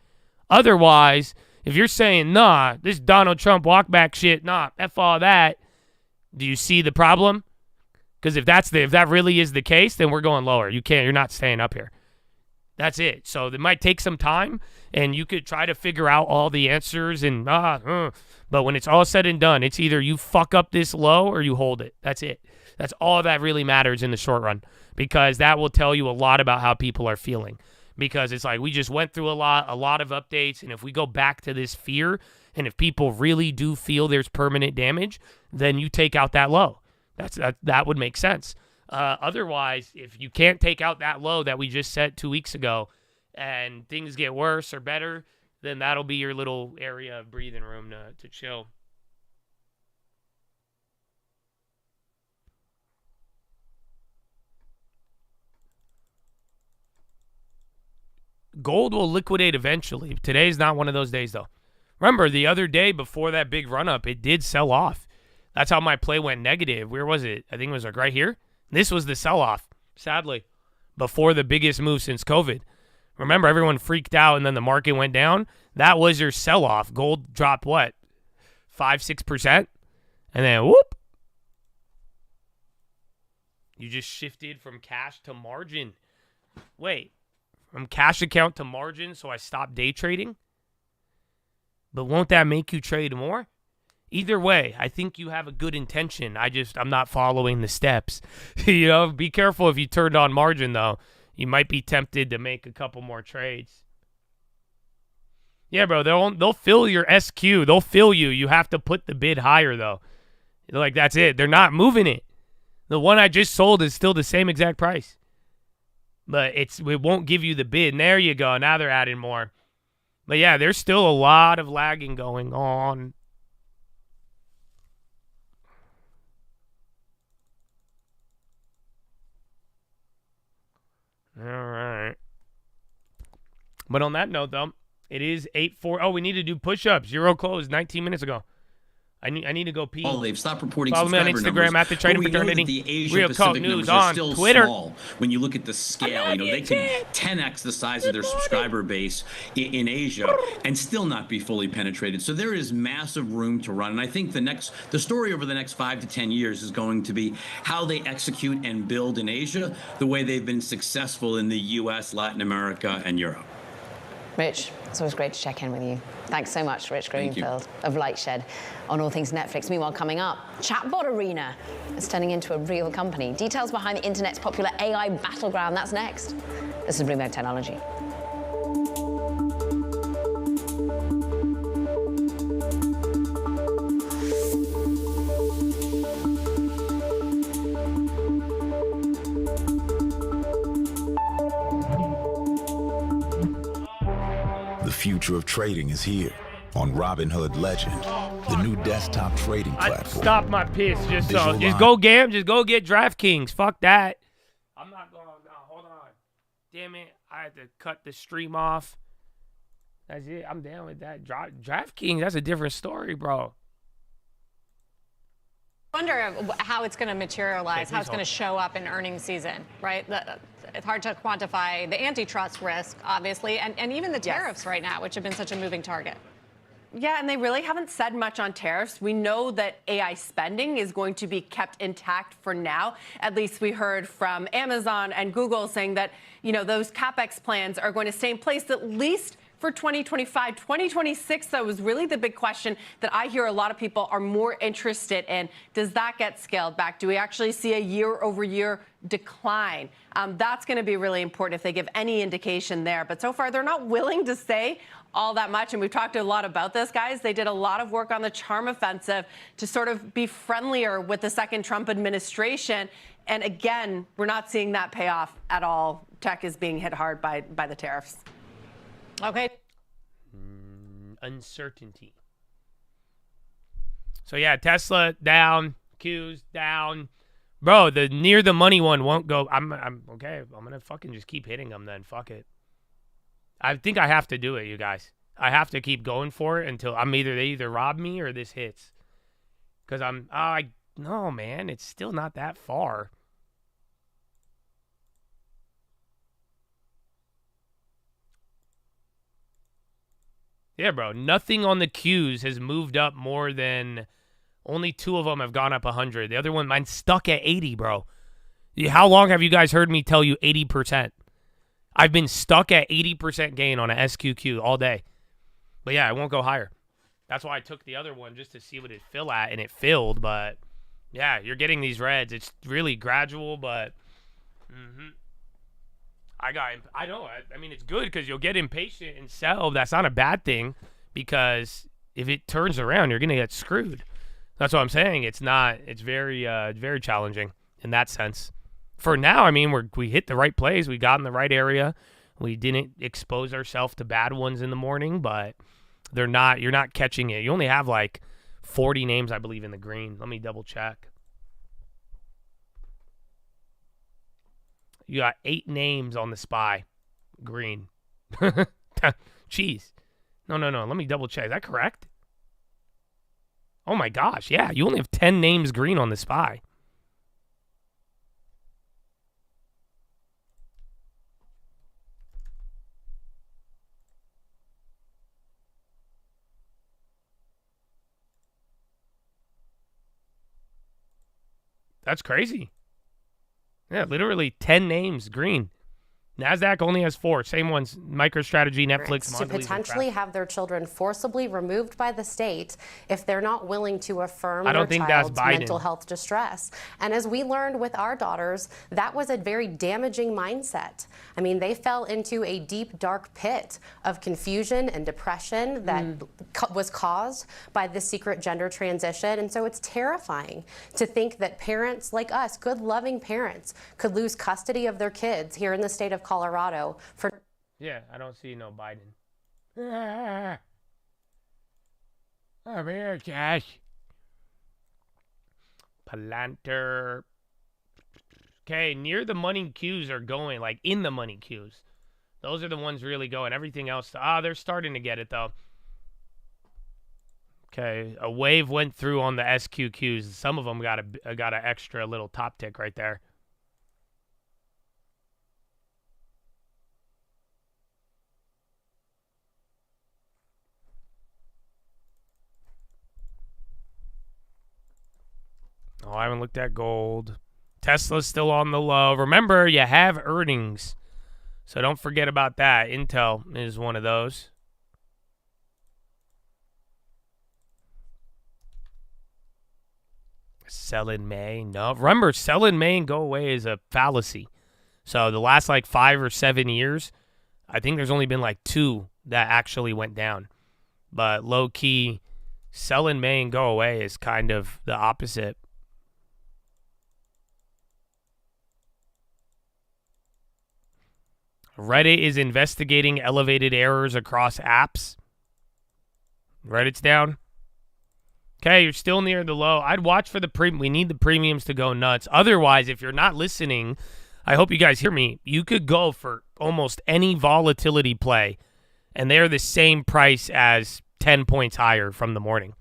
Otherwise, if you're saying, nah, this Donald Trump walk back shit, nah, F all that, do you see the problem? Because if that really is the case, then we're going lower. You're not staying up here. That's it. So it might take some time, and you could try to figure out all the answers, but when it's all said and done, it's either you fuck up this low or you hold it. That's it. That's all that really matters in the short run, because that will tell you a lot about how people are feeling. Because it's like we just went through a lot of updates, and if we go back to this fear, and if people really do feel there's permanent damage, then you take out that low. That would make sense. Otherwise, if you can't take out that low that we just set 2 weeks ago and things get worse or better, then that'll be your little area of breathing room to chill. Gold will liquidate eventually. Today's not one of those days, though. Remember, the other day before that big run-up, it did sell off. That's how my play went negative. Where was it? I think it was like right here. This was the sell-off, sadly, before the biggest move since COVID. Remember, everyone freaked out and then the market went down? That was your sell-off. Gold dropped what? 5-6%? And then whoop. You just shifted from cash to margin. Wait, from cash account to margin, so I stopped day trading? But won't that make you trade more? Either way, I think you have a good intention. I'm not following the steps. Be careful if you turned on margin, though. You might be tempted to make a couple more trades. Yeah, bro, they'll fill your SQ. They'll fill you. You have to put the bid higher, though. Like, that's it. They're not moving it. The one I just sold is still the same exact price. But it won't give you the bid. And there you go. Now they're adding more. But, yeah, there's still a lot of lagging going on. All right. But on that note, though, it is 8:04. Oh, we need to do push-ups. Euro closed 19 minutes ago. I need to go pee. Oh, they've stopped reporting Follow me on Instagram at the Trading Fraternity. The Asia Real Pacific Cult News numbers are on still Twitter. Small when you look at the scale. They can 10x the size of their subscriber base in Asia and still not be fully penetrated. So there is massive room to run. And I think the story over the next 5 to 10 years is going to be how they execute and build in Asia the way they've been successful in the U.S., Latin America, and Europe. Rich, it's always great to check in with you. Thanks so much, Rich Greenfield of Lightshed, on all things Netflix. Meanwhile, coming up, Chatbot Arena is turning into a real company. Details behind the internet's popular AI battleground. That's next. This is Bloomberg Technology. The future of trading is here on Robinhood Legend, the new desktop trading platform. I stopped my piss just go get DraftKings. Fuck that. I'm not going. No, hold on. Damn it! I had to cut the stream off. That's it. I'm down with that. DraftKings. That's a different story, bro. I wonder how it's going to materialize, how it's going to show up in earnings season, right? It's hard to quantify the antitrust risk, obviously, and even the tariffs right now, which have been such a moving target. Yeah, and they really haven't said much on tariffs. We know that AI spending is going to be kept intact for now. At least we heard from Amazon and Google saying that, those CapEx plans are going to stay in place at least for 2025. 2026, though, is really the big question that I hear a lot of people are more interested in. Does that get scaled back? Do we actually see a year-over-year decline? That's going to be really important if they give any indication there. But so far, they're not willing to say all that much. And we've talked a lot about this, guys. They did a lot of work on the charm offensive to sort of be friendlier with the second Trump administration. And again, we're not seeing that pay off at all. Tech is being hit hard by the tariffs. Okay. Uncertainty. So yeah, Tesla down, Q's down. Bro, the near the money one won't go. I'm okay. I'm gonna fucking just keep hitting them then. Fuck it. I think I have to do it, you guys. I have to keep going for it until they either rob me or this hits. Cause no man, it's still not that far. Yeah, bro. Nothing on the Qs has moved up more than only 2 of them have gone up 100. The other one, mine's stuck at 80, bro. How long have you guys heard me tell you 80%? I've been stuck at 80% gain on a SQQ all day. But yeah, it won't go higher. That's why I took the other one just to see what it fill at, and it filled. But yeah, you're getting these reds. It's really gradual, but I know. I mean, it's good because you'll get impatient and sell. That's not a bad thing because if it turns around, you're going to get screwed. That's what I'm saying. It's very challenging in that sense. For now, I mean, we hit the right plays. We got in the right area. We didn't expose ourselves to bad ones in the morning, but you're not catching it. You only have like 40 names, I believe, in the green. Let me double check. You got 8 names on the SPY. Green. Cheese. No. Let me double check. Is that correct? Oh, my gosh. Yeah, you only have 10 names green on the SPY. That's crazy. Yeah, literally 10 names green. NASDAQ only has 4. Same ones, MicroStrategy, Netflix, to potentially have their children forcibly removed by the state if they're not willing to affirm their child's mental health distress. And as we learned with our daughters, that was a very damaging mindset. I mean, they fell into a deep, dark pit of confusion and depression that was caused by the secret gender transition. And so it's terrifying to think that parents like us, good, loving parents, could lose custody of their kids here in the state of Colorado for. Yeah, I don't see no Biden. I'm here, Josh. Palantir. Okay, near the money queues are going, like in the money queues. Those are the ones really going. Everything else, they're starting to get it though. Okay, a wave went through on the SQQs. Some of them got an extra little top tick right there. Oh, I haven't looked at gold. Tesla's still on the low. Remember, you have earnings, so don't forget about that. Intel is one of those. Sell in May. No. Remember, sell in May and go away is a fallacy. So the last like 5 or 7 years, I think there's only been like 2 that actually went down. But low-key, sell in May and go away is kind of the opposite. Reddit is investigating elevated errors across apps. Reddit's down. Okay, you're still near the low. I'd watch for the premium. We need the premiums to go nuts. Otherwise, if you're not listening, I hope you guys hear me. You could go for almost any volatility play, and they're the same price as 10 points higher from the morning.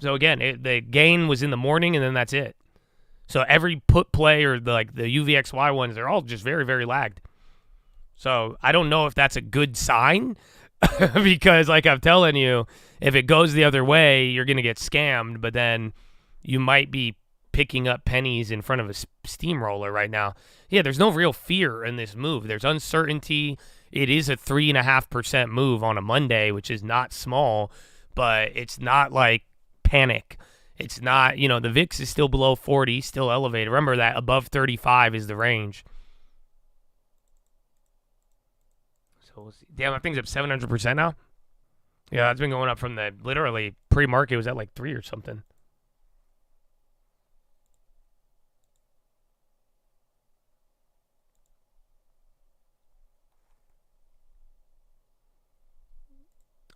So again, the gain was in the morning, and then that's it. So every put play or the UVXY ones, they're all just very, very lagged. So I don't know if that's a good sign because, like I'm telling you, if it goes the other way, you're going to get scammed, but then you might be picking up pennies in front of a steamroller right now. Yeah, there's no real fear in this move. There's uncertainty. It is a 3.5% move on a Monday, which is not small, but it's not like panic. It's not, the VIX is still below 40, still elevated. Remember that above 35 is the range. So we'll see. Damn, that thing's up 700% now. Yeah, that's been going up from the literally pre-market was at like 3 or something.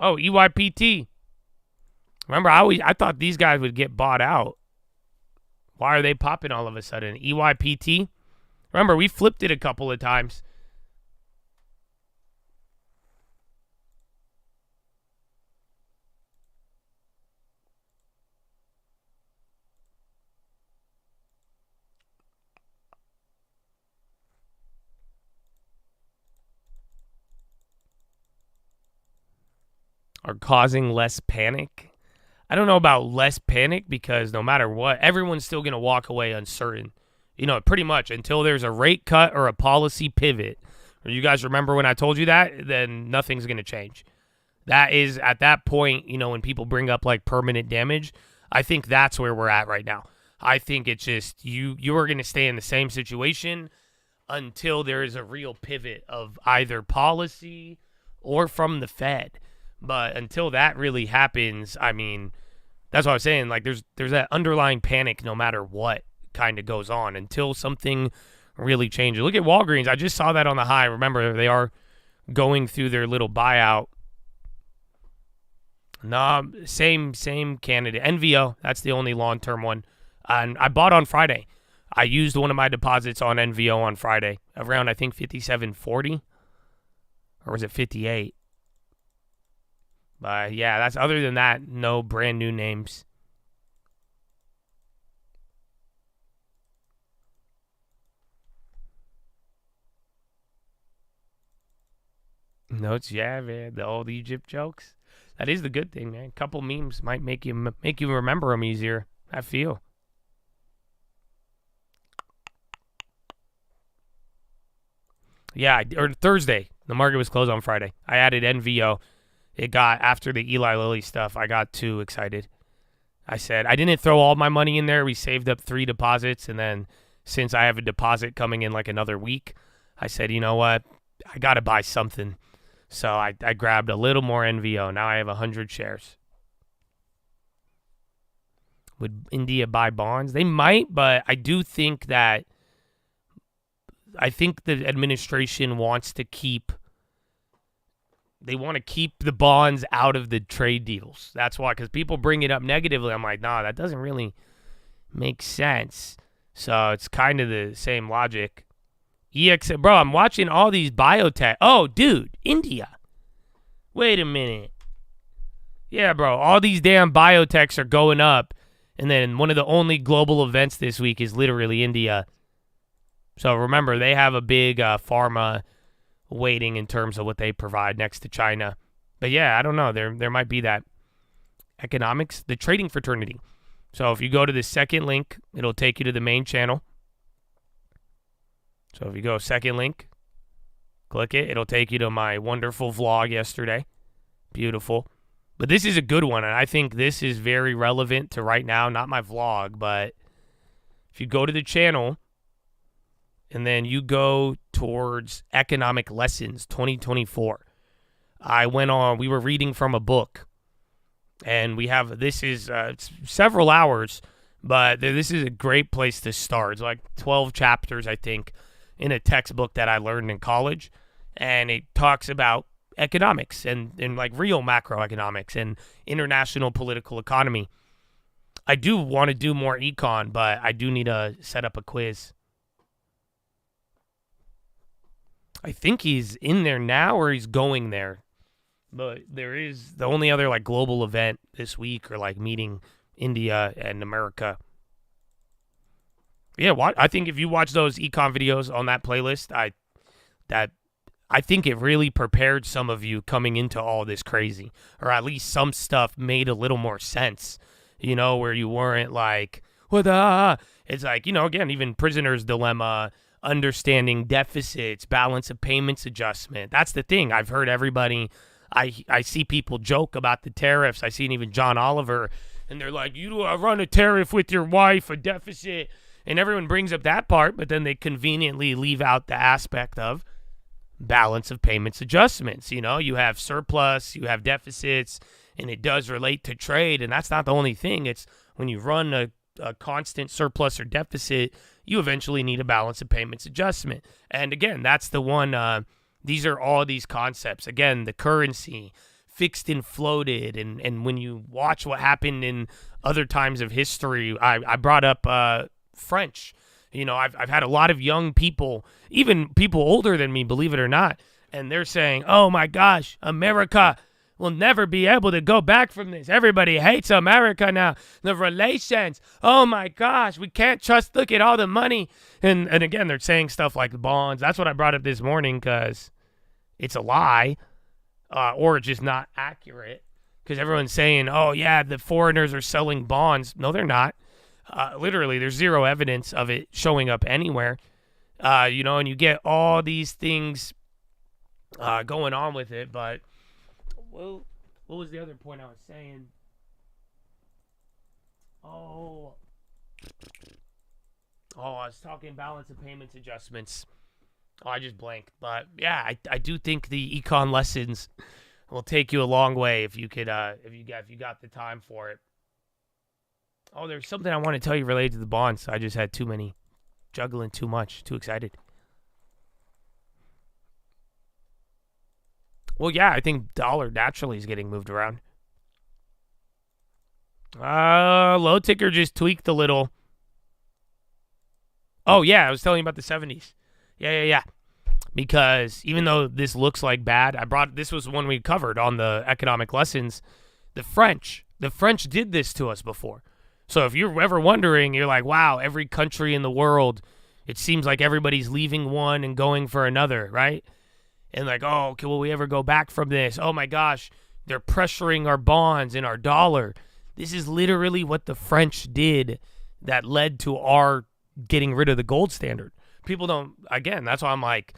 Oh, EYPT. Remember, I thought these guys would get bought out. Why are they popping all of a sudden? EYPT. Remember, we flipped it a couple of times. Are causing less panic. I don't know about less panic because no matter what, everyone's still going to walk away uncertain. Pretty much until there's a rate cut or a policy pivot. Or you guys remember when I told you that? Then nothing's going to change. That is at that point, when people bring up like permanent damage, I think that's where we're at right now. I think it's just you are going to stay in the same situation until there is a real pivot of either policy or from the Fed. But until that really happens, I mean, that's what I was saying. Like, there's that underlying panic no matter what kind of goes on until something really changes. Look at Walgreens. I just saw that on the high. Remember, they are going through their little buyout. Nah, same candidate. NVO, that's the only long-term one. And I bought on Friday. I used one of my deposits on NVO on Friday around, I think, 57.40. Or was it 58? But yeah, that's other than that, no brand new names. Notes, yeah, man. The old Egypt jokes. That is the good thing, man. A couple memes might make you remember them easier. I feel. Yeah, or Thursday. The market was closed on Friday. I added NVO. It got, after the Eli Lilly stuff, I got too excited. I said, I didn't throw all my money in there. We saved up 3 deposits, and then since I have a deposit coming in like another week, I said, you know what? I got to buy something. So I grabbed a little more NVO. Now I have 100 shares. Would India buy bonds? They might, but I do think that I think the administration wants to keep the bonds out of the trade deals. That's why, because people bring it up negatively. I'm like, nah, that doesn't really make sense. So it's kind of the same logic. Bro, I'm watching all these biotech. Oh, dude, India. Wait a minute. Yeah, bro, all these damn biotechs are going up. And then one of the only global events this week is literally India. So remember, they have a big pharma weighting in terms of what they provide next to China. But yeah, I don't know. There might be that economics, the trading fraternity. So if you go to the second link, it'll take you to the main channel. So if you go second link, click it. It'll take you to my wonderful vlog yesterday. Beautiful. But this is a good one, and I think this is very relevant to right now. Not my vlog, but if you go to the channel and then you go towards Economic Lessons 2024, we were reading from a book, and this is several hours, but this is a great place to start. It's like 12 chapters, I think, in a textbook that I learned in college, and it talks about economics and like real macroeconomics and international political economy. I do want to do more econ, but I do need to set up a quiz. I think he's in there now or he's going there. But there is the only other like global event this week or like meeting India and America. Yeah, I think if you watch those econ videos on that playlist, I think it really prepared some of you coming into all this crazy, or at least some stuff made a little more sense, where you weren't like, it's like, again, even Prisoner's Dilemma, understanding deficits, balance of payments adjustment. That's the thing. I've heard everybody, I see people joke about the tariffs. I seen even John Oliver, and they're like, you run a tariff with your wife, a deficit, and everyone brings up that part, but then they conveniently leave out the aspect of balance of payments adjustments. You have surplus, you have deficits, and it does relate to trade, and that's not the only thing. It's when you run a constant surplus or deficit, you eventually need a balance of payments adjustment. And again, that's the one, these are all these concepts. Again, the currency, fixed and floated, and when you watch what happened in other times of history, I brought up French. I've had a lot of young people, even people older than me, believe it or not, and they're saying, oh my gosh, America will never be able to go back from this. Everybody hates America now. The relations, oh my gosh, we can't trust, look at all the money. And again, they're saying stuff like bonds. That's what I brought up this morning because it's a lie or it's just not accurate because everyone's saying, oh yeah, the foreigners are selling bonds. No, they're not. Literally, there's zero evidence of it showing up anywhere, and you get all these things going on with it. But, well, what was the other point I was saying? Oh, I was talking balance of payments adjustments. Oh, I just blanked. But, yeah, I do think the econ lessons will take you a long way if you could, if you got the time for it. Oh, there's something I want to tell you related to the bonds. I just had too many, juggling too much, too excited. Well, yeah, I think dollar naturally is getting moved around. Low ticker just tweaked a little. Oh, yeah, I was telling you about the 70s. Yeah. Because even though this looks like bad, this was one we covered on the economic lessons. The French did this to us before. So if you're ever wondering, you're like, wow, every country in the world, it seems like everybody's leaving one and going for another, right? And like, oh, okay, will we ever go back from this? Oh my gosh, they're pressuring our bonds and our dollar. This is literally what the French did that led to our getting rid of the gold standard. People don't, again, that's why I'm like,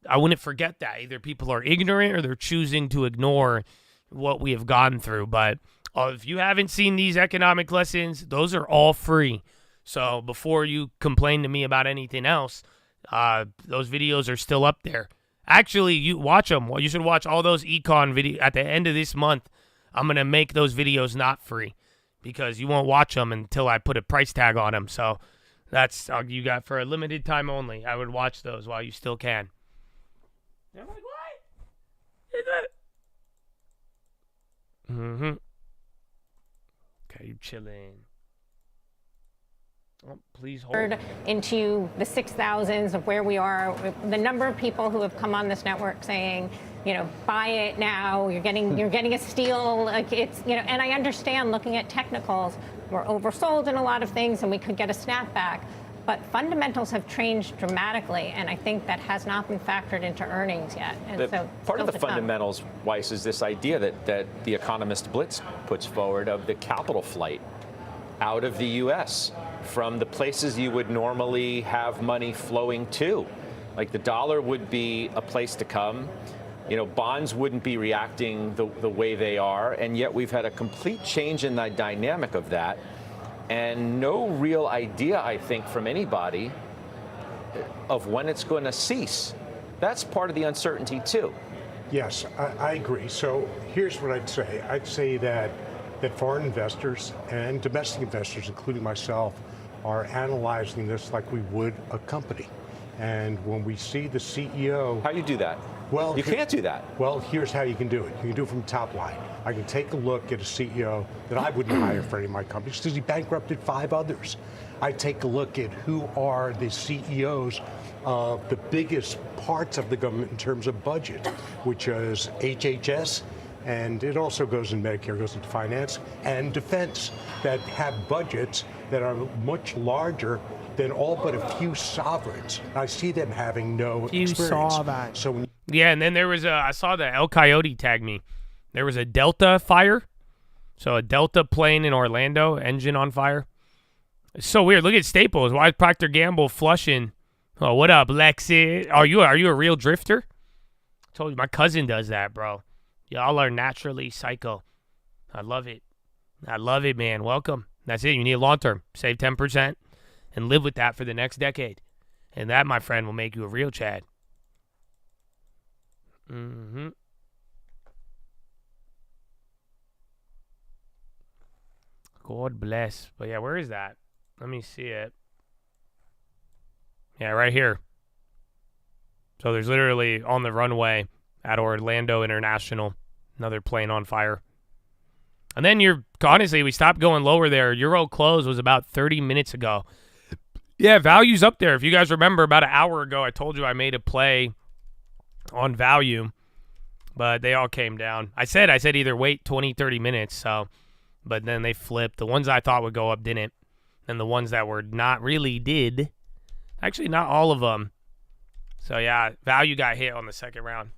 I wouldn't forget that. Either people are ignorant or they're choosing to ignore what we have gone through. But if you haven't seen these economic lessons, those are all free. So before you complain to me about anything else, those videos are still up there. Actually, you watch them. You should watch all those econ videos. At the end of this month, I'm going to make those videos not free because you won't watch them until I put a price tag on them. So that's all you got for a limited time only. I would watch those while you still can. I'm like, what? Is that? Mm-hmm. Okay, you chilling. Oh, please hold. Into the 6,000s of where we are, the number of people who have come on this network saying, buy it now. You're getting a steal. Like it's, and I understand looking at technicals, we're oversold in a lot of things, and we could get a snapback. But fundamentals have changed dramatically, and I think that has not been factored into earnings yet. And so part of the fundamentals, Weiss, is this idea that the economist Blitz puts forward of the capital flight out of the U.S. from the places you would normally have money flowing to. Like the dollar would be a place to come. Bonds wouldn't be reacting the way they are, and yet we've had a complete change in the dynamic of that. And no real idea, I think, from anybody of when it's going to cease. That's part of the uncertainty, too. Yes, I agree. So here's what I'd say. I'd say that foreign investors and domestic investors, including myself, are analyzing this like we would a company. And when we see the CEO... How do you do that? Well, you can't do that. Well, here's how you can do it. You can do it from the top line. I can take a look at a CEO that I wouldn't hire for any of my companies because he bankrupted 5 others. I take a look at who are the CEOs of the biggest parts of the government in terms of budget, which is HHS, and it also goes in Medicare, goes into finance, and defense, that have budgets that are much larger than all but a few sovereigns. I see them having no experience. So yeah, and then there was I saw that El Coyote tagged me. There was a Delta fire. So a Delta plane in Orlando, engine on fire. It's so weird. Look at Staples. Why is Procter & Gamble flushing? Oh, what up, Lexi? Are you a real drifter? I told you, my cousin does that, bro. Y'all are naturally psycho. I love it. I love it, man. Welcome. That's it. You need a long term. Save 10% and live with that for the next decade. And that, my friend, will make you a real Chad. Mm-hmm. God bless. But yeah, where is that? Let me see it. Yeah, right here. So there's literally on the runway at Orlando International, another plane on fire. And then honestly, we stopped going lower there. Euro close was about 30 minutes ago. Yeah, value's up there. If you guys remember, about an hour ago, I told you I made a play on value, but they all came down. I said either wait 20, 30 minutes, so, but then they flipped. The ones I thought would go up didn't, and the ones that were not really did. Actually, not all of them. So yeah, value got hit on the second round.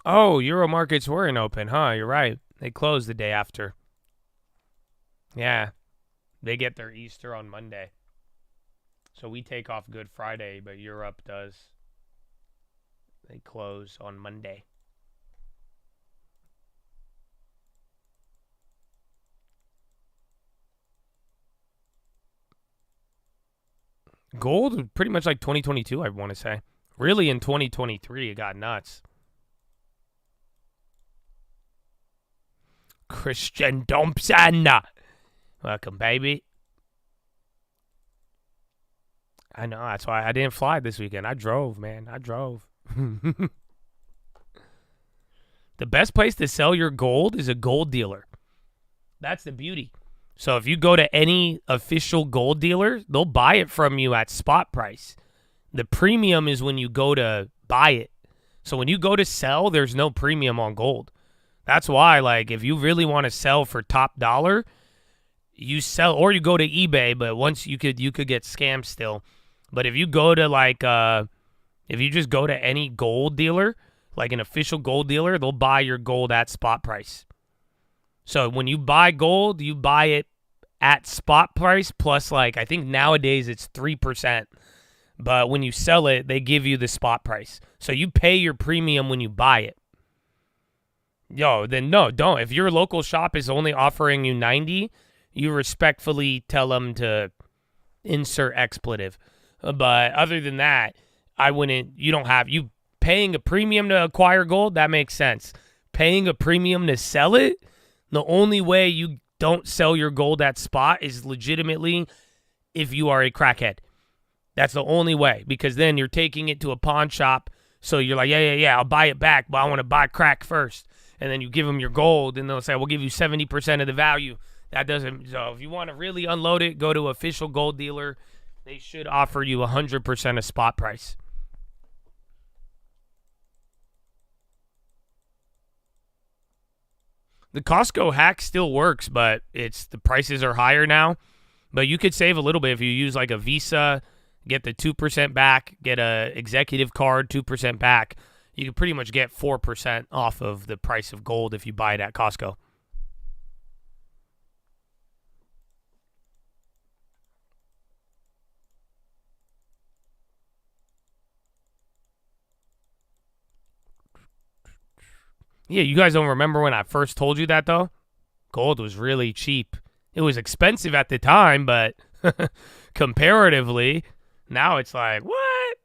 Oh, Euro markets weren't open, huh? You're right. They closed the day after. Yeah. They get their Easter on Monday. So we take off Good Friday, but Europe does. They close on Monday. Gold, pretty much like 2022, I want to say. Really, in 2023, it got nuts. Christian Thompson. Welcome, baby. I know, that's why I didn't fly this weekend. I drove, man. I drove. The best place to sell your gold is a gold dealer. That's the beauty. So if you go to any official gold dealer, they'll buy it from you at spot price. The premium is when you go to buy it. So when you go to sell, there's no premium on gold. That's why, like, if you really want to sell for top dollar, you sell, or you go to eBay, but once you could get scammed still. But if you go to, like, if you just go to any gold dealer, like an official gold dealer, they'll buy your gold at spot price. So when you buy gold, you buy it at spot price plus, like, I think nowadays it's 3%. But when you sell it, they give you the spot price. So you pay your premium when you buy it. Then no, don't. If your local shop is only offering you 90, you respectfully tell them to insert expletive. But other than that, you paying a premium to acquire gold, that makes sense. Paying a premium to sell it, the only way you don't sell your gold at spot is legitimately if you are a crackhead. That's the only way, because then you're taking it to a pawn shop. So you're like, yeah, I'll buy it back, but I want to buy crack first. And then you give them your gold, and they'll say, we'll give you 70% of the value. That doesn't. So if you want to really unload it, go to official gold dealer. They should offer you 100% of spot price. The Costco hack still works, but the prices are higher now. But you could save a little bit if you use like a Visa, get the 2% back, get a executive card, 2% back. You can pretty much get 4% off of the price of gold if you buy it at Costco. Yeah, you guys don't remember when I first told you that, though? Gold was really cheap. It was expensive at the time, but comparatively, now it's like, what?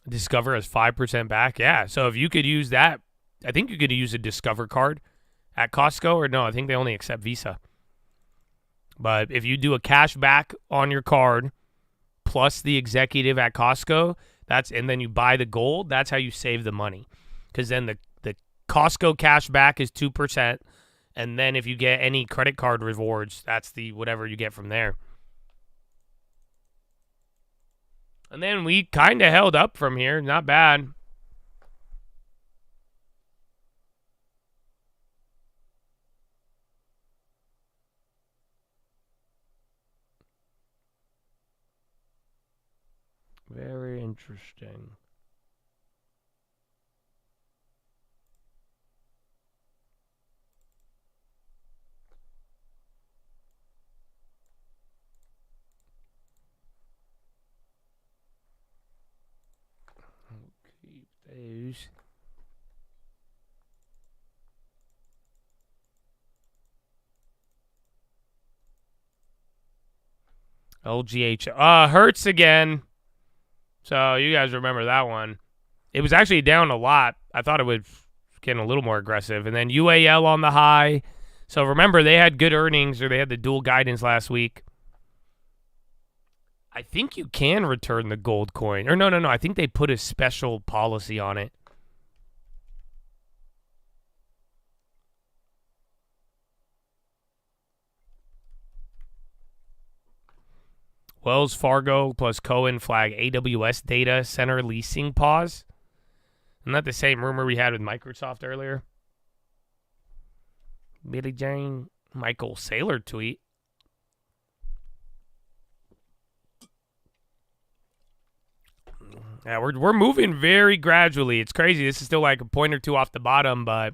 Discover as 5% back? Yeah, so if you could use that, I think you could use a Discover card at Costco, or no, I think they only accept Visa. But if you do a cash back on your card plus the executive at Costco, and then you buy the gold, that's how you save the money. Because then the Costco cash back is 2%, and then if you get any credit card rewards, that's the whatever you get from there. And then we kind of held up from here. Not bad. Very interesting. Keep those. LGH. Hurts again. So you guys remember that one. It was actually down a lot. I thought it would get a little more aggressive. And then UAL on the high. So remember, they had good earnings, or they had the dual guidance last week. I think you can return the gold coin. Or no. I think they put a special policy on it. Wells Fargo plus Cohen flag AWS data center leasing pause. Isn't that the same rumor we had with Microsoft earlier? Billy Jane, Michael Saylor tweet. Yeah, we're moving very gradually. It's crazy. This is still like a point or two off the bottom, but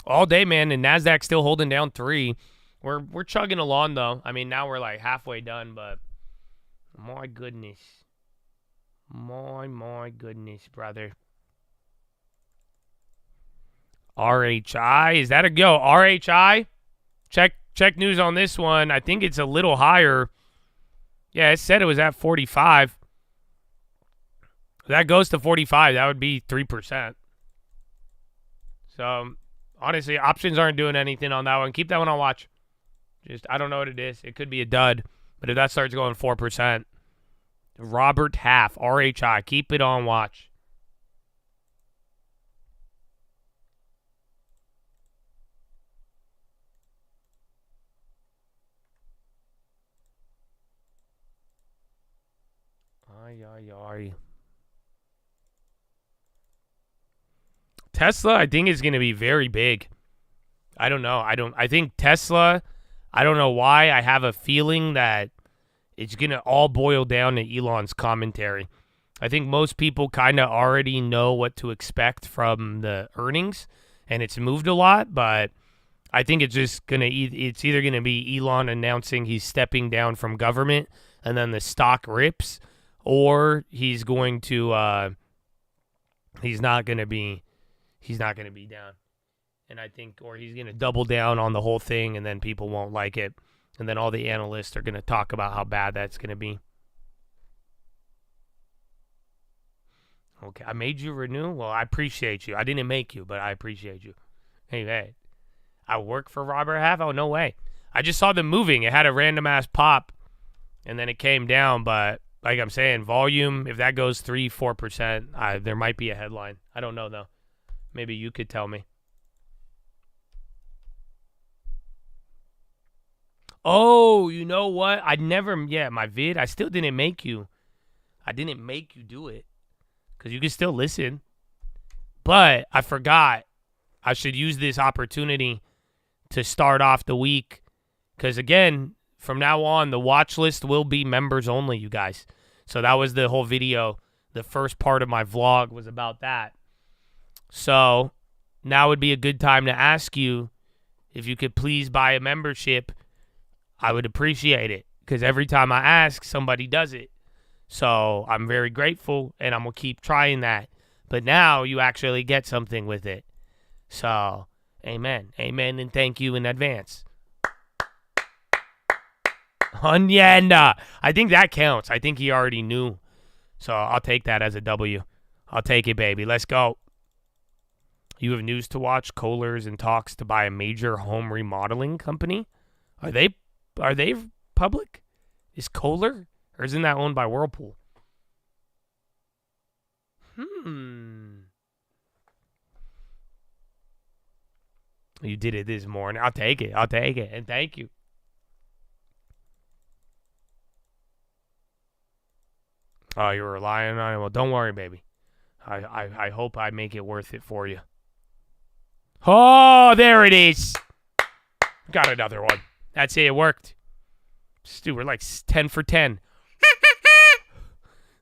all day, man, and NASDAQ's still holding down 3. We're chugging along, though. I mean, now we're like halfway done, but my goodness. My goodness, brother. RHI, is that a go? RHI? Check news on this one. I think it's a little higher. Yeah, it said it was at 45. If that goes to 45, that would be 3%. So, honestly, options aren't doing anything on that one. Keep that one on watch. I don't know what it is. It could be a dud. But if that starts going 4%, Robert Half, RHI, keep it on watch. Ay. Tesla, I think, is going to be very big. I don't know. I think Tesla, I don't know why. I have a feeling that it's going to all boil down to Elon's commentary. I think most people kind of already know what to expect from the earnings, and it's moved a lot, but I think it's just going to, it's either going to be Elon announcing he's stepping down from government and then the stock rips, or he's going to, he's not going to be down. And I think, or he's going to double down on the whole thing, and then people won't like it. And then all the analysts are going to talk about how bad that's going to be. Okay, I made you renew? Well, I appreciate you. I didn't make you, but I appreciate you. Hey, I work for Robert Half? Oh, no way. I just saw them moving. It had a random-ass pop, and then it came down. But like I'm saying, volume, if that goes 3-4%, there might be a headline. I don't know, though. Maybe you could tell me. Oh, you know what? My vid, I still didn't make you. I didn't make you do it. Because you can still listen. But I forgot. I should use this opportunity to start off the week. Because, again, from now on, the watch list will be members only, you guys. So that was the whole video. The first part of my vlog was about that. So now would be a good time to ask you if you could please buy a membership. I would appreciate it. Because every time I ask, somebody does it. So I'm very grateful, and I'm going to keep trying that. But now you actually get something with it. So, amen. Amen, and thank you in advance. Onyenda. I think that counts. I think he already knew. So I'll take that as a W. I'll take it, baby. Let's go. You have news to watch. Kohler's in talks to buy a major home remodeling company. Are they public? Is Kohler? Or isn't that owned by Whirlpool? You did it this morning. I'll take it. And thank you. Oh, you're relying on it? Well, don't worry, baby. I hope I make it worth it for you. Oh, there it is. Got another one. That's it. It worked. Stu, we're like 10 for 10.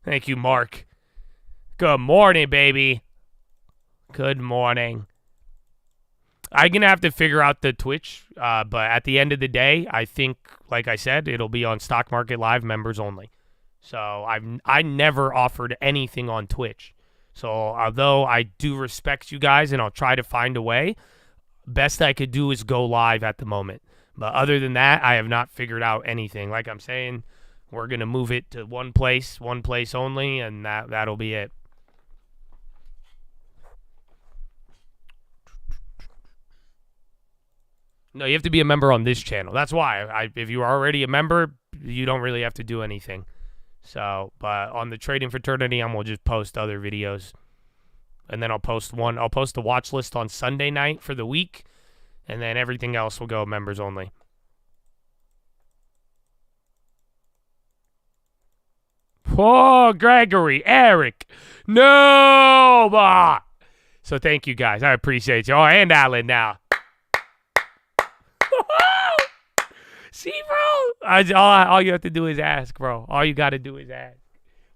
Thank you, Mark. Good morning, baby. Good morning. I'm going to have to figure out the Twitch, but at the end of the day, I think, like I said, it'll be on Stock Market Live members only. So I never offered anything on Twitch. So although I do respect you guys and I'll try to find a way, best I could do is go live at the moment. But other than that, I have not figured out anything. Like I'm saying, we're going to move it to one place only, and that'll be it. No, you have to be a member on this channel. That's why. If you are already a member, you don't really have to do anything. So, but on the trading fraternity, I'm going to just post other videos. And then I'll post the watch list on Sunday night for the week. And then everything else will go members only. Oh, Gregory, Eric. No! So thank you guys. I appreciate you. Oh, and Alan now. See, bro? All you have to do is ask, bro. All you got to do is ask.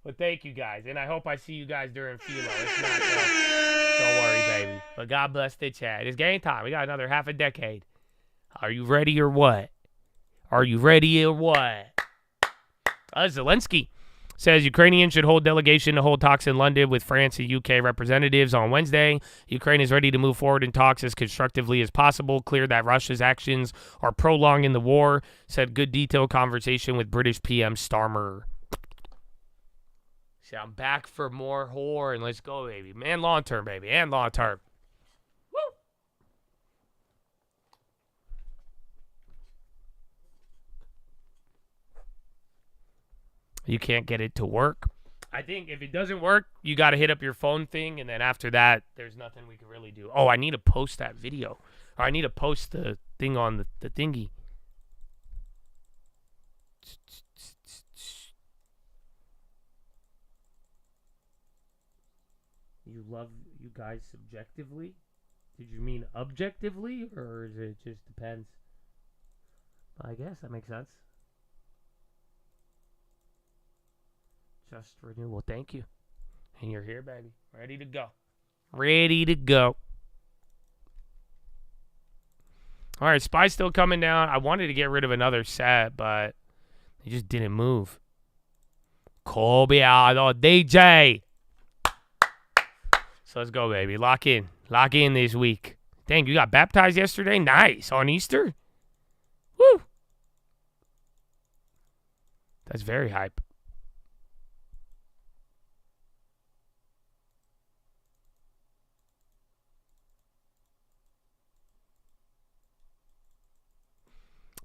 But thank you guys. And I hope I see you guys during Philo. If not, don't worry, baby. But God bless the chat. It's game time. We got another half a decade. Are you ready or what? Zelensky says Ukrainians should hold delegation to hold talks in London with France and UK representatives on Wednesday. Ukraine is ready to move forward in talks as constructively as possible, clear that Russia's actions are prolonging the war, said good detailed conversation with British PM Starmer. See, I'm back for more whore, and let's go, baby. And long term, baby, and long term. Woo! You can't get it to work. I think if it doesn't work, you got to hit up your phone thing, and then after that, there's nothing we can really do. Oh, I need to post that video. Or I need to post the thing on the thingy. You love you guys subjectively? Did you mean objectively, or is it just depends? I guess that makes sense. Just renewal. Thank you. And you're here, baby. Ready to go. Ready to go. All right, SPY's still coming down. I wanted to get rid of another set, but they just didn't move. Cobiado DJ. So let's go, baby. Lock in. Lock in this week. Dang, you got baptized yesterday? Nice. On Easter? Woo. That's very hype.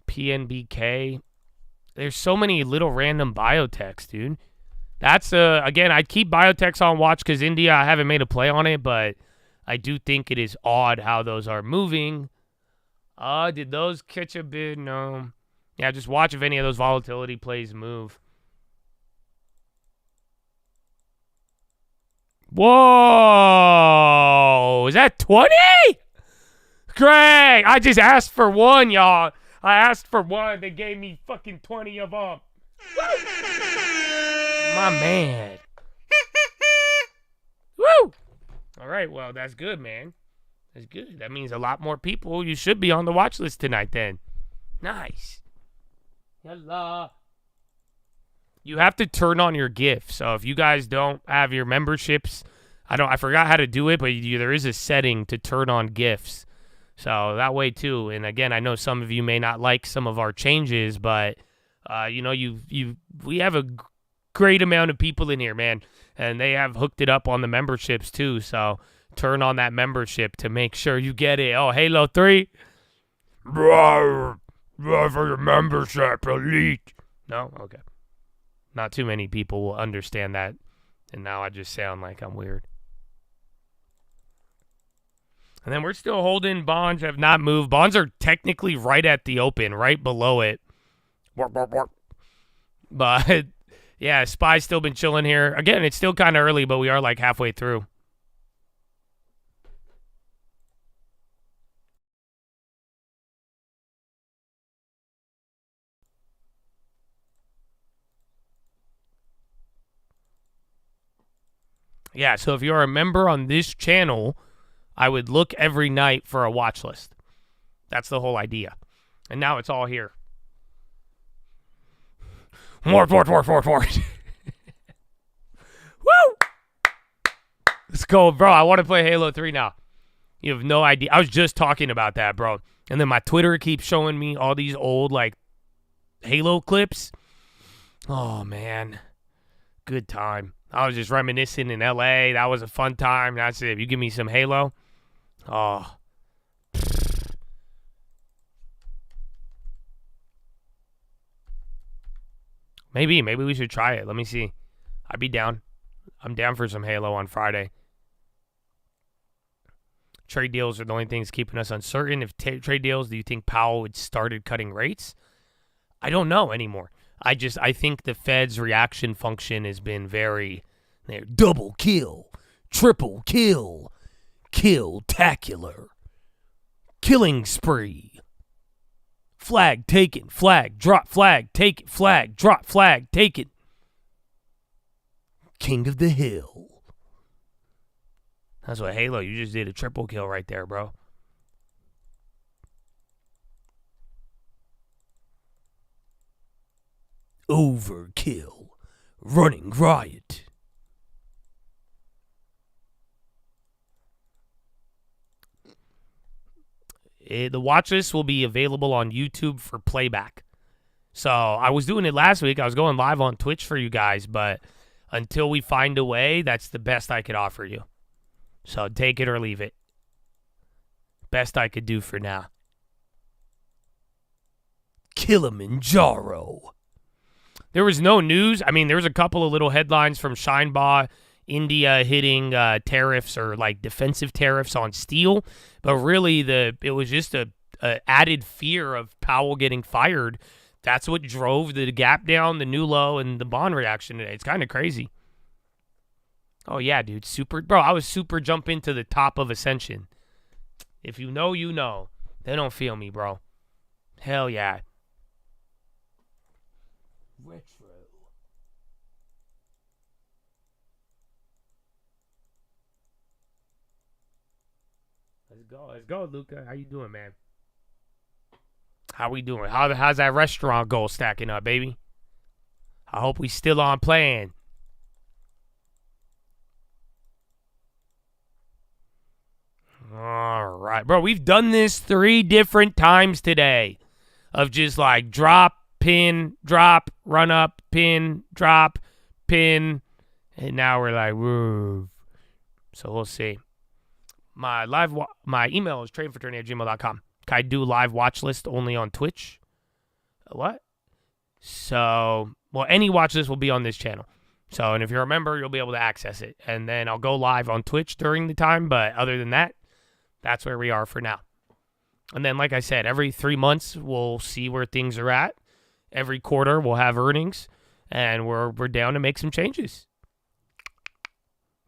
PNBK. There's so many little random biotechs, dude. That's, again, I'd keep biotechs on watch because India, I haven't made a play on it, but I do think it is odd how those are moving. Did those catch a bid? No. Yeah, just watch if any of those volatility plays move. Whoa! Is that 20? Greg, I just asked for one, y'all. I asked for one. They gave me fucking 20 of them. My man. Woo! All right, well, that's good, man. That's good. That means a lot more people. You should be on the watch list tonight then. Nice. Hello. You have to turn on your GIF. So if you guys don't have your memberships, I forgot how to do it, but there is a setting to turn on GIFs. So that way too. And again, I know some of you may not like some of our changes, but we have a great amount of people in here, man, and they have hooked it up on the memberships too. So turn on that membership to make sure you get it. Oh, Halo 3. For your membership, elite. No? Okay. Not too many people will understand that. And now I just sound like I'm weird. And then we're still holding. Bonds have not moved. Bonds are technically right at the open, right below it. But, yeah, SPY's still been chilling here. Again, it's still kind of early, but we are like halfway through. Yeah, so if you're a member on this channel, I would look every night for a watch list. That's the whole idea. And now it's all here. More. Woo! Let's go, bro. I want to play Halo 3 now. You have no idea. I was just talking about that, bro. And then my Twitter keeps showing me all these old, like, Halo clips. Oh, man. Good time. I was just reminiscing in L.A. That was a fun time. That's it. If you give me some Halo. Oh. Maybe we should try it. Let me see. I'd be down. I'm down for some Halo on Friday. Trade deals are the only things keeping us uncertain. If trade deals, do you think Powell had started cutting rates? I don't know anymore. I think the Fed's reaction function has been very double kill, triple kill, kill-tacular, killing spree, flag taken, flag drop, flag taken, flag drop, flag taken, king of the hill. That's what Halo, you just did a triple kill right there, bro. Overkill. Running riot. The watch list will be available on YouTube for playback. So I was doing it last week. I was going live on Twitch for you guys, but until we find a way, that's the best I could offer you. So take it or leave it. Best I could do for now. Kilimanjaro. There was no news. I mean, there was a couple of little headlines from Shineba, India hitting tariffs or like defensive tariffs on steel. But really, it was just a added fear of Powell getting fired. That's what drove the gap down, the new low, and the bond reaction today. It's kind of crazy. Oh, yeah, dude. Super. Bro, I was super jumping to the top of Ascension. If you know, you know. They don't feel me, bro. Hell yeah. Retro. Let's go, Luca. How you doing, man? How we doing? How's that restaurant goal stacking up, baby? I hope we still on plan. All right, bro. We've done this 3 different times today of just like drop, pin, drop, run up, pin, drop, pin. And now we're like, woo. So we'll see. My email is tradingfraternity@gmail.com. Can I do live watch list only on Twitch? What? So, well, any watch list will be on this channel. So, and if you're a member, you'll be able to access it. And then I'll go live on Twitch during the time. But other than that, that's where we are for now. And then, like I said, every 3 months, we'll see where things are at. Every quarter, we'll have earnings. And we're down to make some changes.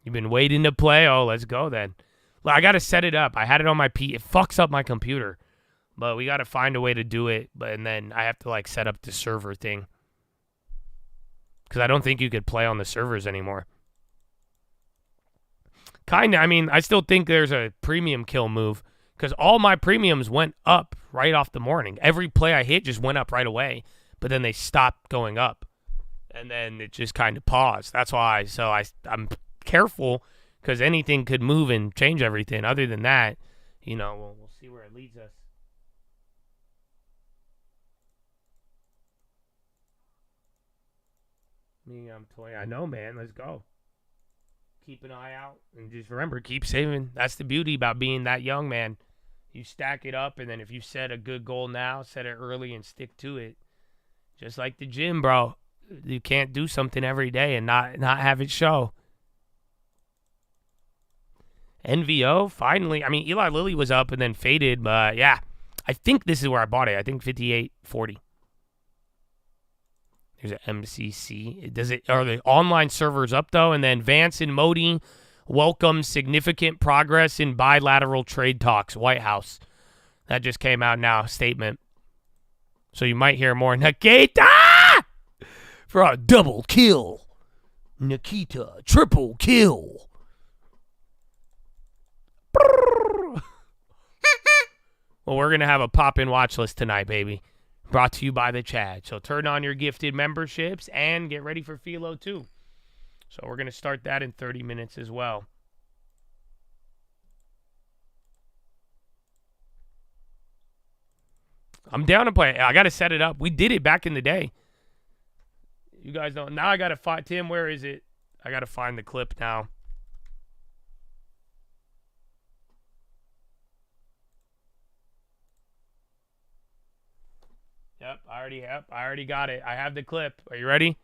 You've been waiting to play? Oh, let's go then. I got to set it up. I had it on my It fucks up my computer. But we got to find a way to do it. And then I have to, like, set up the server thing. Because I don't think you could play on the servers anymore. Kind of. I mean, I still think there's a premium kill move. Because all my premiums went up right off the morning. Every play I hit just went up right away. But then they stopped going up. And then it just kind of paused. That's why. So I'm careful. Because anything could move and change everything. Other than that, you know, we'll see where it leads us. I'm 20. I know, man. Let's go. Keep an eye out. And just remember, keep saving. That's the beauty about being that young, man. You stack it up, and then if you set a good goal now, set it early and stick to it. Just like the gym, bro. You can't do something every day and not have it show. NVO, finally. I mean, Eli Lilly was up and then faded, but yeah. I think this is where I bought it. I think 58.40. There's an MCC. Are the online servers up, though? And then Vance and Modi welcome significant progress in bilateral trade talks. White House. That just came out now. Statement. So you might hear more. Nikita! For a double kill. Nikita, triple kill. Well, we're going to have a pop-in watch list tonight, baby. Brought to you by the Chad. So turn on your gifted memberships and get ready for Philo, too. So we're going to start that in 30 minutes as well. I'm down to play. I got to set it up. We did it back in the day. You guys don't. Now I got to find. Tim, where is it? I got to find the clip now. Yep, I already got it. I have the clip. Are you ready?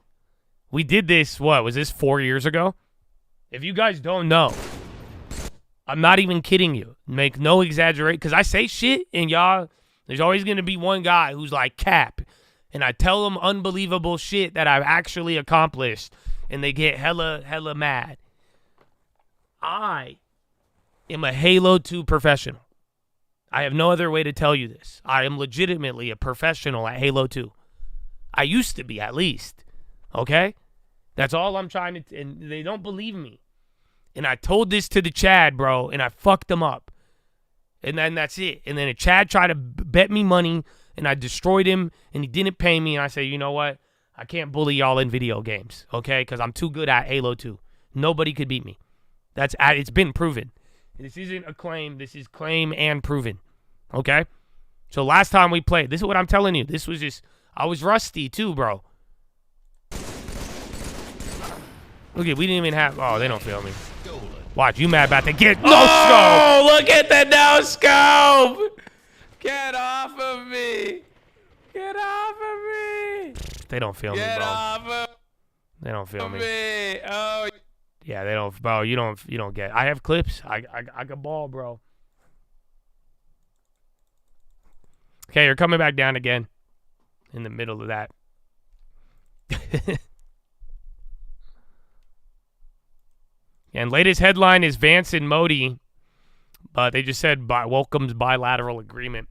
We did this, what, was this 4 years ago? If you guys don't know, I'm not even kidding you. Make no exaggerate, because I say shit, and y'all, there's always going to be one guy who's like, cap, and I tell them unbelievable shit that I've actually accomplished, and they get hella mad. I am a Halo 2 professional. I have no other way to tell you this. I am legitimately a professional at Halo 2. I used to be, at least. Okay? That's all I'm trying to... And they don't believe me. And I told this to the Chad, bro, and I fucked them up. And then that's it. And then a Chad tried to bet me money, and I destroyed him, and he didn't pay me. And I said, you know what? I can't bully y'all in video games, okay? Because I'm too good at Halo 2. Nobody could beat me. It's been proven. This isn't a claim. This is claim and proven. Okay? So last time we played, this is what I'm telling you. This was just, I was rusty too, bro. Look at, we didn't even have, oh, they don't feel me. Watch, you mad about to get no scope. Oh, look at the no scope. Get off of me. Get off of me. They don't feel me, bro. Get off of They don't feel me. Oh. Yeah, they don't, bro. You don't get. I have clips. I got ball, bro. Okay, you're coming back down again. In the middle of that. And latest headline is Vance and Modi but they just said welcomes bilateral agreement.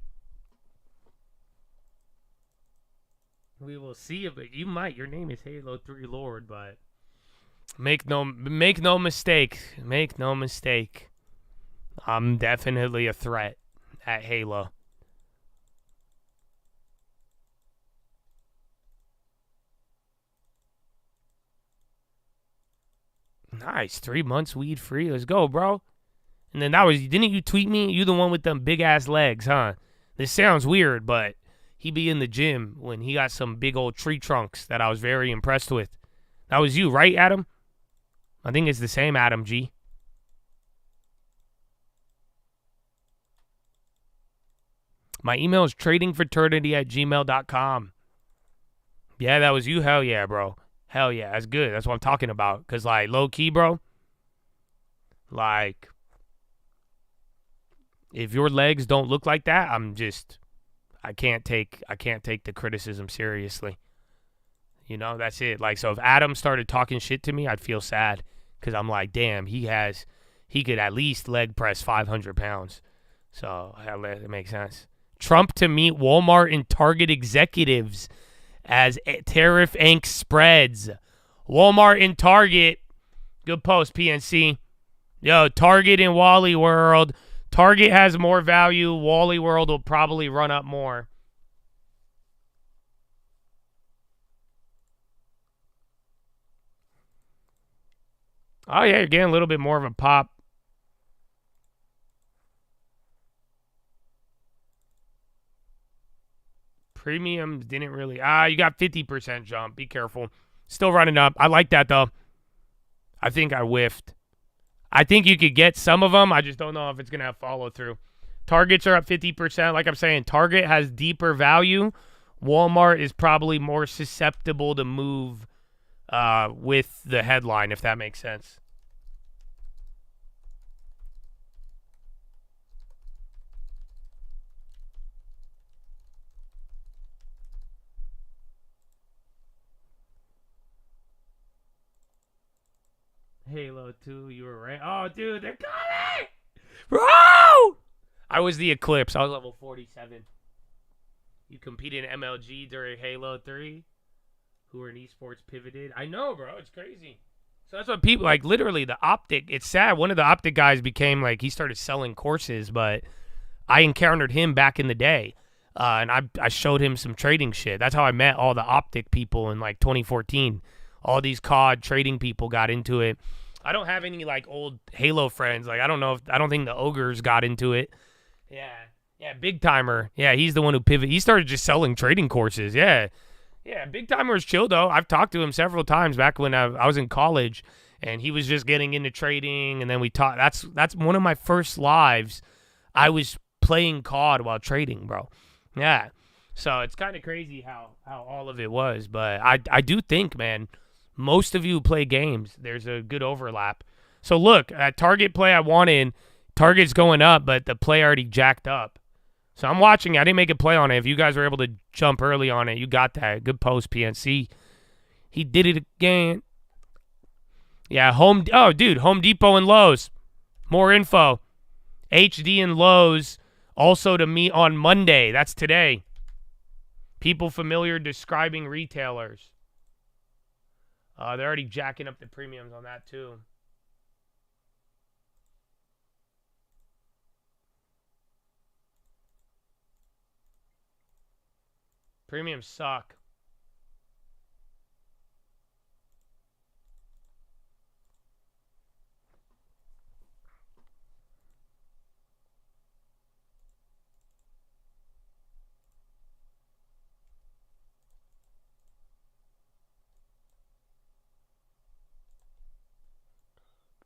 We will see if you might. Your name is Halo 3 Lord, but make no mistake. Make no mistake. I'm definitely a threat at Halo. Nice. 3 months weed free. Let's go, bro. And then didn't you tweet me? You the one with them big ass legs, huh? This sounds weird, but he be in the gym when he got some big old tree trunks that I was very impressed with. That was you, right, Adam? I think it's the same Adam G. My email is tradingfraternity@gmail.com. Yeah, that was you. Hell yeah, bro. Hell yeah, that's good. That's what I'm talking about. Because, like, low-key, bro, like, if your legs don't look like that, I can't take the criticism seriously. You know, that's it. Like, so if Adam started talking shit to me, I'd feel sad. Because I'm like, damn, he could at least leg press 500 pounds. So, that makes sense. Trump to meet Walmart and Target executives as tariff angst spreads. Walmart and Target. Good post, PNC. Yo, Target and Wally World. Target has more value. Wally World will probably run up more. Oh, yeah, you're getting a little bit more of a pop. Premiums didn't really. You got 50% jump. Be careful. Still running up. I like that, though. I think I whiffed. I think you could get some of them. I just don't know if it's going to have follow through. Targets are up 50%. Like I'm saying, Target has deeper value. Walmart is probably more susceptible to move with the headline, if that makes sense. Halo 2, you were right. Oh, dude, they're coming! Bro! I was the Eclipse. I was level 47. You competed in MLG during Halo 3? Who were in esports pivoted? I know, bro. It's crazy. So that's what people, like, literally, the Optic. It's sad. One of the Optic guys became, like, he started selling courses, but I encountered him back in the day. And I showed him some trading shit. That's how I met all the Optic people in, like, 2014. All these COD trading people got into it. I don't have any, like, old Halo friends. Like, I don't think the Ogres got into it. Yeah, Big Timer. Yeah, he's the one who pivoted. He started just selling trading courses. Yeah, Big Timer was chill, though. I've talked to him several times back when I was in college, and he was just getting into trading, and then we talked. That's one of my first lives. I was playing COD while trading, bro. Yeah, so it's kind of crazy how all of it was. But I do think, man, most of you who play games, there's a good overlap. So look, at Target play I wanted, Target's going up, but the play already jacked up. So I'm watching. I didn't make a play on it. If you guys were able to jump early on it, you got that. Good post, PNC. He did it again. Yeah, Home Depot and Lowe's. More info. HD and Lowe's also to meet on Monday. That's today. People familiar describing retailers. They're already jacking up the premiums on that too. Premiums suck.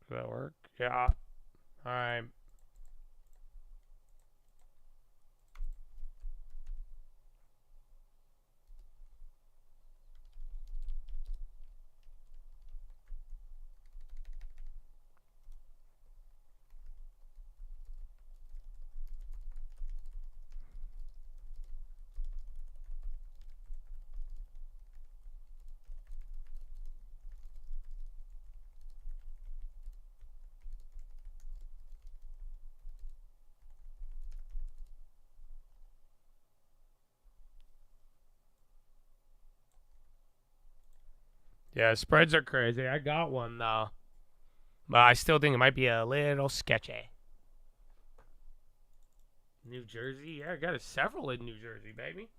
Does that work? Yeah. All right. Yeah, spreads are crazy. I got one, though. But I still think it might be a little sketchy. New Jersey? Yeah, I got several in New Jersey, baby.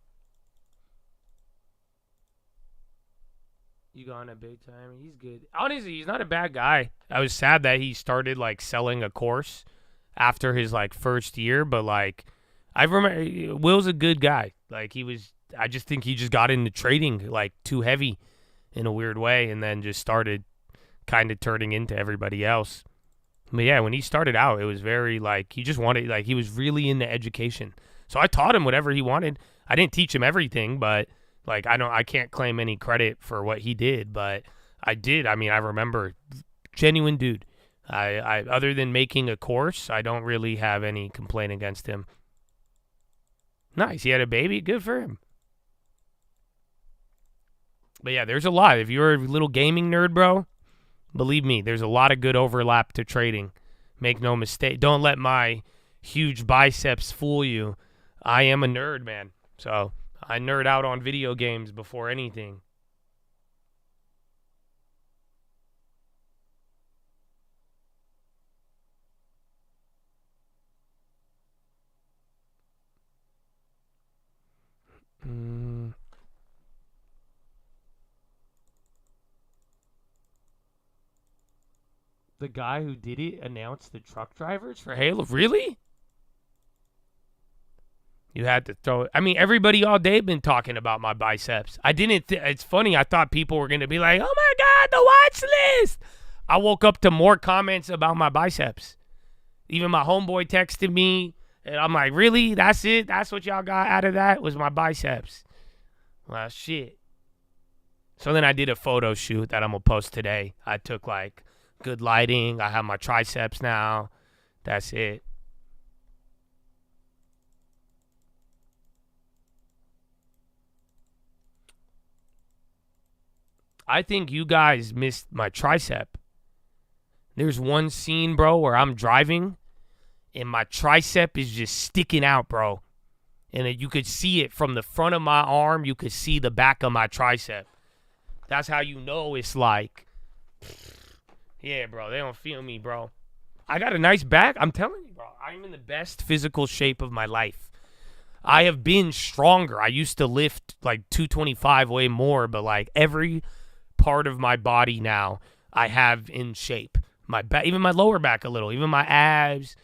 You gone a big time. He's good. Honestly, he's not a bad guy. I was sad that he started, like, selling a course after his, like, first year. But, like, I remember Will's a good guy. Like, I just think he just got into trading, like, too heavy in a weird way. And then just started kind of turning into everybody else. But yeah, when he started out, it was very, like, he just wanted, like, he was really into education. So I taught him whatever he wanted. I didn't teach him everything, but, like, I can't claim any credit for what he did, but I did. I mean, I remember, genuine dude. I other than making a course, I don't really have any complaint against him. Nice. He had a baby. Good for him. But yeah, there's a lot. If you're a little gaming nerd, bro, believe me, there's a lot of good overlap to trading. Make no mistake. Don't let my huge biceps fool you. I am a nerd, man. So I nerd out on video games before anything. The guy who did it announced the truck drivers for Halo? Really? You had to throw it. I mean, everybody all day been talking about my biceps. I didn't. It's funny. I thought people were going to be like, oh my God, the watch list. I woke up to more comments about my biceps. Even my homeboy texted me. And I'm like, really? That's it? That's what y'all got out of that? Was my biceps. Well, shit. So then I did a photo shoot that I'm going to post today. I took, like, good lighting. I have my triceps now. That's it. I think you guys missed my tricep. There's one scene, bro, where I'm driving and my tricep is just sticking out, bro. And you could see it from the front of my arm. You could see the back of my tricep. That's how you know it's like, yeah, bro, they don't feel me, bro. I got a nice back. I'm telling you, bro, I'm in the best physical shape of my life. I have been stronger. I used to lift like 225 way more, but like every part of my body now I have in shape. My back, even my lower back a little, even my abs,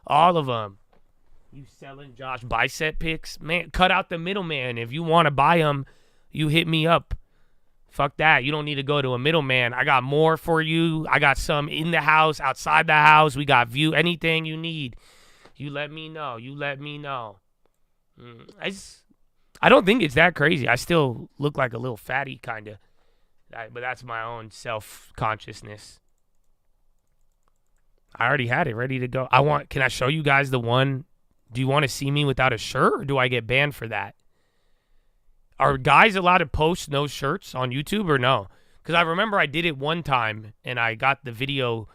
all of them. You selling Josh bicep pics? Man, cut out the middleman. If you want to buy them, you hit me up. Fuck that. You don't need to go to a middleman. I got more for you. I got some in the house, outside the house. We got view. Anything you need, you let me know. You let me know. I don't think it's that crazy. I still look like a little fatty, kind of. But that's my own self-consciousness. I already had it ready to go. Can I show you guys the one? Do you want to see me without a shirt, or do I get banned for that? Are guys allowed to post no shirts on YouTube or no? Because I remember I did it one time, and I got the video.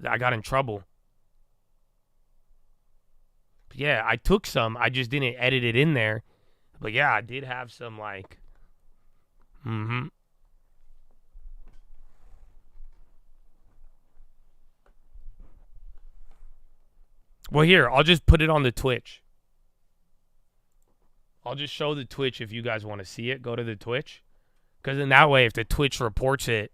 I got in trouble. But yeah, I took some. I just didn't edit it in there. But yeah, I did have some, like... Well, here, I'll just put it on the Twitch. I'll just show the Twitch if you guys want to see it. Go to the Twitch. Because in that way, if the Twitch reports it,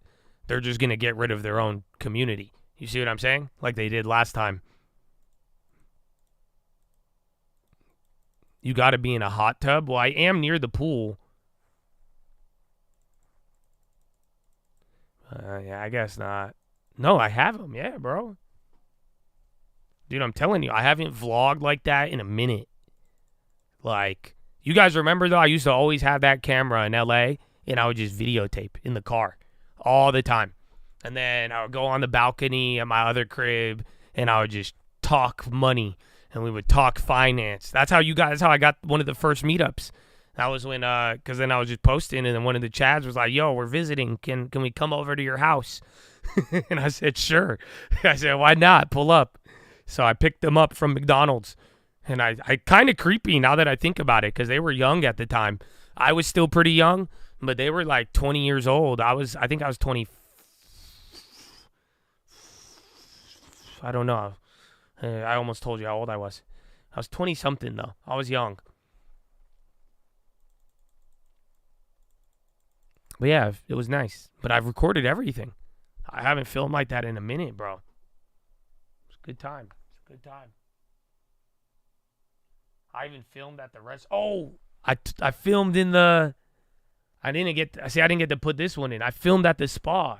they're just going to get rid of their own community. You see what I'm saying? Like they did last time. You got to be in a hot tub? Well, I am near the pool. Yeah, I guess not. No, I have them. Yeah, bro. Dude, I'm telling you, I haven't vlogged like that in a minute. Like, you guys remember, though, I used to always have that camera in L.A., and I would just videotape in the car all the time. And then I would go on the balcony at my other crib, and I would just talk money, and we would talk finance. That's how I got one of the first meetups. That was when, because then I was just posting, and then one of the chads was like, yo, we're visiting. Can we come over to your house? And I said, sure. I said, why not? Pull up. So I picked them up from McDonald's, and I kind of creepy now that I think about it, because they were young at the time. I was still pretty young, But they were like 20 years old. I think I was 20. I don't know. I almost told you how old I was. I was 20-something, though. I was young. But yeah, it was nice. But I've recorded everything. I haven't filmed like that in a minute, bro. It's a good time. It's a good time. I even filmed at the rest. Oh, I filmed in the. I didn't get to put this one in. I filmed at the spa.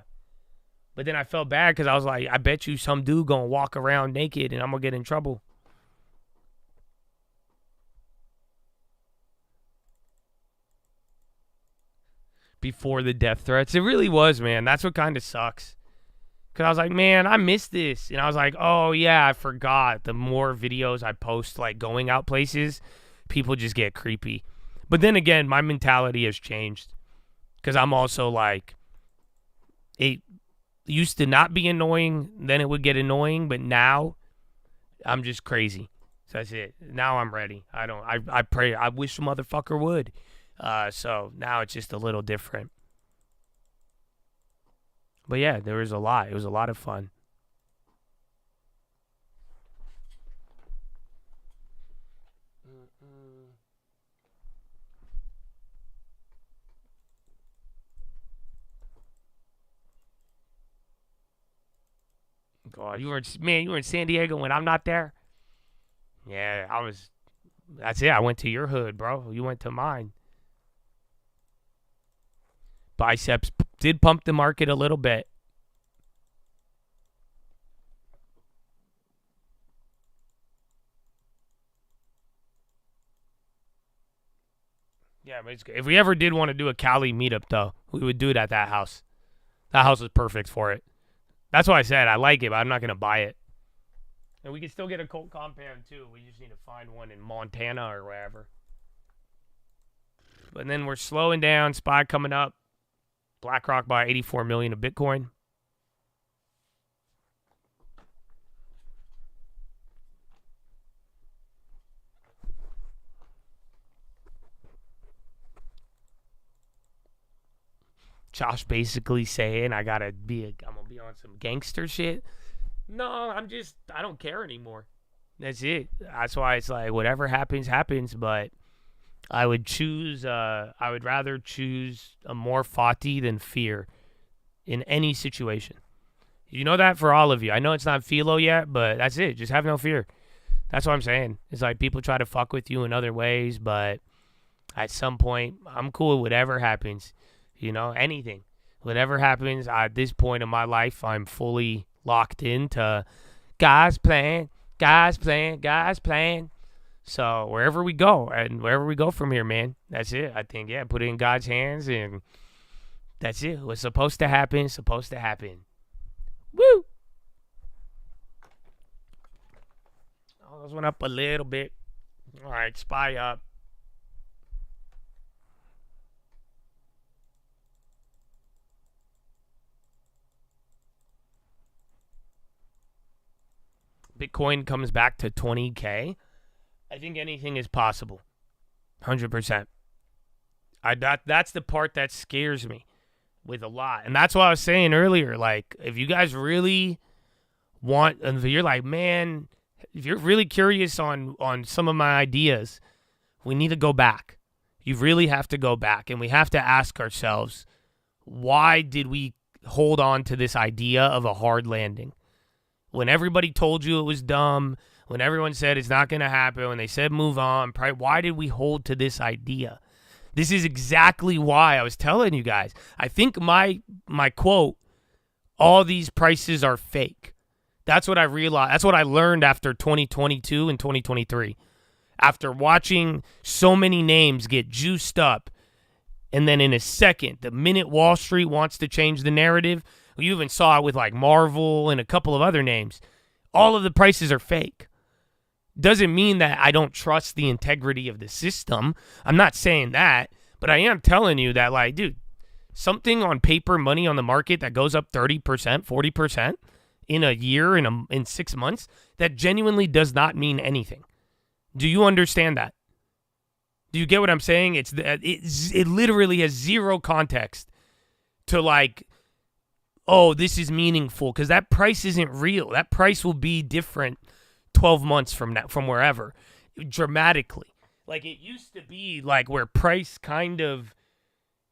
But then I felt bad because I was like, I bet you some dude gonna walk around naked and I'm gonna get in trouble. Before the death threats. It really was, man. That's what kind of sucks. Because I was like, man, I missed this. And I was like, oh, yeah, I forgot. The more videos I post, like, going out places, people just get creepy. But then again, my mentality has changed. Because I'm also like, it used to not be annoying, then it would get annoying, but now I'm just crazy. So that's it. Now I'm ready. I pray. I wish a motherfucker would. So now it's just a little different. But yeah, there was a lot. It was a lot of fun. God, you were in San Diego when I'm not there? Yeah, I was. That's it. I went to your hood, bro. You went to mine. Biceps did pump the market a little bit. Yeah, but it's good. If we ever did want to do a Cali meetup, though, we would do it at that house. That house is perfect for it. That's why I said I like it, but I'm not going to buy it. And we can still get a Colt compound, too. We just need to find one in Montana or wherever. But then we're slowing down. SPY coming up. BlackRock by 84 million of Bitcoin. Josh basically saying I'm gonna be on some gangster shit. No, I don't care anymore. That's it. That's why it's like whatever happens, happens. But I would rather choose a more Fati than fear in any situation. You know that for all of you. I know it's not philo yet, but that's it. Just have no fear. That's what I'm saying. It's like people try to fuck with you in other ways, but at some point, I'm cool with whatever happens. You know, anything. Whatever happens, at this point in my life, I'm fully locked into God's plan, God's plan, God's plan. So wherever we go, and wherever we go from here, man, that's it. I think, yeah, put it in God's hands, and that's it. What's supposed to happen, supposed to happen. Woo! Oh, those went up a little bit. All right, SPY up. Bitcoin comes back to 20K. I think anything is possible. 100%. That's the part that scares me with a lot. And that's what I was saying earlier. Like, if you guys really want, and if you're like, man, if you're really curious on some of my ideas, we need to go back. You really have to go back. And we have to ask ourselves, why did we hold on to this idea of a hard landing? When everybody told you it was dumb, when everyone said it's not going to happen, when they said move on, why did we hold to this idea? This is exactly why I was telling you guys. I think my quote, all these prices are fake. That's what I realized. That's what I learned after 2022 and 2023. After watching so many names get juiced up, and then in a second, the minute Wall Street wants to change the narrative, you even saw it with like Marvel and a couple of other names. All of the prices are fake. Doesn't mean that I don't trust the integrity of the system. I'm not saying that, but I am telling you that, like, dude, something on paper, money on the market that goes up 30%, 40% in a year, in 6 months, that genuinely does not mean anything. Do you understand that? Do you get what I'm saying? It literally has zero context to like, oh, this is meaningful, because that price isn't real. That price will be different 12 months from now, from wherever, dramatically. Like it used to be like where price kind of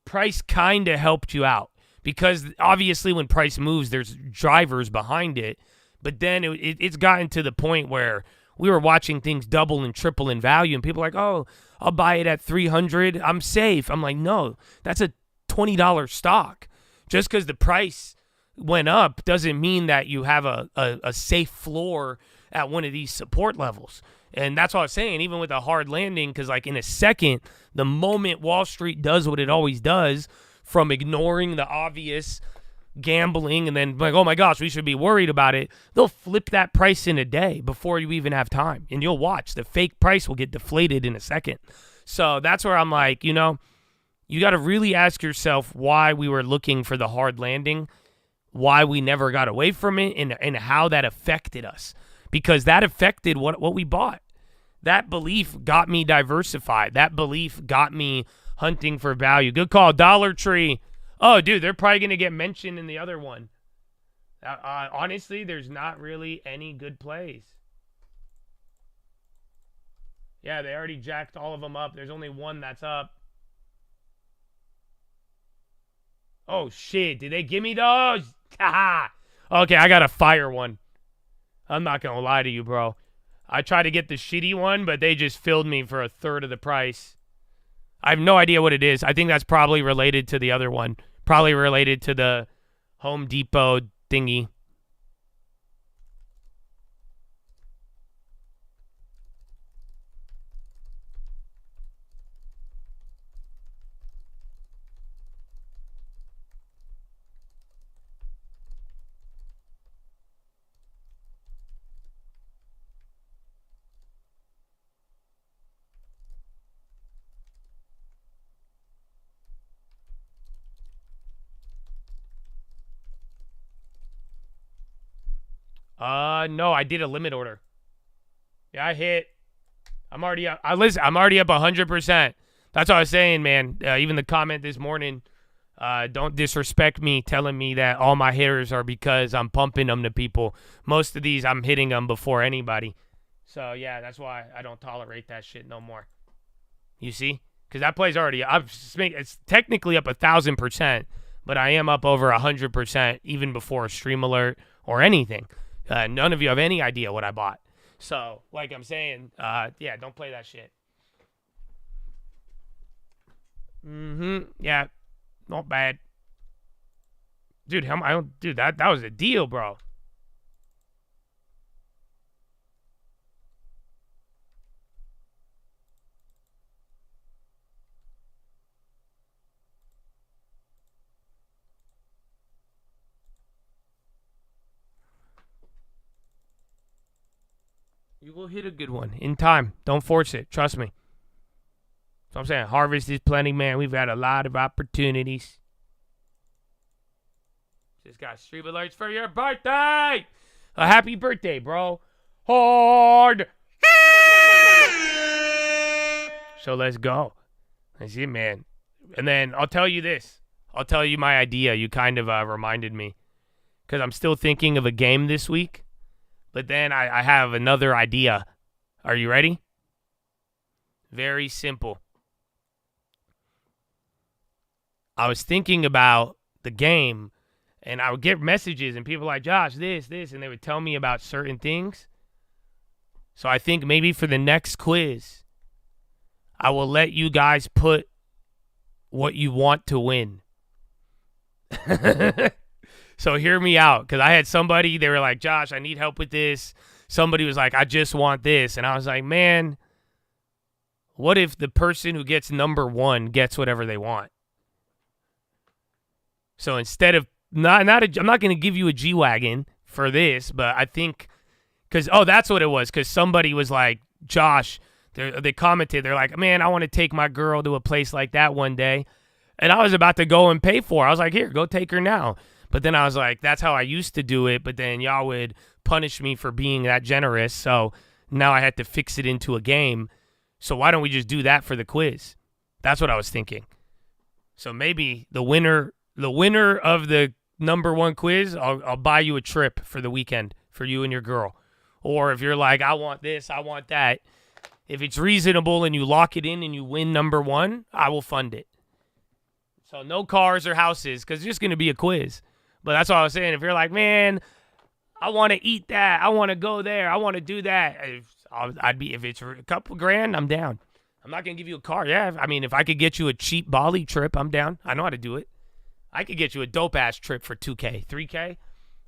helped you out, because obviously when price moves, there's drivers behind it. But then it's gotten to the point where we were watching things double and triple in value, and people are like, oh, I'll buy it at 300. I'm safe. I'm like, no, that's a $20 stock. Just because the price went up doesn't mean that you have a safe floor at one of these support levels. And that's what I was saying, even with a hard landing, because like in a second, the moment Wall Street does what it always does, from ignoring the obvious gambling and then like, oh my gosh, we should be worried about it, they'll flip that price in a day before you even have time. And you'll watch the fake price will get deflated in a second. So that's where I'm like, you got to really ask yourself why we were looking for the hard landing, why we never got away from it, and how that affected us. Because that affected what we bought. That belief got me diversified. That belief got me hunting for value. Good call, Dollar Tree. Oh, dude, they're probably going to get mentioned in the other one. Honestly, there's not really any good plays. Yeah, they already jacked all of them up. There's only one that's up. Oh, shit. Did they give me those? Okay, I got to fire one. I'm not going to lie to you, bro. I tried to get the shitty one, but they just filled me for a third of the price. I have no idea what it is. I think that's probably related to the other one. Probably related to the Home Depot thingy. No, I did a limit order. Yeah, I hit. I'm already up. I'm already up 100%. That's what I was saying, man. Even the comment this morning, don't disrespect me telling me that all my hitters are because I'm pumping them to people. Most of these, I'm hitting them before anybody. So, yeah, that's why I don't tolerate that shit no more. You see? Because that play's already up. It's technically up 1,000%, but I am up over 100% even before a stream alert or anything. None of you have any idea what I bought. So, like I'm saying, yeah, don't play that shit. Yeah, not bad. Dude, dude, that was a deal, bro. You will hit a good one in time. Don't force it. Trust me. So I'm saying harvest is plenty, man. We've had a lot of opportunities. Just got stream alerts for your birthday. A happy birthday, bro. Hard. So let's go. That's it, man. And then I'll tell you this. I'll tell you my idea. You kind of reminded me. Because I'm still thinking of a game this week. But then I have another idea. Are you ready? Very simple. I was thinking about the game, and I would get messages, and people like, Josh, this, and they would tell me about certain things. So I think maybe for the next quiz, I will let you guys put what you want to win. So hear me out, because I had somebody, they were like, Josh, I need help with this. Somebody was like, I just want this. And I was like, man, what if the person who gets number one gets whatever they want? So instead of, I'm not going to give you a G-Wagon for this, but I think, because, that's what it was, because somebody was like, Josh, they commented, they're like, man, I want to take my girl to a place like that one day. And I was about to go and pay for her. I was like, here, go take her now. But then I was like, that's how I used to do it. But then y'all would punish me for being that generous. So now I had to fix it into a game. So why don't we just do that for the quiz? That's what I was thinking. So maybe the winner of the number one quiz, I'll buy you a trip for the weekend for you and your girl. Or if you're like, I want this, I want that. If it's reasonable and you lock it in and you win number one, I will fund it. So no cars or houses because it's just going to be a quiz. But that's what I was saying. If you're like, man, I want to eat that. I want to go there. I want to do that. If it's a couple grand, I'm down. I'm not going to give you a car. Yeah, I mean, if I could get you a cheap Bali trip, I'm down. I know how to do it. I could get you a dope-ass trip for $2K, $3K.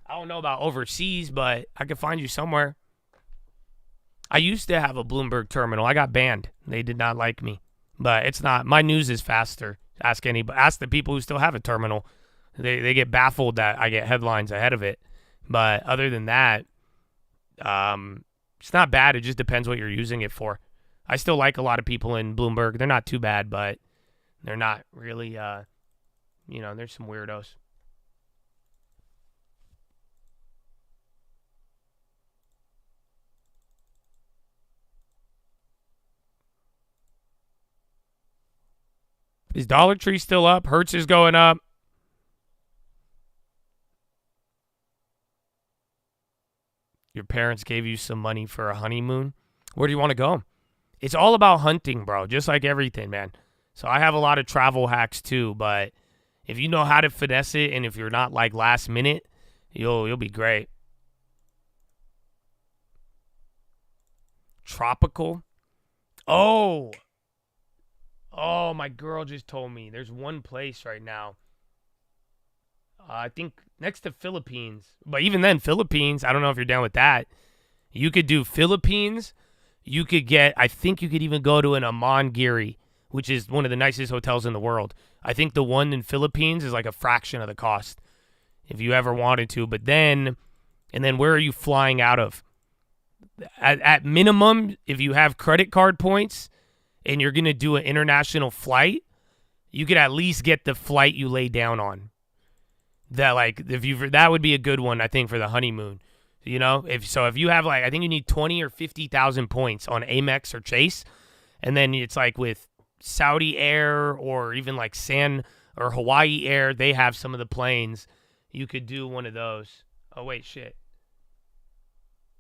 I don't know about overseas, but I could find you somewhere. I used to have a Bloomberg terminal. I got banned. They did not like me. But it's not. My news is faster. Ask the people who still have a terminal. They get baffled that I get headlines ahead of it. But other than that, it's not bad. It just depends what you're using it for. I still like a lot of people in Bloomberg. They're not too bad, but they're not really, there's some weirdos. Is Dollar Tree still up? Hertz is going up. Your parents gave you some money for a honeymoon. Where do you want to go? It's all about hunting, bro, just like everything, man. So I have a lot of travel hacks too, but if you know how to finesse it and if you're not like last minute, you'll be great. Tropical. Oh, my girl just told me there's one place right now. I think next to Philippines. But even then, Philippines, I don't know if you're down with that. You could do Philippines. I think you could even go to an Amangiri, which is one of the nicest hotels in the world. I think the one in Philippines is like a fraction of the cost if you ever wanted to. But then where are you flying out of? At minimum, if you have credit card points and you're going to do an international flight, you could at least get the flight you lay down on. That would be a good one, I think, for the honeymoon. You know, if you have I think you need 20 or 50,000 points on Amex or Chase, and then it's like with Saudi Air or even like San or Hawaii Air, they have some of the planes. You could do one of those. Oh wait, shit.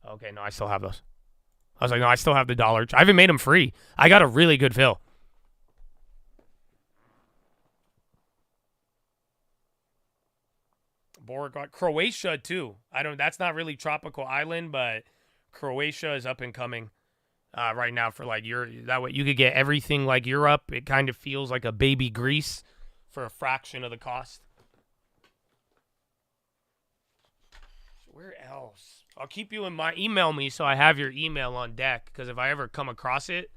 Okay, no, I still have those. I was like, no, I still have the dollar. I haven't made them free. I got a really good fill. Croatia too. That's not really tropical island, but Croatia is up and coming right now for that way you could get everything like Europe. It kind of feels like a baby Greece for a fraction of the cost. Where else? I'll keep you in my email me so I have your email on deck, because if I ever come across it,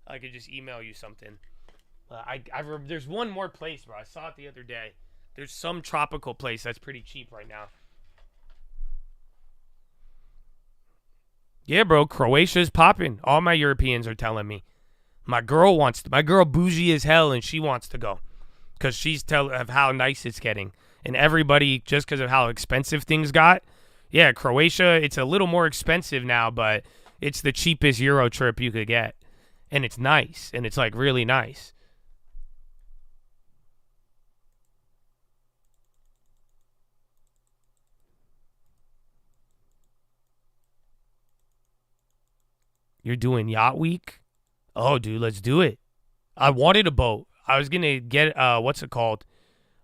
I could just email you something. There's one more place, bro. I saw it the other day. There's some tropical place that's pretty cheap right now. Yeah, bro, Croatia's popping. All my Europeans are telling me. My girl bougie as hell, and she wants to go because she's of how nice it's getting. And everybody, just because of how expensive things got, yeah, Croatia, it's a little more expensive now, but it's the cheapest Euro trip you could get. And it's nice, and it's like really nice. You're doing Yacht Week? Oh, dude, let's do it. I wanted a boat. I was going to get, what's it called?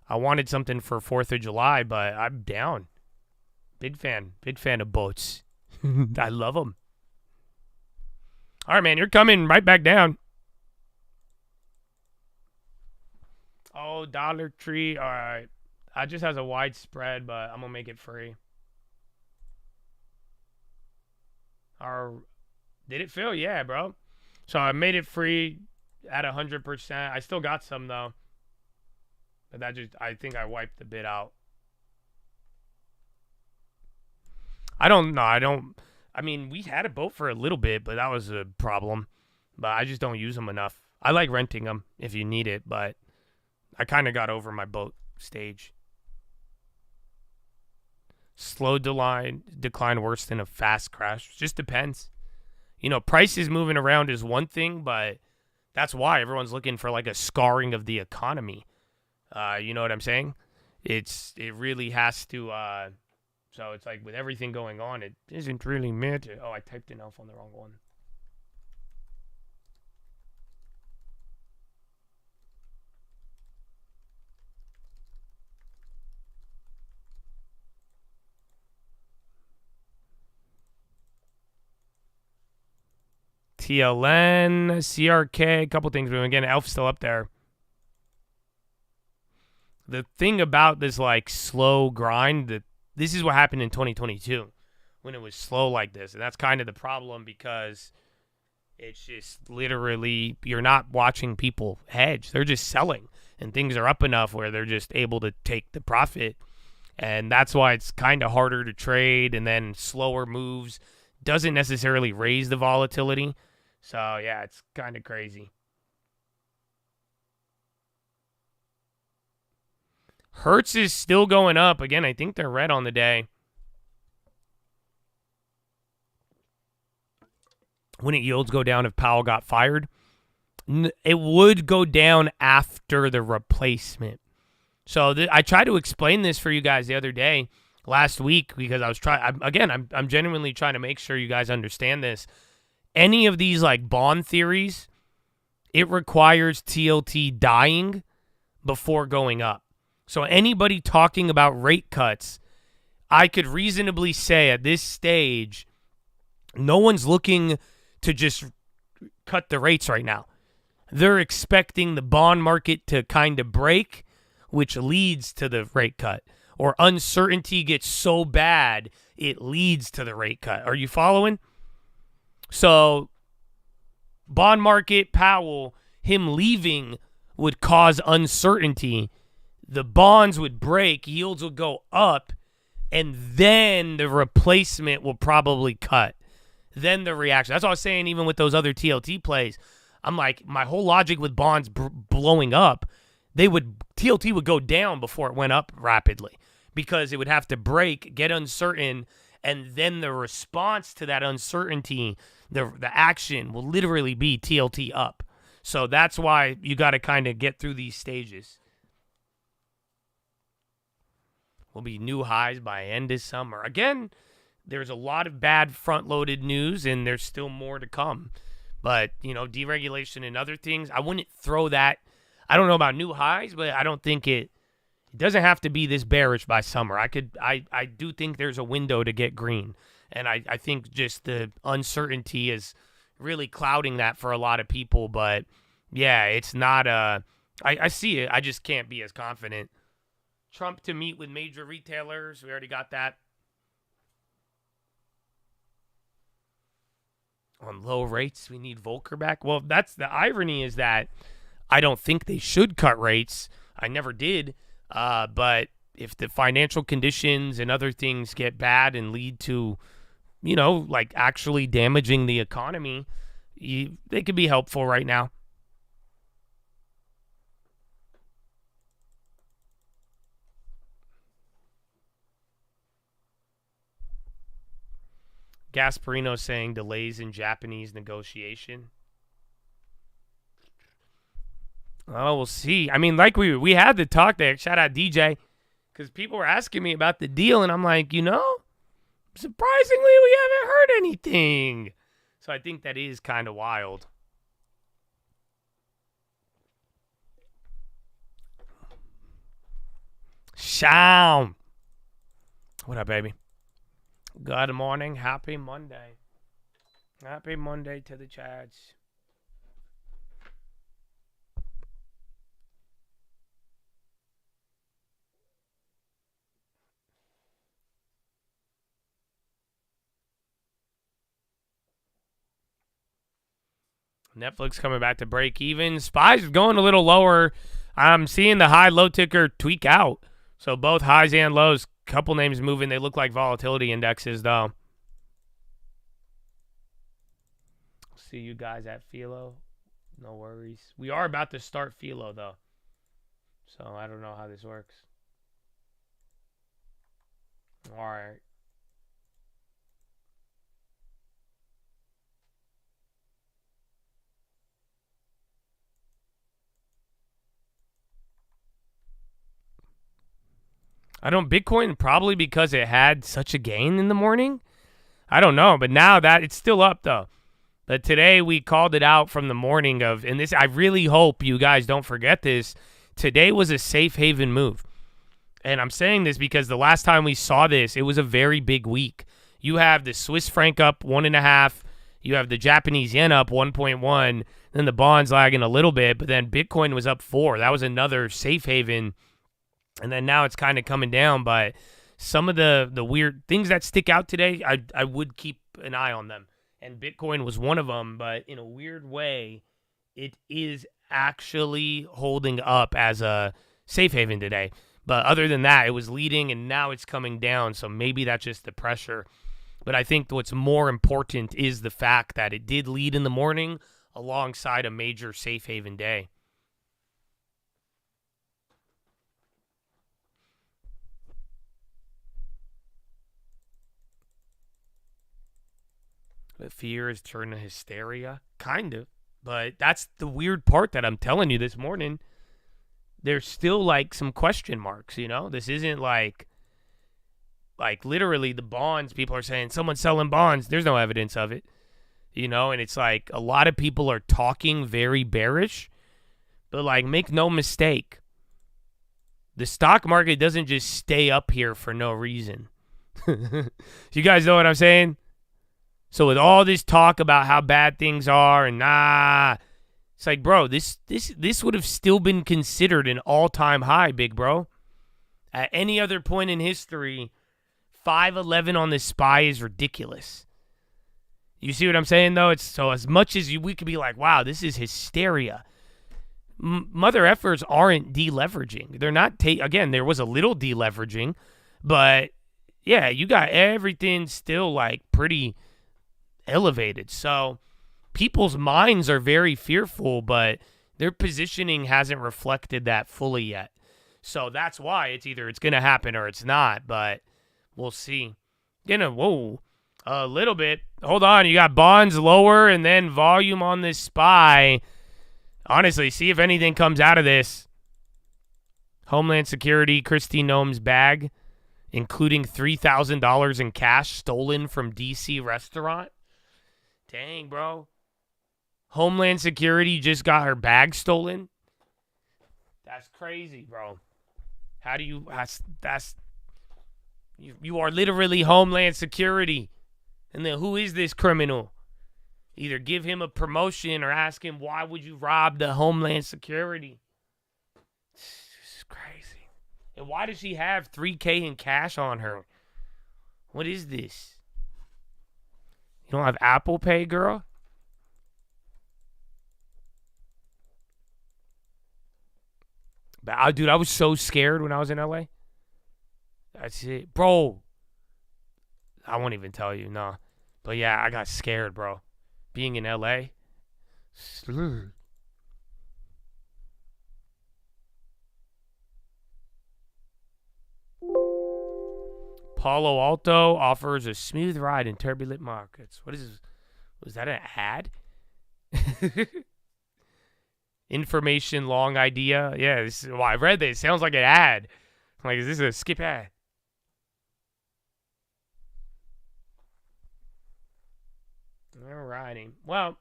I wanted something for 4th of July, but I'm down. Big fan of boats. I love them. All right, man, you're coming right back down. Oh, Dollar Tree. All right. It just has a wide spread, but I'm going to make it free. Did it fill? Yeah, bro. So I made it free at 100%. I still got some, though. But I think I wiped the bid out. I don't know. I mean, we had a boat for a little bit, but that was a problem. But I just don't use them enough. I like renting them if you need it, but I kind of got over my boat stage. Slow decline worse than a fast crash. Just depends. You know, prices moving around is one thing, but that's why everyone's looking for like a scarring of the economy. You know what I'm saying? It really has to. So it's like with everything going on, it isn't really meant to. Oh, I typed in elf on the wrong one. TLN, CRK, a couple things. But again, elf's still up there. The thing about this like slow grind, that this is what happened in 2022 when it was slow like this. And that's kind of the problem because it's just literally you're not watching people hedge. They're just selling and things are up enough where they're just able to take the profit. And that's why it's kind of harder to trade, and then slower moves doesn't necessarily raise the volatility. So, yeah, it's kind of crazy. Hertz is still going up. Again, I think they're red on the day. Wouldn't yields go down if Powell got fired? It would go down after the replacement. So I tried to explain this for you guys the other day, last week, because I was I'm genuinely trying to make sure you guys understand this. Any of these like bond theories, it requires TLT dying before going up. So anybody talking about rate cuts, I could reasonably say at this stage, no one's looking to just cut the rates right now. They're expecting the bond market to kind of break, which leads to the rate cut. Or uncertainty gets so bad, it leads to the rate cut. Are you following? So, bond market, Powell, him leaving would cause uncertainty. The bonds would break, yields would go up, and then the replacement will probably cut. Then the reaction. That's what I was saying even with those other TLT plays. I'm like, my whole logic with bonds blowing up, TLT would go down before it went up rapidly because it would have to break, get uncertain, and then the response to that uncertainty, the action will literally be TLT up. So that's why you got to kind of get through these stages. Will be new highs by end of summer. Again, there's a lot of bad front-loaded news, and there's still more to come. But, you know, deregulation and other things, I wouldn't throw that. I don't know about new highs, but I don't think it doesn't have to be this bearish by summer. I do think there's a window to get green. And I think just the uncertainty is really clouding that for a lot of people. But, yeah, it's not I see it. I just can't be as confident. Trump to meet with major retailers. We already got that. On low rates, we need Volcker back. Well, that's the irony, is that I don't think they should cut rates. I never did. But if the financial conditions and other things get bad and lead to, you know, like actually damaging the economy, they could be helpful right now. Gasparino saying delays in Japanese negotiation. Oh, we'll see. I mean, like we had the talk there. Shout out DJ. Because people were asking me about the deal, and I'm like, you know, surprisingly, we haven't heard anything. So I think that is kind of wild. Shawn. What up, baby? Good morning. Happy Monday. Happy Monday to the Chads. Netflix coming back to break even. SPY's going a little lower. I'm seeing the high-low ticker tweak out. So both highs and lows, couple names moving. They look like volatility indexes, though. See you guys at Philo. No worries. We are about to start Philo, though. So I don't know how this works. All right. Bitcoin probably because it had such a gain in the morning. I don't know, but now that it's still up though. But today we called it out from the morning of, and this, I really hope you guys don't forget this. Today was a safe haven move. And I'm saying this because the last time we saw this, it was a very big week. You have the Swiss franc up 1.5. You have the Japanese yen up 1.1. Then the bonds lagging a little bit, but then Bitcoin was up 4. That was another safe haven. And then now it's kind of coming down. But some of the weird things that stick out today, I would keep an eye on them. And Bitcoin was one of them. But in a weird way, it is actually holding up as a safe haven today. But other than that, it was leading, and now it's coming down. So maybe that's just the pressure. But I think what's more important is the fact that it did lead in the morning alongside a major safe haven day. But fear is turned to hysteria. Kind of. But that's the weird part that I'm telling you this morning. There's still like some question marks, you know? This isn't like literally the bonds, people are saying someone's selling bonds. There's no evidence of it, you know? And it's like a lot of people are talking very bearish, but like make no mistake. The stock market doesn't just stay up here for no reason. You guys know what I'm saying? So with all this talk about how bad things are and it's like, bro, this would have still been considered an all-time high, big bro. At any other point in history, 511 on this SPY is ridiculous. You see what I'm saying, though? It's so as much as we could be like, wow, this is hysteria. Mother effers aren't deleveraging. They're not again, there was a little deleveraging, but yeah, you got everything still like pretty elevated. So people's minds are very fearful, but their positioning hasn't reflected that fully yet. So that's why it's either it's going to happen or it's not, but we'll see. A little bit. Hold on, you got bonds lower and then volume on this SPY. Honestly, see if anything comes out of this. Homeland Security, Kristi Noem's bag, including $3,000 in cash stolen from D.C. restaurant. Dang, bro. Homeland Security just got her bag stolen. That's crazy, bro. How do you... You are literally Homeland Security. And then who is this criminal? Either give him a promotion or ask him, why would you rob the Homeland Security? This is crazy. And why does she have $3K in cash on her? What is this? You don't have Apple Pay, girl? But dude, I was so scared when I was in LA. That's it. Bro. I won't even tell you, no. But yeah, I got scared, bro. Being in LA. Palo Alto offers a smooth ride in turbulent markets. What is this? Was that an ad? Information long idea. Yeah, I read this. It sounds like an ad. I'm like, is this a skip ad? All righty. Well,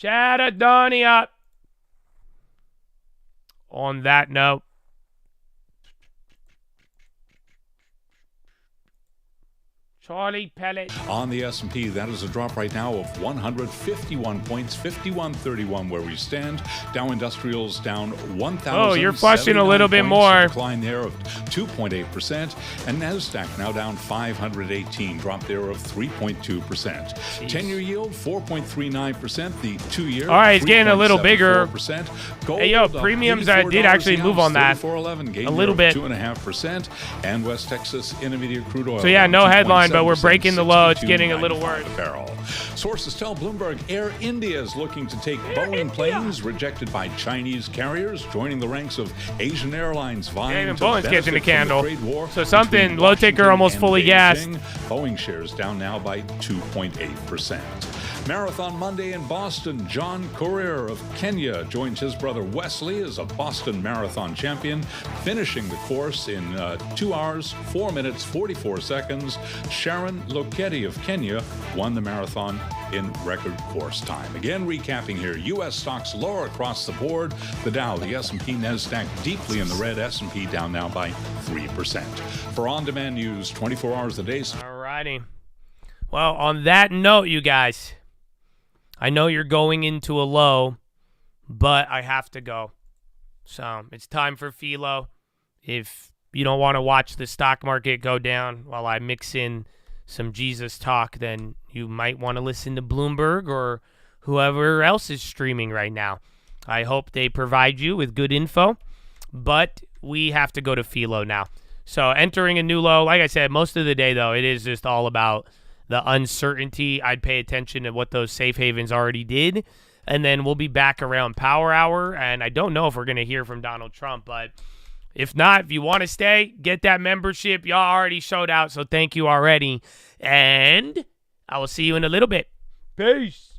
Chatadonia. On that note, Charlie Pellet. On the S&P, that is a drop right now of 151 points, 51.31 where we stand. Dow Industrials down 1,000. Oh, you're flushing a little bit more. Decline there of 2.8%. And NASDAQ now down 518, drop there of 3.2%. 10-year yield, 4.39%. The 2-year, all right, it's getting a little bigger. Gold, hey, yo, premiums, I did actually move on that. A little bit. 2.5%. And West Texas Intermediate Crude Oil. So, yeah, no headline, but we're breaking the low. It's getting a little worse. Sources tell Bloomberg Air India is looking to take Boeing planes rejected by Chinese carriers, joining the ranks of Asian airlines vying even to Boeing's catching the candle. So something, low ticker almost fully gassed. Boeing shares down now by 2.8%. Marathon Monday in Boston. John Korir of Kenya joins his brother Wesley as a Boston Marathon champion, finishing the course in 2 hours, 4 minutes, 44 seconds. Sharon Lokedi of Kenya won the marathon in record course time. Again, recapping here, U.S. stocks lower across the board. The Dow, the S&P, NASDAQ deeply in the red. S&P down now by 3%. For on-demand news, 24 hours a day. All righty. Well, on that note, you guys, I know you're going into a low, but I have to go. So it's time for Philo. If you don't want to watch the stock market go down while I mix in some Jesus talk, then you might want to listen to Bloomberg or whoever else is streaming right now. I hope they provide you with good info, but we have to go to Philo now. So entering a new low, like I said, most of the day, though, it is just all about the uncertainty. I'd pay attention to what those safe havens already did, and then we'll be back around Power Hour, and I don't know if we're going to hear from Donald Trump, but if not, if you want to stay, get that membership. Y'all already showed out, so thank you already, and I will see you in a little bit. Peace.